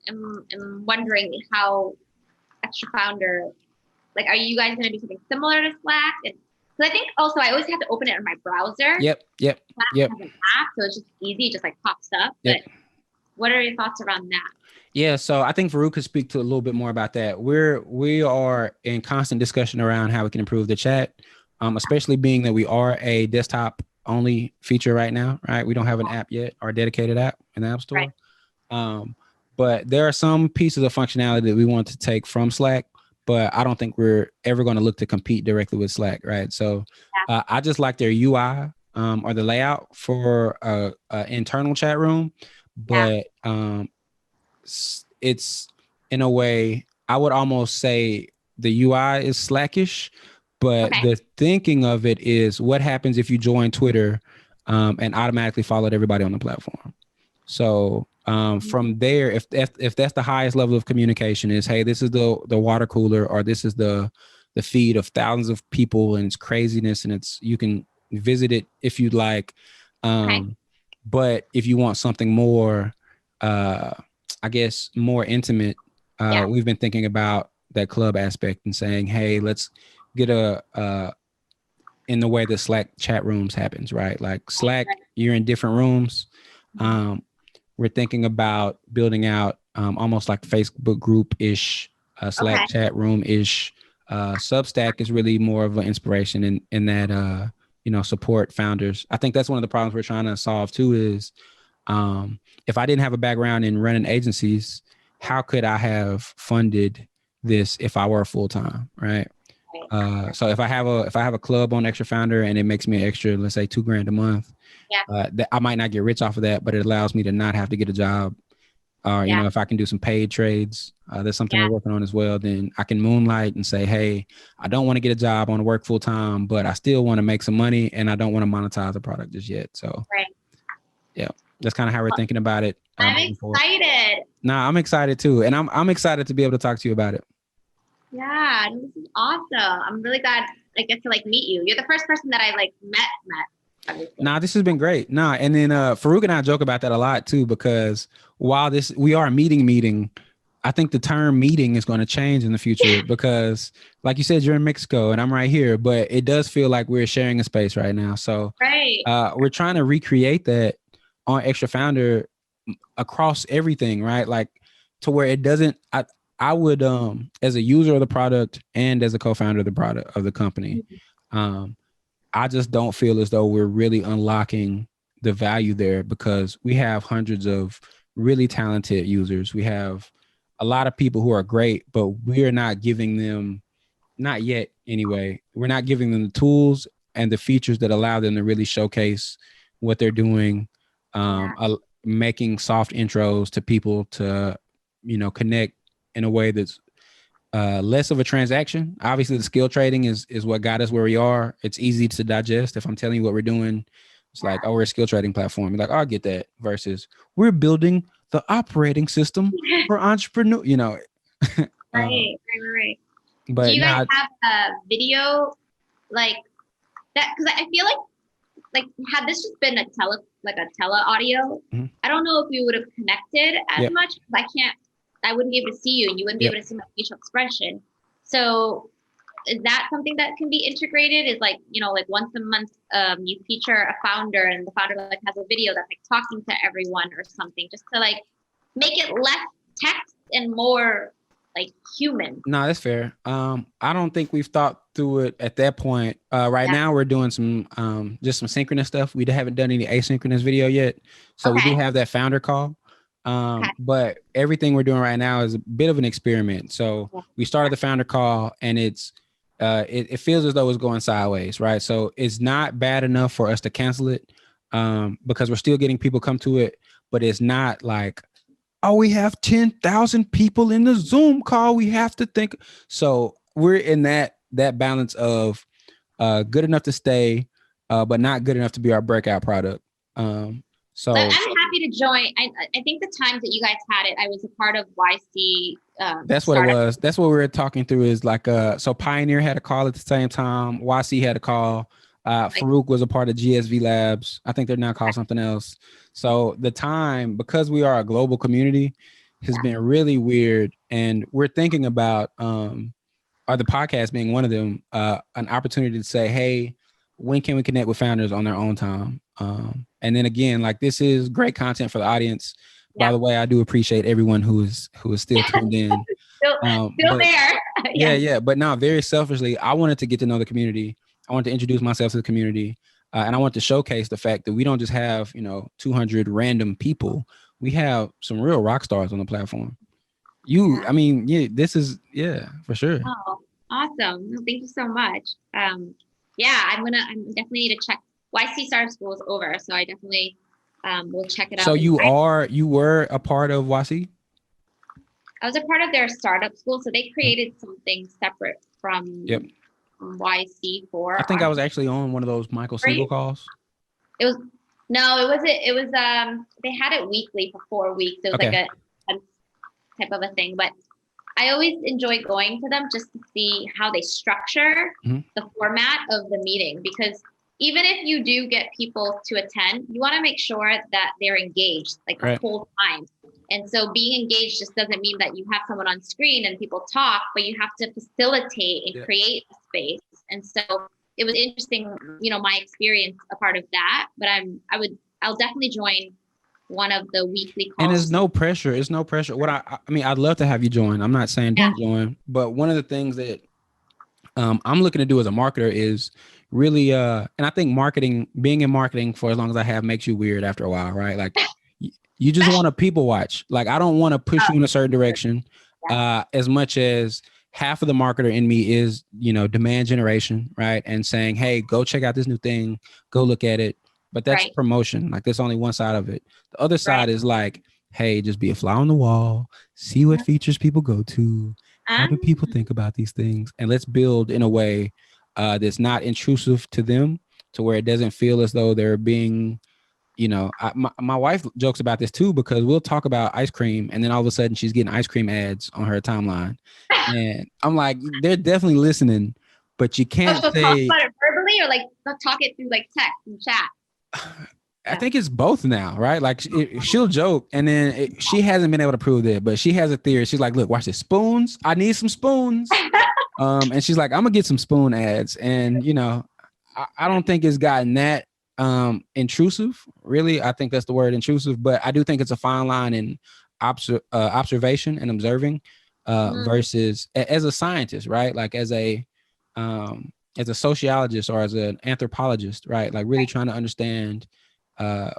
am wondering how Extra Founder, like, are you guys going to do something similar to Slack? Because I think also I always have to open it on my browser. Yep. Slack has an app, so it's just easy, it just like pops up. But what are your thoughts around that? Yeah, so I think Farouk could speak to a little bit more about that. We are in constant discussion around how we can improve the chat, especially being that we are a desktop only feature right now, right? We don't have an app yet, or a dedicated app in the App Store. But there are some pieces of functionality that we want to take from Slack, but I don't think we're ever going to look to compete directly with Slack, right? So I just like their UI or the layout for a internal chat room, but it's in a way, I would almost say the UI is Slackish, but the thinking of it is what happens if you join Twitter and automatically followed everybody on the platform. So from there, if that's the highest level of communication is, hey, this is the water cooler, or this is the feed of thousands of people and it's craziness, and it's, you can visit it if you'd like. But if you want something more, I guess, more intimate, we've been thinking about that club aspect and saying, hey, let's get in the way that Slack chat rooms happens, right? Like Slack, you're in different rooms. We're thinking about building out almost like Facebook group-ish, Slack chat room-ish. Substack is really more of an inspiration in that, support founders. I think that's one of the problems we're trying to solve too is, if I didn't have a background in running agencies, how could I have funded this if I were full-time, right? So if I have a club on Extra Founder and it makes me an extra, let's say $2,000 a month, that I might not get rich off of that, but it allows me to not have to get a job. If I can do some paid trades, that's something we're working on as well. Then I can moonlight and say, hey, I don't want to get a job, I want to work full time, but I still want to make some money and I don't want to monetize the product just yet. So that's kind of how we're thinking about it. I'm excited. Nah, I'm excited too. And I'm excited to be able to talk to you about it. Yeah, this is awesome. I'm really glad I get to meet you. You're the first person that I met. Obviously. Nah, this has been great. Nah, and then Farouk and I joke about that a lot too, because while we are a meeting, I think the term meeting is going to change in the future because, like you said, you're in Mexico and I'm right here, but it does feel like we're sharing a space right now. So we're trying to recreate that on Extra Founder across everything, right? Like to where it doesn't. I would, as a user of the product and as a co-founder of the product of the company, I just don't feel as though we're really unlocking the value there because we have hundreds of really talented users. We have a lot of people who are great, but we're not giving them, not yet anyway, we're not giving them the tools and the features that allow them to really showcase what they're doing, making soft intros to people to, connect in a way that's less of a transaction. Obviously, the skill trading is what got us where we are. It's easy to digest. If I'm telling you what we're doing, it's like, oh, we're a skill trading platform. You're like, oh, I get that. Versus we're building the operating system for entrepreneur, Right. But do you guys have a video like that? Because I feel like had this just been a tele audio, I don't know if we would have connected as much. I wouldn't be able to see you and you wouldn't be able to see my facial expression. So is that something that can be integrated? Is once a month you feature a founder and the founder has a video that's talking to everyone or something, just to make it less text and more human. No, that's fair. I don't think we've thought through it at that point. Right now we're doing some just some synchronous stuff. We haven't done any asynchronous video yet. So we do have that founder call. But everything we're doing right now is a bit of an experiment. So we started the founder call and it feels as though it's going sideways, right? So it's not bad enough for us to cancel it because we're still getting people come to it, but it's not like, oh, we have 10,000 people in the Zoom call. We have to think. So we're in that balance of good enough to stay, but not good enough to be our breakout product. So I'm happy to join. I think the times that you guys had it, I was a part of YC. That's what it was. That's what we were talking through is so Pioneer had a call at the same time. YC had a call. Farouk was a part of GSV Labs. I think they're now called something else. So the time, because we are a global community, has been really weird. And we're thinking about, or the podcast being one of them, an opportunity to say, hey, when can we connect with founders on their own time? And then again, this is great content for the audience. By the way, I do appreciate everyone who is still tuned in. still there. Yeah. But now, very selfishly, I wanted to get to know the community. I wanted to introduce myself to the community. And I want to showcase the fact that we don't just have, 200 random people. We have some real rock stars on the platform. I mean, yeah, this is, yeah, for sure. Oh, awesome. No, thank you so much. Yeah, I'm definitely need to check. YC Star School is over, so I definitely will check it So out. And you were a part of YC? I was a part of their startup school, so they created something separate Yep. from YC for I think I was actually on one of those Michael Siegel calls. It was no, it wasn't. It was they had it weekly for 4 weeks. It was like a type of a thing, but I always enjoy going to them just to see how they structure the format of the meeting, because even if you do get people to attend, you want to make sure that they're engaged like the whole time. And so being engaged just doesn't mean that you have someone on screen and people talk, but you have to facilitate and create a space. And so it was interesting, my experience a part of that, but I'll definitely join one of the weekly calls. And there's no pressure. It's no pressure. What I mean, I'd love to have you join. I'm not saying don't join, but one of the things that I'm looking to do as a marketer is really, and I think being in marketing for as long as I have makes you weird after a while, right? Like you just want to people watch. Like, I don't want to push you in a certain direction as much as half of the marketer in me is, demand generation, right? And saying, hey, go check out this new thing, go look at it. But that's promotion. Like, there's only one side of it. The other side is like, hey, just be a fly on the wall, see what features people go to. How do people think about these things? And let's build in a way that's not intrusive to them, to where it doesn't feel as though they're being, my wife jokes about this too, because we'll talk about ice cream and then all of a sudden she's getting ice cream ads on her timeline. And I'm like, they're definitely listening, but you can't say. Talk about it verbally, or like talk it through like text and chat? I think it's both now, right? Like she'll joke, and then she hasn't been able to prove that, but she has a theory. She's like, look, watch this. Spoons. I need some spoons. And she's like, I'm gonna get some spoon ads. And, I don't think it's gotten that intrusive, really. I think that's the word, intrusive, but I do think it's a fine line in observation and observing versus as a scientist, right? Like as a sociologist or as an anthropologist, right? Like really trying to understand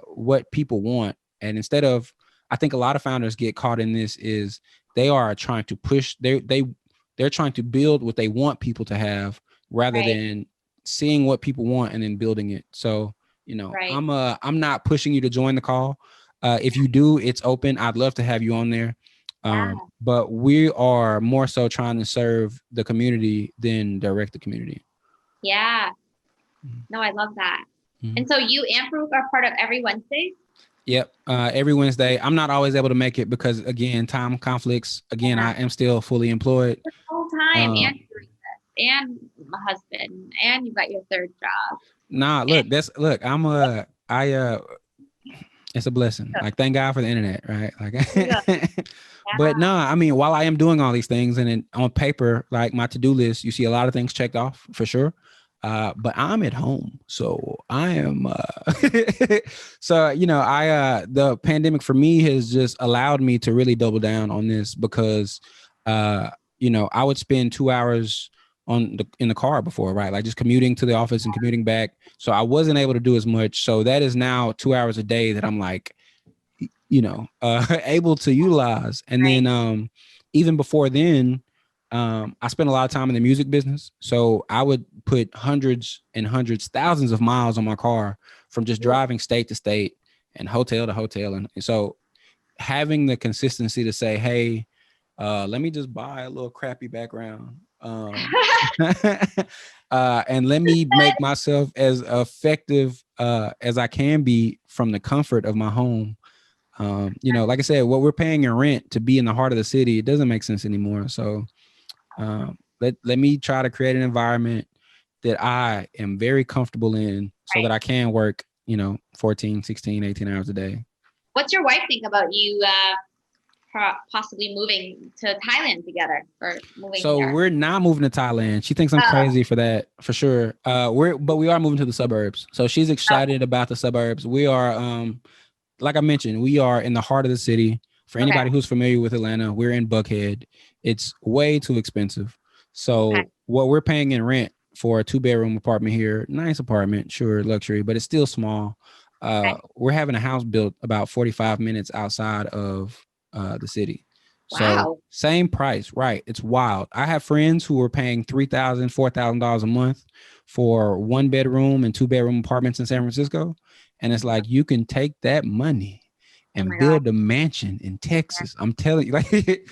what people want. And instead of, I think a lot of founders get caught in this, is they are trying to push, they're trying to build what they want people to have rather than seeing what people want and then building it. So, I'm not pushing you to join the call. If you do, it's open. I'd love to have you on there. But we are more so trying to serve the community than direct the community. Yeah. No, I love that. And so you and Farouk are part of every Wednesday? Yep. Every Wednesday. I'm not always able to make it because, again, time conflicts. Again, I am still fully employed. The whole time. And you're doing this. And my husband. And you've got your third job. Nah, look, it's a blessing. Like, thank God for the internet, right? Like, but no, I mean, while I am doing all these things, and on paper, like my to-do list, you see a lot of things checked off for sure. But I'm at home, so I am. The pandemic for me has just allowed me to really double down on this because, I would spend 2 hours in the car before, right? Like just commuting to the office and commuting back. So I wasn't able to do as much. So that is now 2 hours a day that I'm like, able to utilize. And then even before then, I spent a lot of time in the music business. So I would put hundreds and hundreds, thousands of miles on my car from just driving state to state and hotel to hotel. And so having the consistency to say, hey, let me just buy a little crappy background. And let me make myself as effective as I can be from the comfort of my home. Like I said, what we're paying in rent to be in the heart of the city, it doesn't make sense anymore. So let me try to create an environment that I am very comfortable in so that I can work, 14, 16, 18 hours a day. What's your wife think about you possibly moving to Thailand together or moving here? We're not moving to Thailand. She thinks I'm crazy for that, for sure. But we are moving to the suburbs. So she's excited about the suburbs. We are, like I mentioned, we are in the heart of the city. For anybody who's familiar with Atlanta, we're in Buckhead. It's way too expensive. So what we're paying in rent for a 2-bedroom apartment here, nice apartment, sure, luxury, but it's still small. We're having a house built about 45 minutes outside of the city. So same price, right? It's wild. I have friends who are paying $3,000, $4,000 a month for 1-bedroom and 2-bedroom apartments in San Francisco. And it's like, you can take that money and build a mansion in Texas. I'm telling you, like,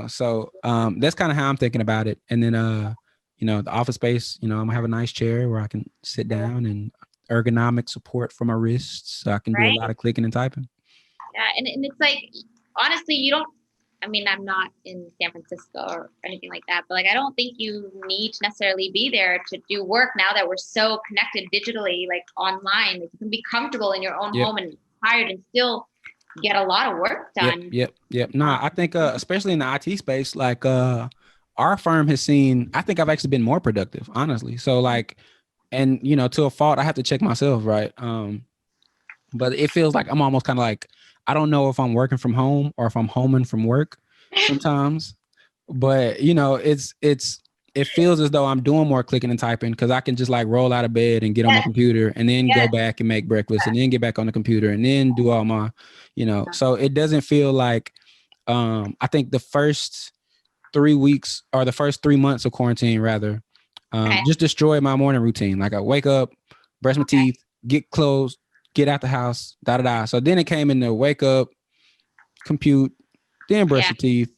so that's kind of how I'm thinking about it. And then, the office space, I'm gonna have a nice chair where I can sit down and ergonomic support for my wrists. So I can do a lot of clicking and typing. Yeah. And it's like, honestly, I'm not in San Francisco or anything like that, but like, I don't think you need to necessarily be there to do work now that we're so connected digitally, like online. Like, you can be comfortable in your own home and tired and still get a lot of work done. Yep. No, I think especially in the IT space, like our firm has seen, I think I've actually been more productive, honestly. So like, and to a fault, I have to check myself, right? But it feels like I'm almost kind of like, I don't know if I'm working from home or if I'm homing from work sometimes. But it feels as though I'm doing more clicking and typing because I can just like roll out of bed and get on my computer and then go back and make breakfast and then get back on the computer and then do all my, so it doesn't feel like, I think the first 3 weeks or the first 3 months of quarantine rather, just destroyed my morning routine. Like I wake up, brush my teeth, get clothes, get out the house, So then it came in to wake up, compute, then brush your teeth,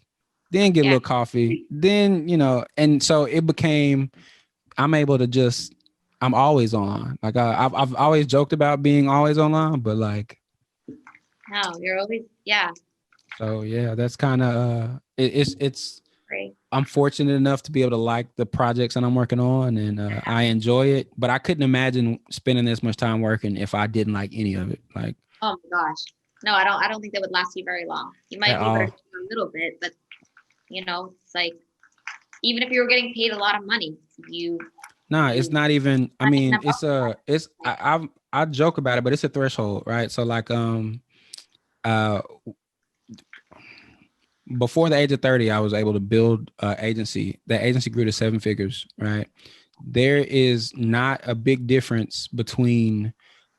then get a little coffee, then, and so it became, I'm able to just, I'm always online. Like I've always joked about being always online, but like. No, you're always, So yeah, that's kind of, it's, great. I'm fortunate enough to be able to like the projects that I'm working on and I enjoy it, but I couldn't imagine spending this much time working if I didn't like any of it. Like, oh my gosh. No, I don't think that would last you very long. You might be able to do a little bit, but it's like, even if you were getting paid a lot of money, it's not even, I mean, I joke about it, but it's a threshold, right? So like, before the age of 30, I was able to build an agency. The agency grew to 7 figures, right? There is not a big difference between,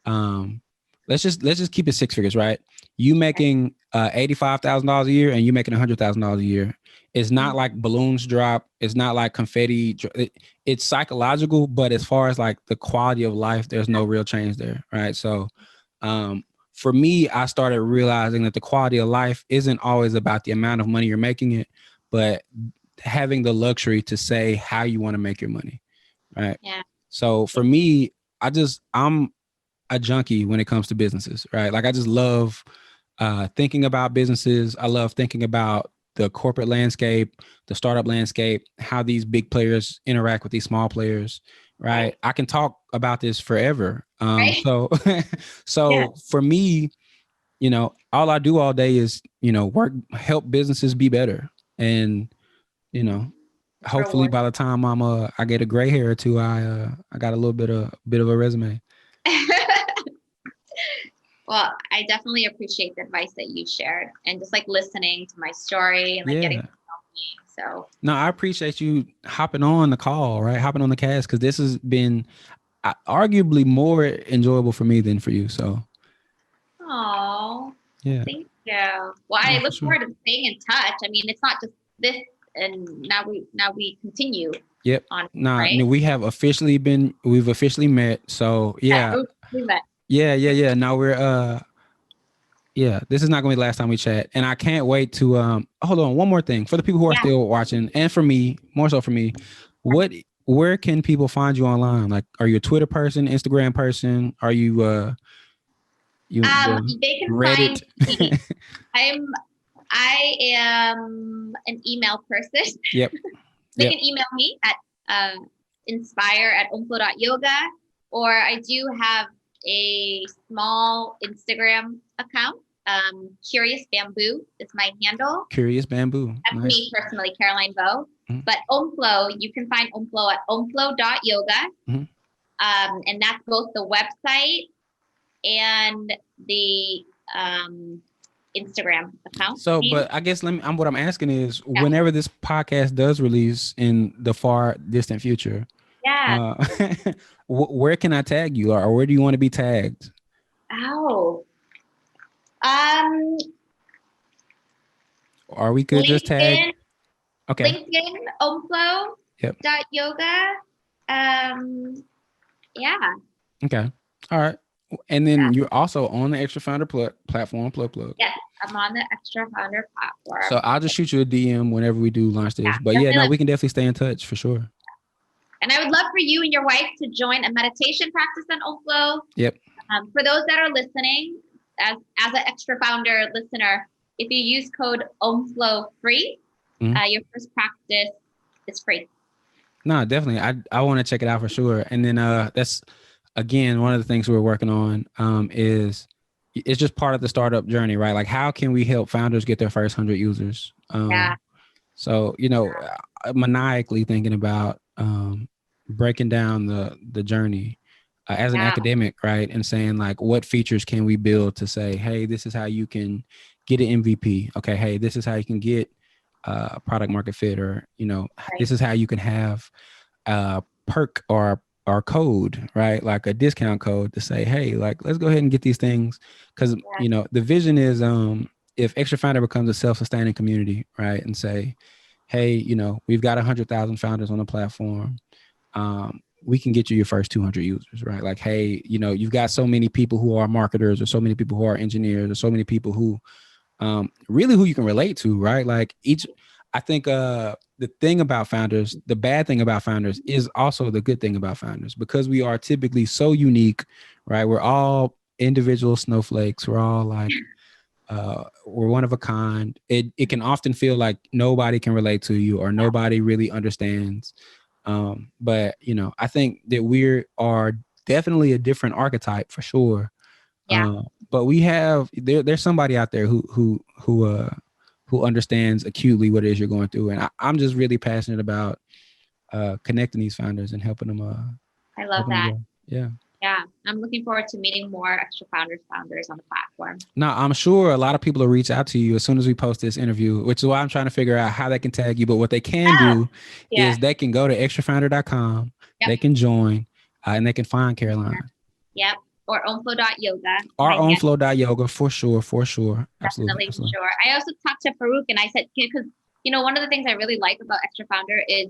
let's just keep it 6 figures, right? You making $85,000 a year and you making $100,000 a year. It's not like balloons drop. It's not like confetti. It's psychological, but as far as like the quality of life, there's no real change there, right? So, for me, I started realizing that the quality of life isn't always about the amount of money you're making it, but having the luxury to say how you want to make your money, right? Yeah. So for me, I'm a junkie when it comes to businesses, right? Like I just love thinking about businesses. I love thinking about the corporate landscape, the startup landscape, how these big players interact with these small players, right? I can talk about this forever. So for me, all I do all day is, work, help businesses be better. And, hopefully by the time I get a gray hair or two, I got a little bit of a resume. Well, I definitely appreciate the advice that you shared and just like listening to my story and like getting to know me. So no, I appreciate you hopping on the call, right? Hopping on the cast, because this has been arguably more enjoyable for me than for you. So. Oh, yeah. Thank you. Well, I look forward to staying in touch. I mean, it's not just this, and now we continue. Yep. Right? We've officially met. So yeah. We met. Yeah. Now we're this is not gonna be the last time we chat. And I can't wait to hold on, one more thing. For the people who are still watching, and for me, more so for me, where can people find you online? Like, are you a Twitter person, Instagram person? Are you they can Reddit? Find me. I am an email person. Yep. They can email me at inspire@omflow.yoga, or I do have a small Instagram account. Curious Bamboo is my handle. Curious Bamboo. That's me personally, Caroline Vo. Mm-hmm. But OmFlow, you can find OmFlow at omflow.yoga. Mm-hmm. And that's both the website and the Instagram account. So, but I guess what I'm asking is, whenever this podcast does release in the far distant future, where can I tag you, or where do you want to be tagged? Oh, Or we could just tag. LinkedIn, Okay. LinkedIn, OmFlow. Yep. Yoga. Yeah. Okay. All right. And then you're also on the Extra Founder platform, plug. Yes, I'm on the Extra Founder platform. So I'll just shoot you a DM whenever we do launch this. Yeah, but yeah, no, we can definitely stay in touch for sure. And I would love for you and your wife to join a meditation practice on OmFlow. Yep. For those that are listening, as an Extra Founder listener, if you use code OmFlow free, your first practice is free. No, definitely. I want to check it out for sure. And then that's, again, one of the things we're working on is it's just part of the startup journey, right? Like, how can we help founders get their first 100 users? So, maniacally thinking about breaking down the journey as an academic, right? And saying like, what features can we build to say, hey, this is how you can get an MVP. Okay, hey, this is how you can get product market fit, or this is how you can have a perk or code, right? Like a discount code to say, hey, like, let's go ahead and get these things. Because the vision is if Extra Founder becomes a self-sustaining community, right? And say, hey, we've got 100,000 founders on the platform. We can get you your first 200 users, right? Like, hey, you've got so many people who are marketers, or so many people who are engineers, or so many people who really who you can relate to, right? Like I think the thing about founders, the bad thing about founders is also the good thing about founders, because we are typically so unique, right? We're all individual snowflakes. We're all like, we're one of a kind. It can often feel like nobody can relate to you, or nobody really understands. But I think that we are definitely a different archetype for sure. But we have there's somebody out there who understands acutely what it is you're going through, and I'm just really passionate about connecting these founders and helping them. I love that. Yeah, I'm looking forward to meeting more Extra founders on the platform. Now, I'm sure a lot of people will reach out to you as soon as we post this interview, which is why I'm trying to figure out how they can tag you. But what they can do is they can go to extrafounder.com, they can join, and they can find Caroline. Yep. Or OmFlow.yoga. Or OmFlow.yoga, for sure. Absolutely. Sure. I also talked to Farouk, and I said, because one of the things I really like about Extra Founder is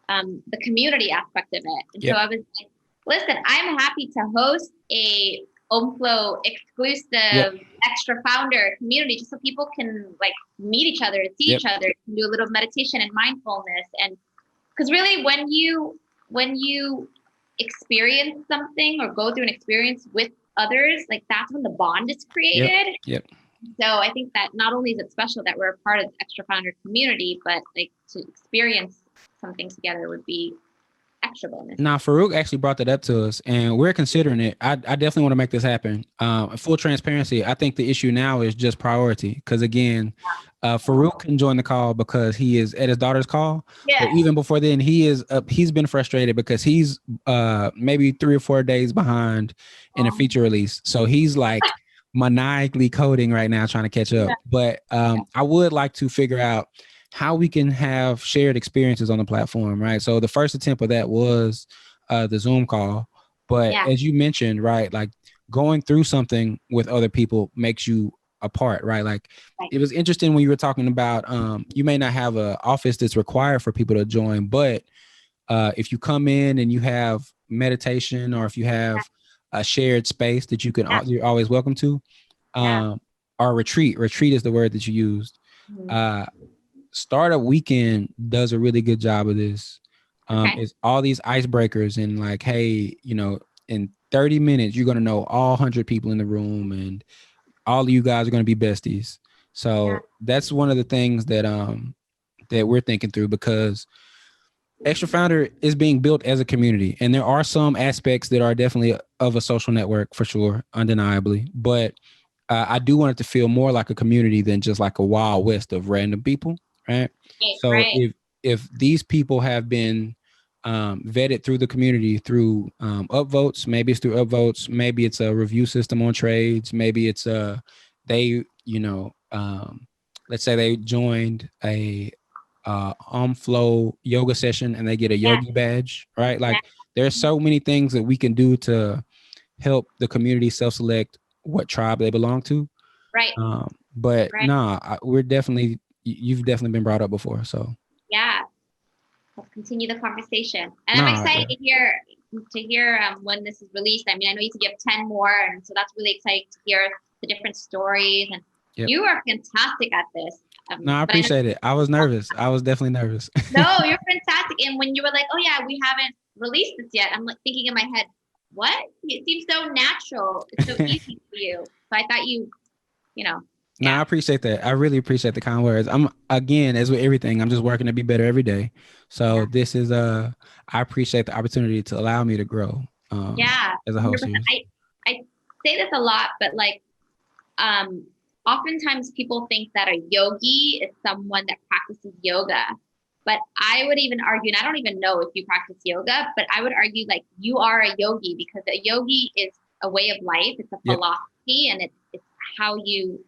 the community aspect of it. And so I was like, listen, I'm happy to host a OmFlow exclusive Extra Founder community, just so people can like meet each other, see each other, do a little meditation and mindfulness. And because really, when you experience something or go through an experience with others, like that's when the bond is created. So I think that not only is it special that we're a part of the Extra Founder community, but like to experience something together would be extra bonus. Now, Farouk actually brought that up to us, and we're considering it. I definitely want to make this happen. Full transparency, I think the issue now is just priority. Because again, Farouk can join the call because he is at his daughter's call. But even before then, he's been frustrated because he's maybe 3 or 4 days behind in a feature release. So he's like maniacally coding right now, trying to catch up. But I would like to figure out how we can have shared experiences on the platform, right? So the first attempt of that was the Zoom call. But as you mentioned, right, like going through something with other people makes you apart, right? Like it was interesting when you were talking about you may not have an office that's required for people to join, but if you come in and you have meditation, or if you have a shared space that you can you're always welcome to, or retreat is the word that you used. Startup Weekend does a really good job of this. It's all these icebreakers, and like, hey, in 30 minutes, you're going to know all 100 people in the room, and all of you guys are going to be besties. So that's one of the things that that we're thinking through, because Extra Founder is being built as a community, and there are some aspects that are definitely of a social network for sure, undeniably. But I do want it to feel more like a community than just like a wild west of random people. Right. So if these people have been vetted through the community through upvotes, maybe it's through upvotes, maybe it's a review system on trades, maybe it's let's say they joined a OmFlow yoga session and they get a yogi badge, right? Like there's so many things that we can do to help the community self-select what tribe they belong to. Right. But we're definitely you've definitely been brought up before. So yeah, let's continue the conversation. And I'm nah, excited yeah. to hear when this is released. I mean, I know you said you have 10 more, and so that's really exciting to hear the different stories. And Yep. you are fantastic at this. No, I But I know, appreciate it. I was nervous. I was definitely nervous. no, you're fantastic. And when you were like, "Oh yeah, we haven't released this yet," I'm like thinking in my head, "What? It seems so natural. It's so easy for you." So I thought you know, No, yeah, I appreciate that. I really appreciate the kind words. I'm again, as with everything, I'm just working to be better every day. So yeah, this is I appreciate the opportunity to allow me to grow yeah, as a host 100%. here. I say this a lot, but like um, oftentimes people think that a yogi is someone that practices yoga. But I would even argue, and I don't even know if you practice yoga, but I would argue like you are a yogi because a yogi is a way of life. It's a Yep. philosophy, and it's how you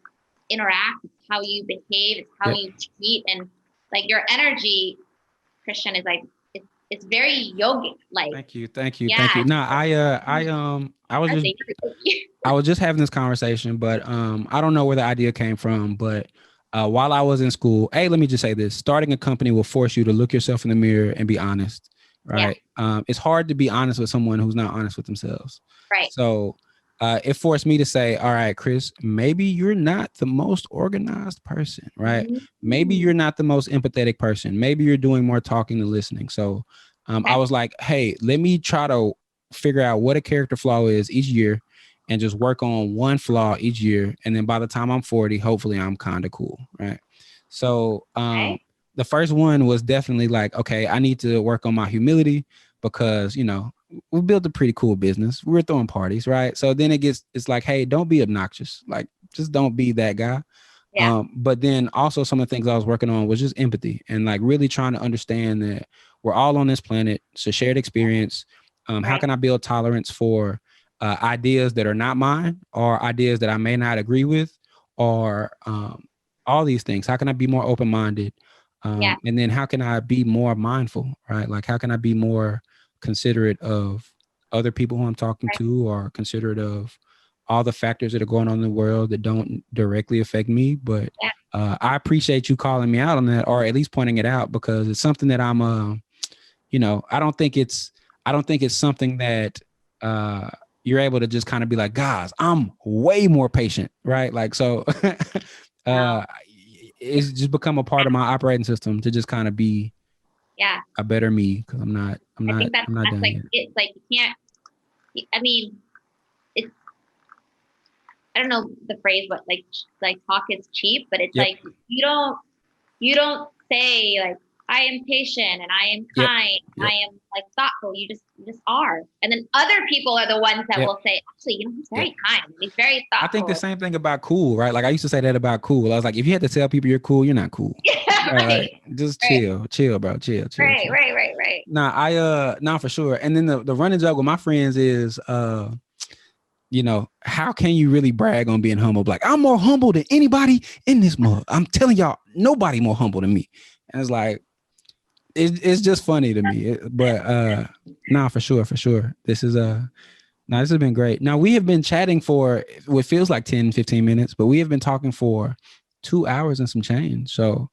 interact, it's how you behave, it's how Yep. you treat, and like your energy, Christian, is like it's very yogic. Like, Thank you. Thank you. Thank yeah, you. No, I was I just think you're a yogi. I was just having this conversation, but I don't know where the idea came from. But while I was in school, hey, let me just say this: starting a company will force you to look yourself in the mirror and be honest, Yeah, right? It's hard to be honest with someone who's not honest with themselves. right. So it forced me to say, all right, Chris, maybe you're not the most organized person, right? Maybe Mhm. you're not the most empathetic person. Maybe you're doing more talking than listening. So I Okay. was like, hey, let me try to figure out what a character flaw is each year and just work on one flaw each year. And then by the time I'm 40, hopefully I'm kind of cool. Right. So Okay. the first one was definitely like, okay, I need to work on my humility because, we built a pretty cool business. We're throwing parties. Right. So then it's like, hey, don't be obnoxious. Like, just don't be that guy. Yeah. But then also some of the things I was working on was just empathy and like really trying to understand that we're all on this planet. It's a shared experience. How Right. can I build tolerance for ideas that are not mine or ideas that I may not agree with or all these things? How can I be more open-minded? Yeah. And then how can I be more mindful, right? Like how can I be more considerate of other people who I'm talking Right. to or considerate of all the factors that are going on in the world that don't directly affect me. But Yeah. I appreciate you calling me out on that or at least pointing it out because it's something that I'm, I don't think it's something that you're able to just kind of be like, guys, I'm way more patient, right? Like, so No. it's just become a part of my operating system to just kind of be Yeah. a better me because I'm not, I think I'm not that's done like yet. it's like you can't. I mean, it's I don't know the phrase, but like talk is cheap, but it's Yep. like you don't say like I am patient and I am Yep. kind, Yep. I am like thoughtful. You just are, and then other people are the ones that Yep. will say, actually, he's very Yep. kind, he's very thoughtful. I think the same thing about cool, right? Like I used to say that about cool. I was like, if you had to tell people you're cool, you're not cool. Yeah, Right? right, Like, just right, chill, bro. Chill. right. Nah, for sure. And then the running joke with my friends is how can you really brag on being humble? Like, I'm more humble than anybody in this mug. I'm telling y'all, nobody more humble than me. And it's like, it's just funny to me. But nah, for sure. This is this has been great. Now we have been chatting for what feels like 10, 15 minutes, but we have been talking for 2 hours and some change. So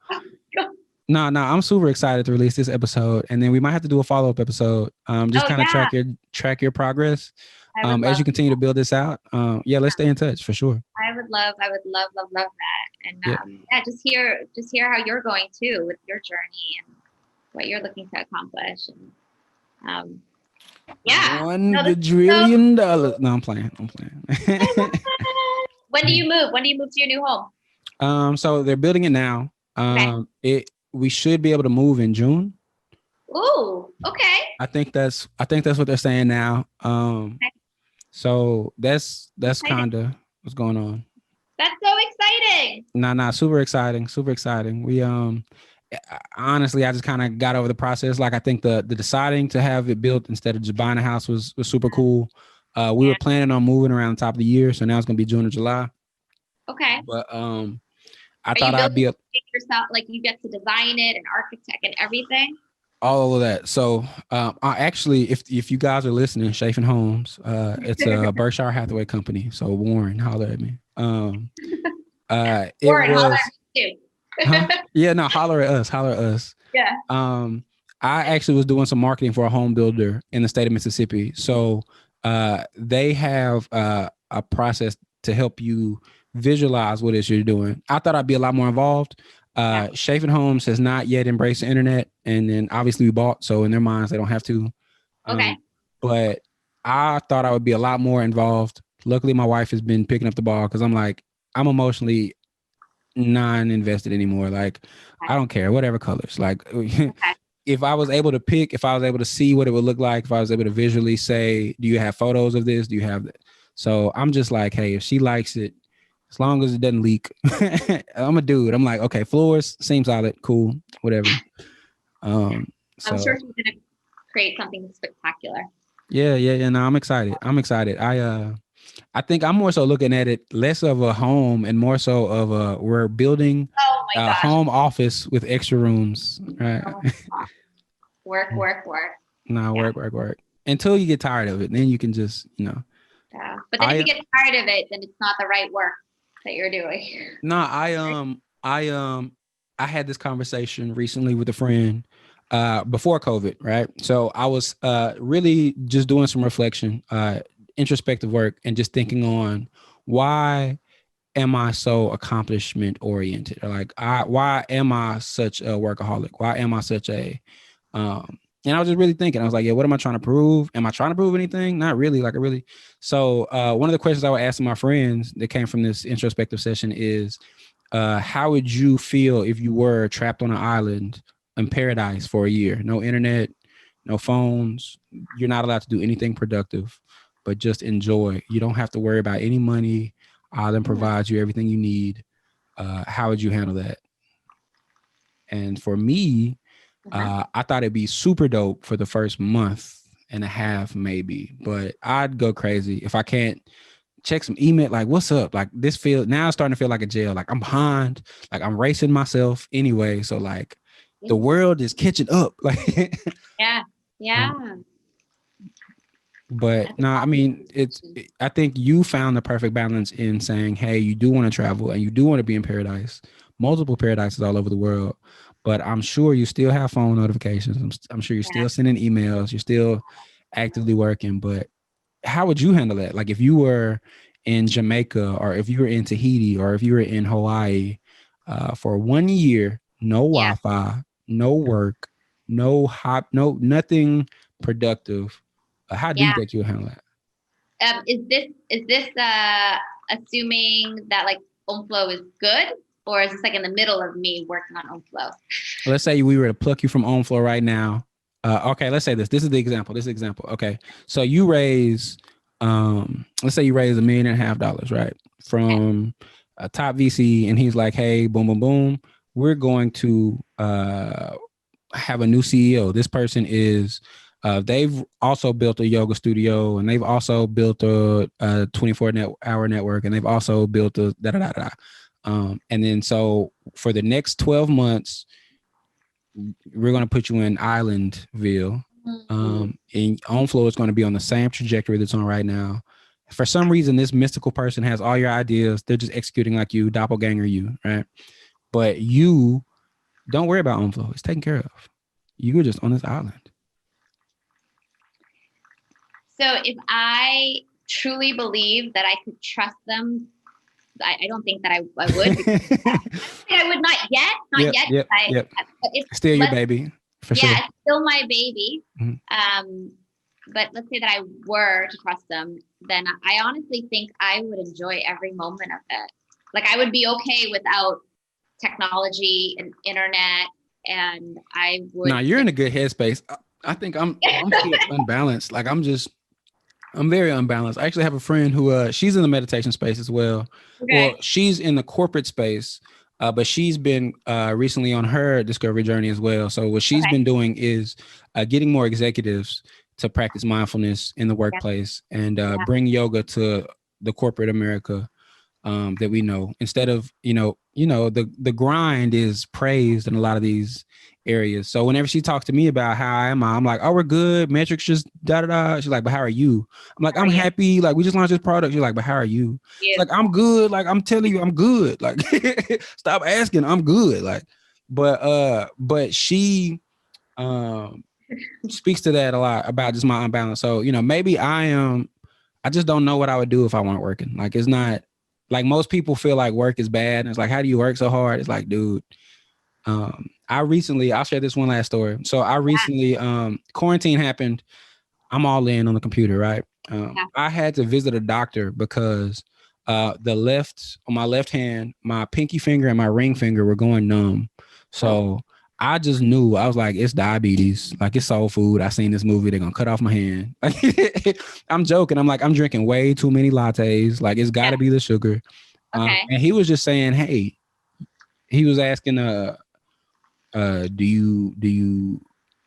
no, I'm super excited to release this episode, and then we might have to do a follow-up episode. Just Oh kind of yeah, track your progress I would as love. you continue to build this out. Yeah, let's stay in touch for sure. I would love that. And Yeah. yeah, just hear how you're going too with your journey and what you're looking to accomplish. And yeah, $1 this is quadrillion. No, I'm playing. When do you move? When do you move to your new home? So they're building it now. Okay. We should be able to move in June. Ooh, okay. I think that's what they're saying now. Okay. So that's Exciting. kind of what's going on. That's so exciting. Nah, super exciting. We honestly, I just kind of got over the process. Like I think the deciding to have it built instead of just buying a house was super cool. We were planning on moving around the top of the year, so now it's gonna be June or July. Okay. But I Are thought you I'd be building it yourself? Like you get to design it and architect and everything? all of that. So I actually, if you guys are listening, Chafin Homes, it's a Berkshire Hathaway company. So Warren, holler at me. It Warren, holler was at me too. Huh? Yeah, no, holler at us. Holler at us. Yeah. I actually was doing some marketing for a home builder in the state of Mississippi. So they have a process to help you visualize what it is you're doing. I thought I'd be a lot more involved. Chafin Homes has not yet embraced the internet, and then obviously we bought, so in their minds they don't have to. Okay. But I thought I would be a lot more involved. Luckily, my wife has been picking up the ball because I'm emotionally non-invested anymore. Like, I don't care, whatever colors. Like, if I was able to pick, if I was able to see what it would look like, if I was able to visually say, do you have photos of this? Do you have that? So I'm just like, hey, if she likes it, as long as it doesn't leak, I'm a dude. I'm like, okay, floors seem solid, cool, whatever. So I'm sure she's gonna create something spectacular. Yeah. No, I'm excited. I think I'm more so looking at it less of a home and more so of we're building a home office with extra rooms, right? Oh work. No, work. Until you get tired of it, then you can just, Yeah. But then if you get tired of it, then it's not the right work that you're doing. No, I had this conversation recently with a friend before COVID, right? So I was really just doing some reflection, introspective work, and just thinking on why am I so accomplishment oriented? Or like, why am I such a workaholic? Why am I such a and I was just really thinking, I was like, yeah, what am I trying to prove? Am I trying to prove anything? Not really. So one of the questions I would ask my friends that came from this introspective session is, how would you feel if you were trapped on an island in paradise for a year? No internet, no phones. You're not allowed to do anything productive, but just enjoy. You don't have to worry about any money. Island provides you everything you need. How would you handle that? And for me, I thought it'd be super dope for the first month and a half, maybe, but I'd go crazy if I can't check some email. Like, what's up? Like, this now it's starting to feel like a jail. Like, I'm behind, like I'm racing myself anyway. So like the world is catching up. Like, yeah. But no, I mean, I think you found the perfect balance in saying, hey, you do want to travel and you do want to be in paradise, multiple paradises all over the world. But I'm sure you still have phone notifications. I'm sure you're still sending emails. You're still actively working. But how would you handle that? Like if you were in Jamaica or if you were in Tahiti or if you were in Hawaii for 1 year, no Wi-Fi, no work, no nothing productive. How do you think you'll handle that? Is this assuming that like OmFlow is good? Or is this like in the middle of me working on OmFlow? Let's say we were to pluck you from OmFlow right now. Okay, let's say this. This is the example. Okay, so you raise, let's say you raise $1.5 million, right, from a top VC, and he's like, "Hey, boom, boom, boom. We're going to have a new CEO. This person is." They've also built a yoga studio, and they've also built a 24-hour network, and they've also built a da-da-da-da. And then so for the next 12 months, we're going to put you in Islandville. And OmFlow is going to be on the same trajectory that's on right now. For some reason, this mystical person has all your ideas. They're just executing like you, doppelganger you, right? But you don't worry about OmFlow. It's taken care of. You were just on this island. So if I truly believe that I could trust them, I don't think that I would. I would not yet. Not yet. It's still your baby. For sure. It's still my baby. But let's say that I were to trust them, then I honestly think I would enjoy every moment of it. Like I would be okay without technology and internet, and I would. No, you're in a good headspace. I think I'm still unbalanced. Like I'm very unbalanced. I actually have a friend who she's in the meditation space as well. Okay. Well, she's in the corporate space, but she's been recently on her discovery journey as well. So what she's been doing is getting more executives to practice mindfulness in the workplace and bring yoga to the corporate America that we know. Instead of, the grind is praised in a lot of these areas. So whenever she talks to me about how I am, I'm like, oh, we're good. Metrics just da da da. She's like, but how are you? I'm like, I'm happy. Like, we just launched this product. She's like, but how are you? She's like, I'm good. Like, I'm telling you, I'm good. Like, stop asking. I'm good. Like, but she speaks to that a lot about just my unbalance. So, maybe I just don't know what I would do if I weren't working. Like, it's not like most people feel like work is bad. And it's like, how do you work so hard? It's like, dude, I'll share this one last story. So I recently, quarantine happened. I'm all in on the computer, right? I had to visit a doctor because on my left hand, my pinky finger and my ring finger were going numb. So I just knew, I was like, it's diabetes. Like, it's soul food. I seen this movie. They're going to cut off my hand. I'm joking. I'm like, I'm drinking way too many lattes. Like, it's got to be the sugar. And he was just saying, hey, he was asking, are you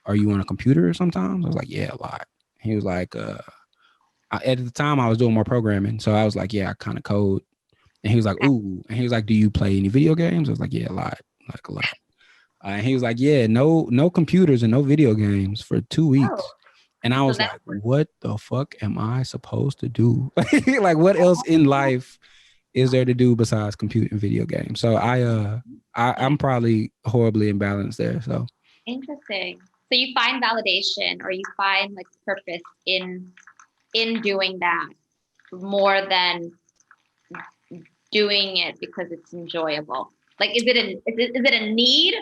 on a computer sometimes? I was like, yeah, a lot. He was like, at the time I was doing more programming. So I was like, yeah, I kind of code. And he was like, ooh. And he was like, do you play any video games? I was like, yeah, a lot. Like, a lot. And he was like, yeah, no computers and no video games for 2 weeks. And I was like, what the fuck am I supposed to do? Like, what else in life is there to do besides compute and video games? So I'm probably horribly imbalanced there. So interesting. So you find validation, or you find like purpose in doing that more than doing it because it's enjoyable. Like, is it a need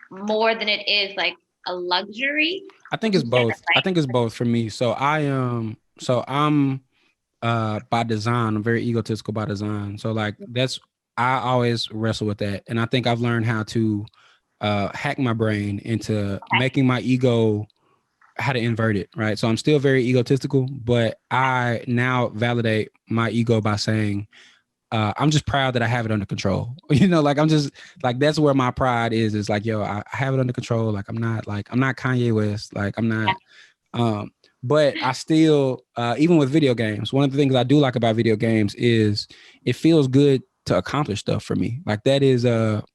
more than it is like a luxury? I think it's both. Right? I think it's both for me. So I'm by design, I'm very egotistical by design. So like I always wrestle with that. And I think I've learned how to hack my brain into making my ego, how to invert it, right? So I'm still very egotistical, but I now validate my ego by saying, I'm just proud that I have it under control. Like, I'm just like, that's where my pride is. It's like, yo, I have it under control. Like, I'm not Kanye West. Like, I'm not, but I still, even with video games, one of the things I do like about video games is it feels good to accomplish stuff for me. Like, that's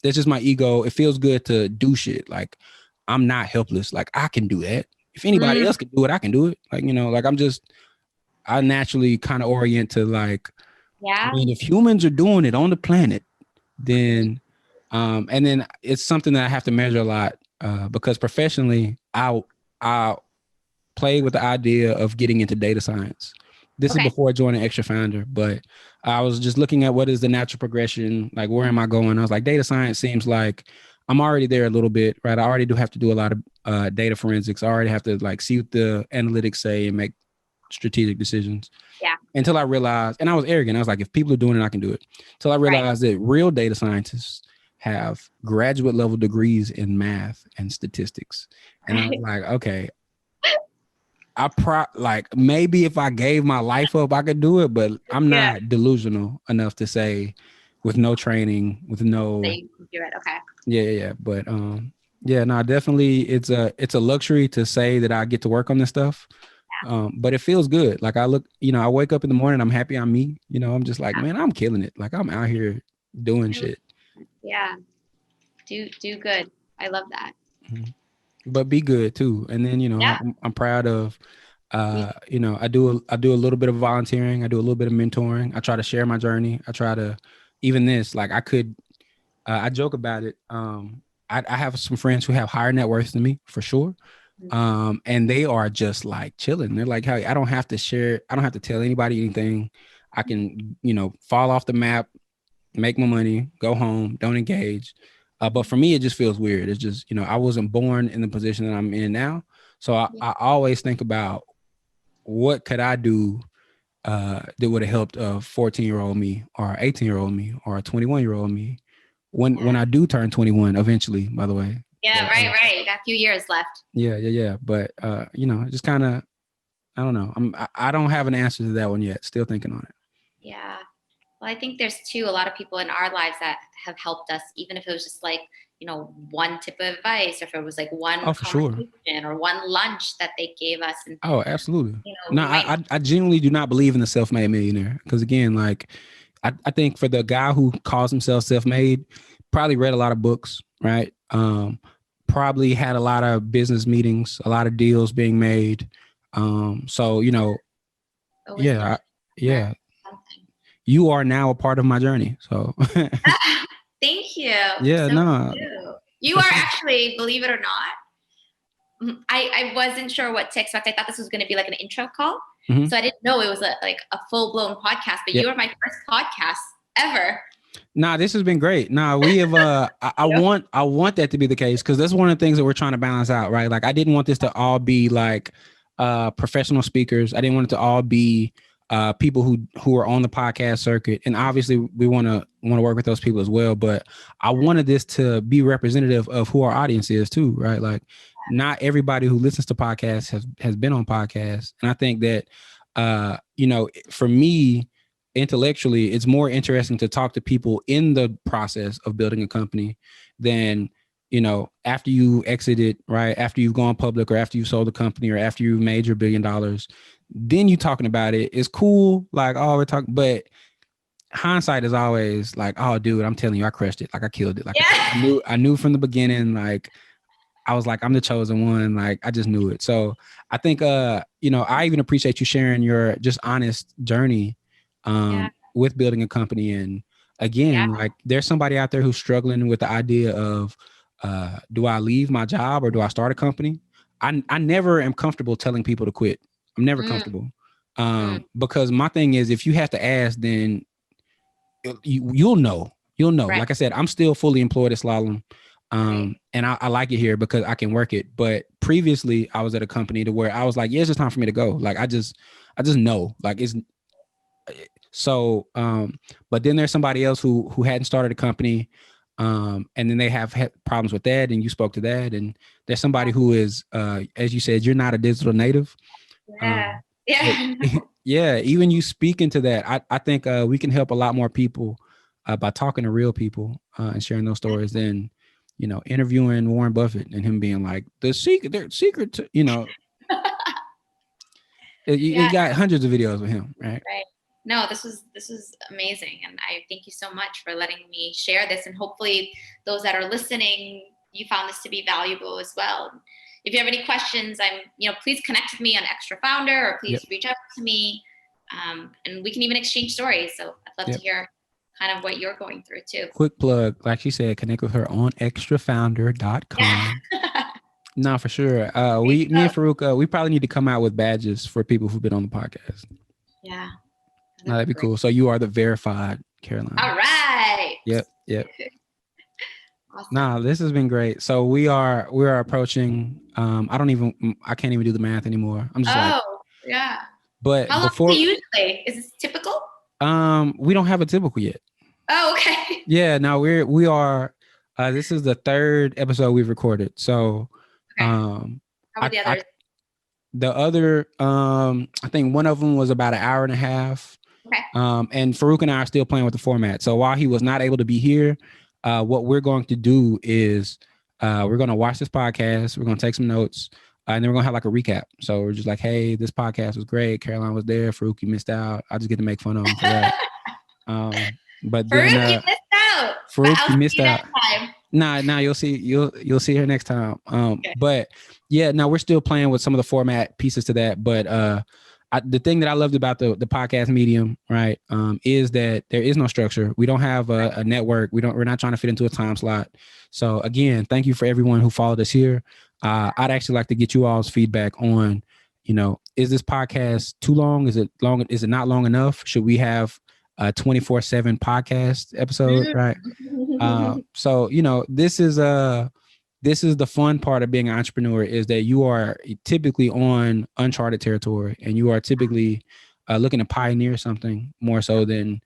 just my ego. It feels good to do shit. Like, I'm not helpless. Like, I can do that. If anybody else can do it, I can do it. Like, like I naturally kind of orient to like, I mean, if humans are doing it on the planet, then, and then it's something that I have to measure a lot, because professionally, I played with the idea of getting into data science. This is before joining Extra Founder, but I was just looking at what is the natural progression, like, where am I going? I was like, data science seems like I'm already there a little bit, right? I already do have to do a lot of data forensics. I already have to like see what the analytics say and make strategic decisions. Yeah. Until I realized, and I was arrogant. I was like, if people are doing it, I can do it. Until I realized that real data scientists have graduate level degrees in math and statistics. And I was like, okay, like, maybe if I gave my life up, I could do it, but I'm not delusional enough to say with no training, with no. You can do it. Okay. Yeah. But no, definitely it's a luxury to say that I get to work on this stuff. But it feels good. Like, I wake up in the morning, I'm happy I'm me. I'm just like, man, I'm killing it. Like, I'm out here doing shit. Yeah. Do good. I love that. Mm-hmm. But be good too. And then, I'm proud of, I do a little bit of volunteering. I do a little bit of mentoring. I try to share my journey. I try to, even this, like, I joke about it. I have some friends who have higher net worths than me, for sure. And they are just like chilling. They're like, hey, I don't have to share. I don't have to tell anybody anything. I can, fall off the map, make my money, go home, don't engage. But for me, it just feels weird. It's just, I wasn't born in the position that I'm in now. So I always think about, what could I do that would have helped a 14-year-old me, or 18-year-old me, or a 21-year-old me when I do turn 21 eventually, by the way. Yeah, right. You got a few years left. Yeah. But, just kind of, I don't know. I don't have an answer to that one yet. Still thinking on it. Yeah. Well, I think there's a lot of people in our lives that have helped us, even if it was just like, one tip of advice, or if it was like one conversation or one lunch that they gave us. And, absolutely. No, I genuinely do not believe in the self-made millionaire. Because again, like, I think for the guy who calls himself self-made, probably read a lot of books, right? probably had a lot of business meetings, a lot of deals being made. So, you know, Always yeah, yeah, something. you are now a part of my journey. So Thank you. yeah, So no, cute. You for are sure. actually, believe it or not, I wasn't sure what to expect. I thought this was going to be like an intro call. Mhm. So I didn't know it was like a full blown podcast, but Yep. you are my first podcast ever. Nah, this has been great. Nah, we have I want that to be the case, because that's one of the things that we're trying to balance out, right? Like I didn't want this to all be like professional speakers. I didn't want it to all be people who are on the podcast circuit. And obviously we want to work with those people as well. But I wanted this to be representative of who our audience is too, right? Like not everybody who listens to podcasts has been on podcasts. And I think that you know, for me, intellectually, it's more interesting to talk to people in the process of building a company than, you know, after you exited, right? After you've gone public, or after you sold the company, or after you've made your $1 billion, then you talking about it. It's cool. Like, oh, we're talking, but hindsight is always like, oh, dude, I'm telling you, I crushed it. Like I killed it. Like Yeah. I knew from the beginning, like, I was like, I'm the chosen one. Like, I just knew it. So I think, you know, I even appreciate you sharing your just honest journey with building a company. And again, like there's somebody out there who's struggling with the idea of, do I leave my job or do I start a company? I never am comfortable telling people to quit. I'm never comfortable. Because my thing is, if you have to ask, then you'll know. Right. Like I said, I'm still fully employed at Slalom. And I like it here because I can work it. But previously I was at a company to where I was like, yeah, it's just time for me to go. Like I just know, like it's so, but then there's somebody else who hadn't started a company. And then they have had problems with that. And you spoke to that. And there's somebody who is, as you said, you're not a digital native. Yeah. Even you speak into that. I think we can help a lot more people by talking to real people and sharing those stories than, you know, interviewing Warren Buffett and him being like their secret to, you know, you got hundreds of videos with him, right? Right. No, this was amazing. And I thank you so much for letting me share this. And hopefully those that are listening, you found this to be valuable as well. If you have any questions, please connect with me on Extra Founder, or please reach out to me. And we can even exchange stories. So I'd love to hear kind of what you're going through too. Quick plug, like she said, connect with her on extrafounder.com. No, for sure. Me and Farouk, we probably need to come out with badges for people who've been on the podcast. Yeah. No, that'd be cool. So you are the verified Caroline. All right. Yep. Awesome. Nah, this has been great. So we are approaching. I can't even do the math anymore. I'm just yeah. But how long is it usually? Is this typical? We don't have a typical yet. Oh, okay. Yeah. No, we are. This is the 3rd episode we've recorded. So, how are the others? The other, I think one of them was about 1.5 hours. Okay. And Farouk and I are still playing with the format. So while he was not able to be here, what we're going to do is we're going to watch this podcast. We're going to take some notes, and then we're going to have like a recap. So we're just like, hey, this podcast was great. Caroline was there. Farouk, you missed out. I just get to make fun of him for that. But then Farouk, you missed out. Farouk, you missed out. Nah, you'll see her next time. Okay. But yeah, no, we're still playing with some of the format pieces to that. But the thing that I loved about the podcast medium, right, is that there is no structure. We don't have a network. We're not trying to fit into a time slot. So again, thank you for everyone who followed us here. I'd actually like to get you all's feedback on, you know, is this podcast too long? Is it long? Is it not long enough? Should we have a 24/7 podcast episode, right? So, you know, this is the fun part of being an entrepreneur, is that you are typically on uncharted territory, and you are typically looking to pioneer something more so than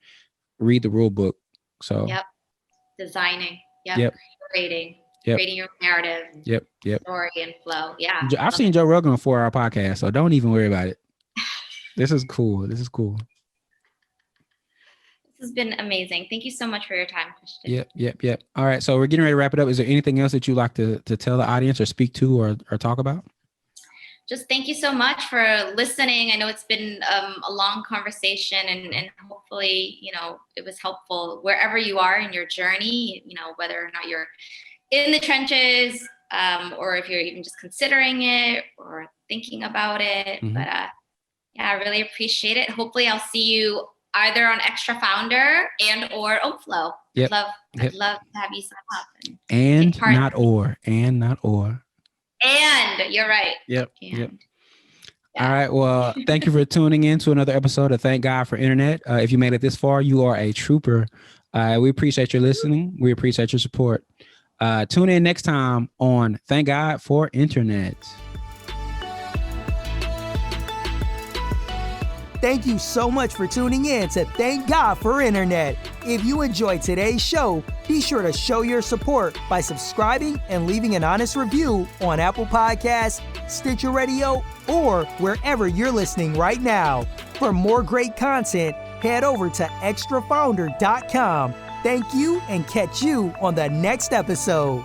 read the rule book. So designing, creating your narrative, story and flow. Yeah. I've seen Joe Rogan on 4-hour podcast, so don't even worry about it. This is cool. This has been amazing. Thank you so much for your time, Christian. Yep. All right. So we're getting ready to wrap it up. Is there anything else that you'd like to tell the audience or speak to or talk about? Just thank you so much for listening. I know it's been a long conversation, and hopefully, you know, it was helpful wherever you are in your journey, you know, whether or not you're in the trenches, or if you're even just considering it or thinking about it. Mm-hmm. But yeah, I really appreciate it. Hopefully I'll see you either on Extra Founder and or OmFlow. Yep. I'd love to have you sign up. And not or. And you're right. Yep. And. Yep. Yeah. All right. Well, thank you for tuning in to another episode of Thank God for Internet. If you made it this far, you are a trooper. We appreciate your listening. We appreciate your support. Tune in next time on Thank God for Internet. Thank you so much for tuning in to Thank God for Internet. If you enjoyed today's show, be sure to show your support by subscribing and leaving an honest review on Apple Podcasts, Stitcher Radio, or wherever you're listening right now. For more great content, head over to extrafounder.com. Thank you and catch you on the next episode.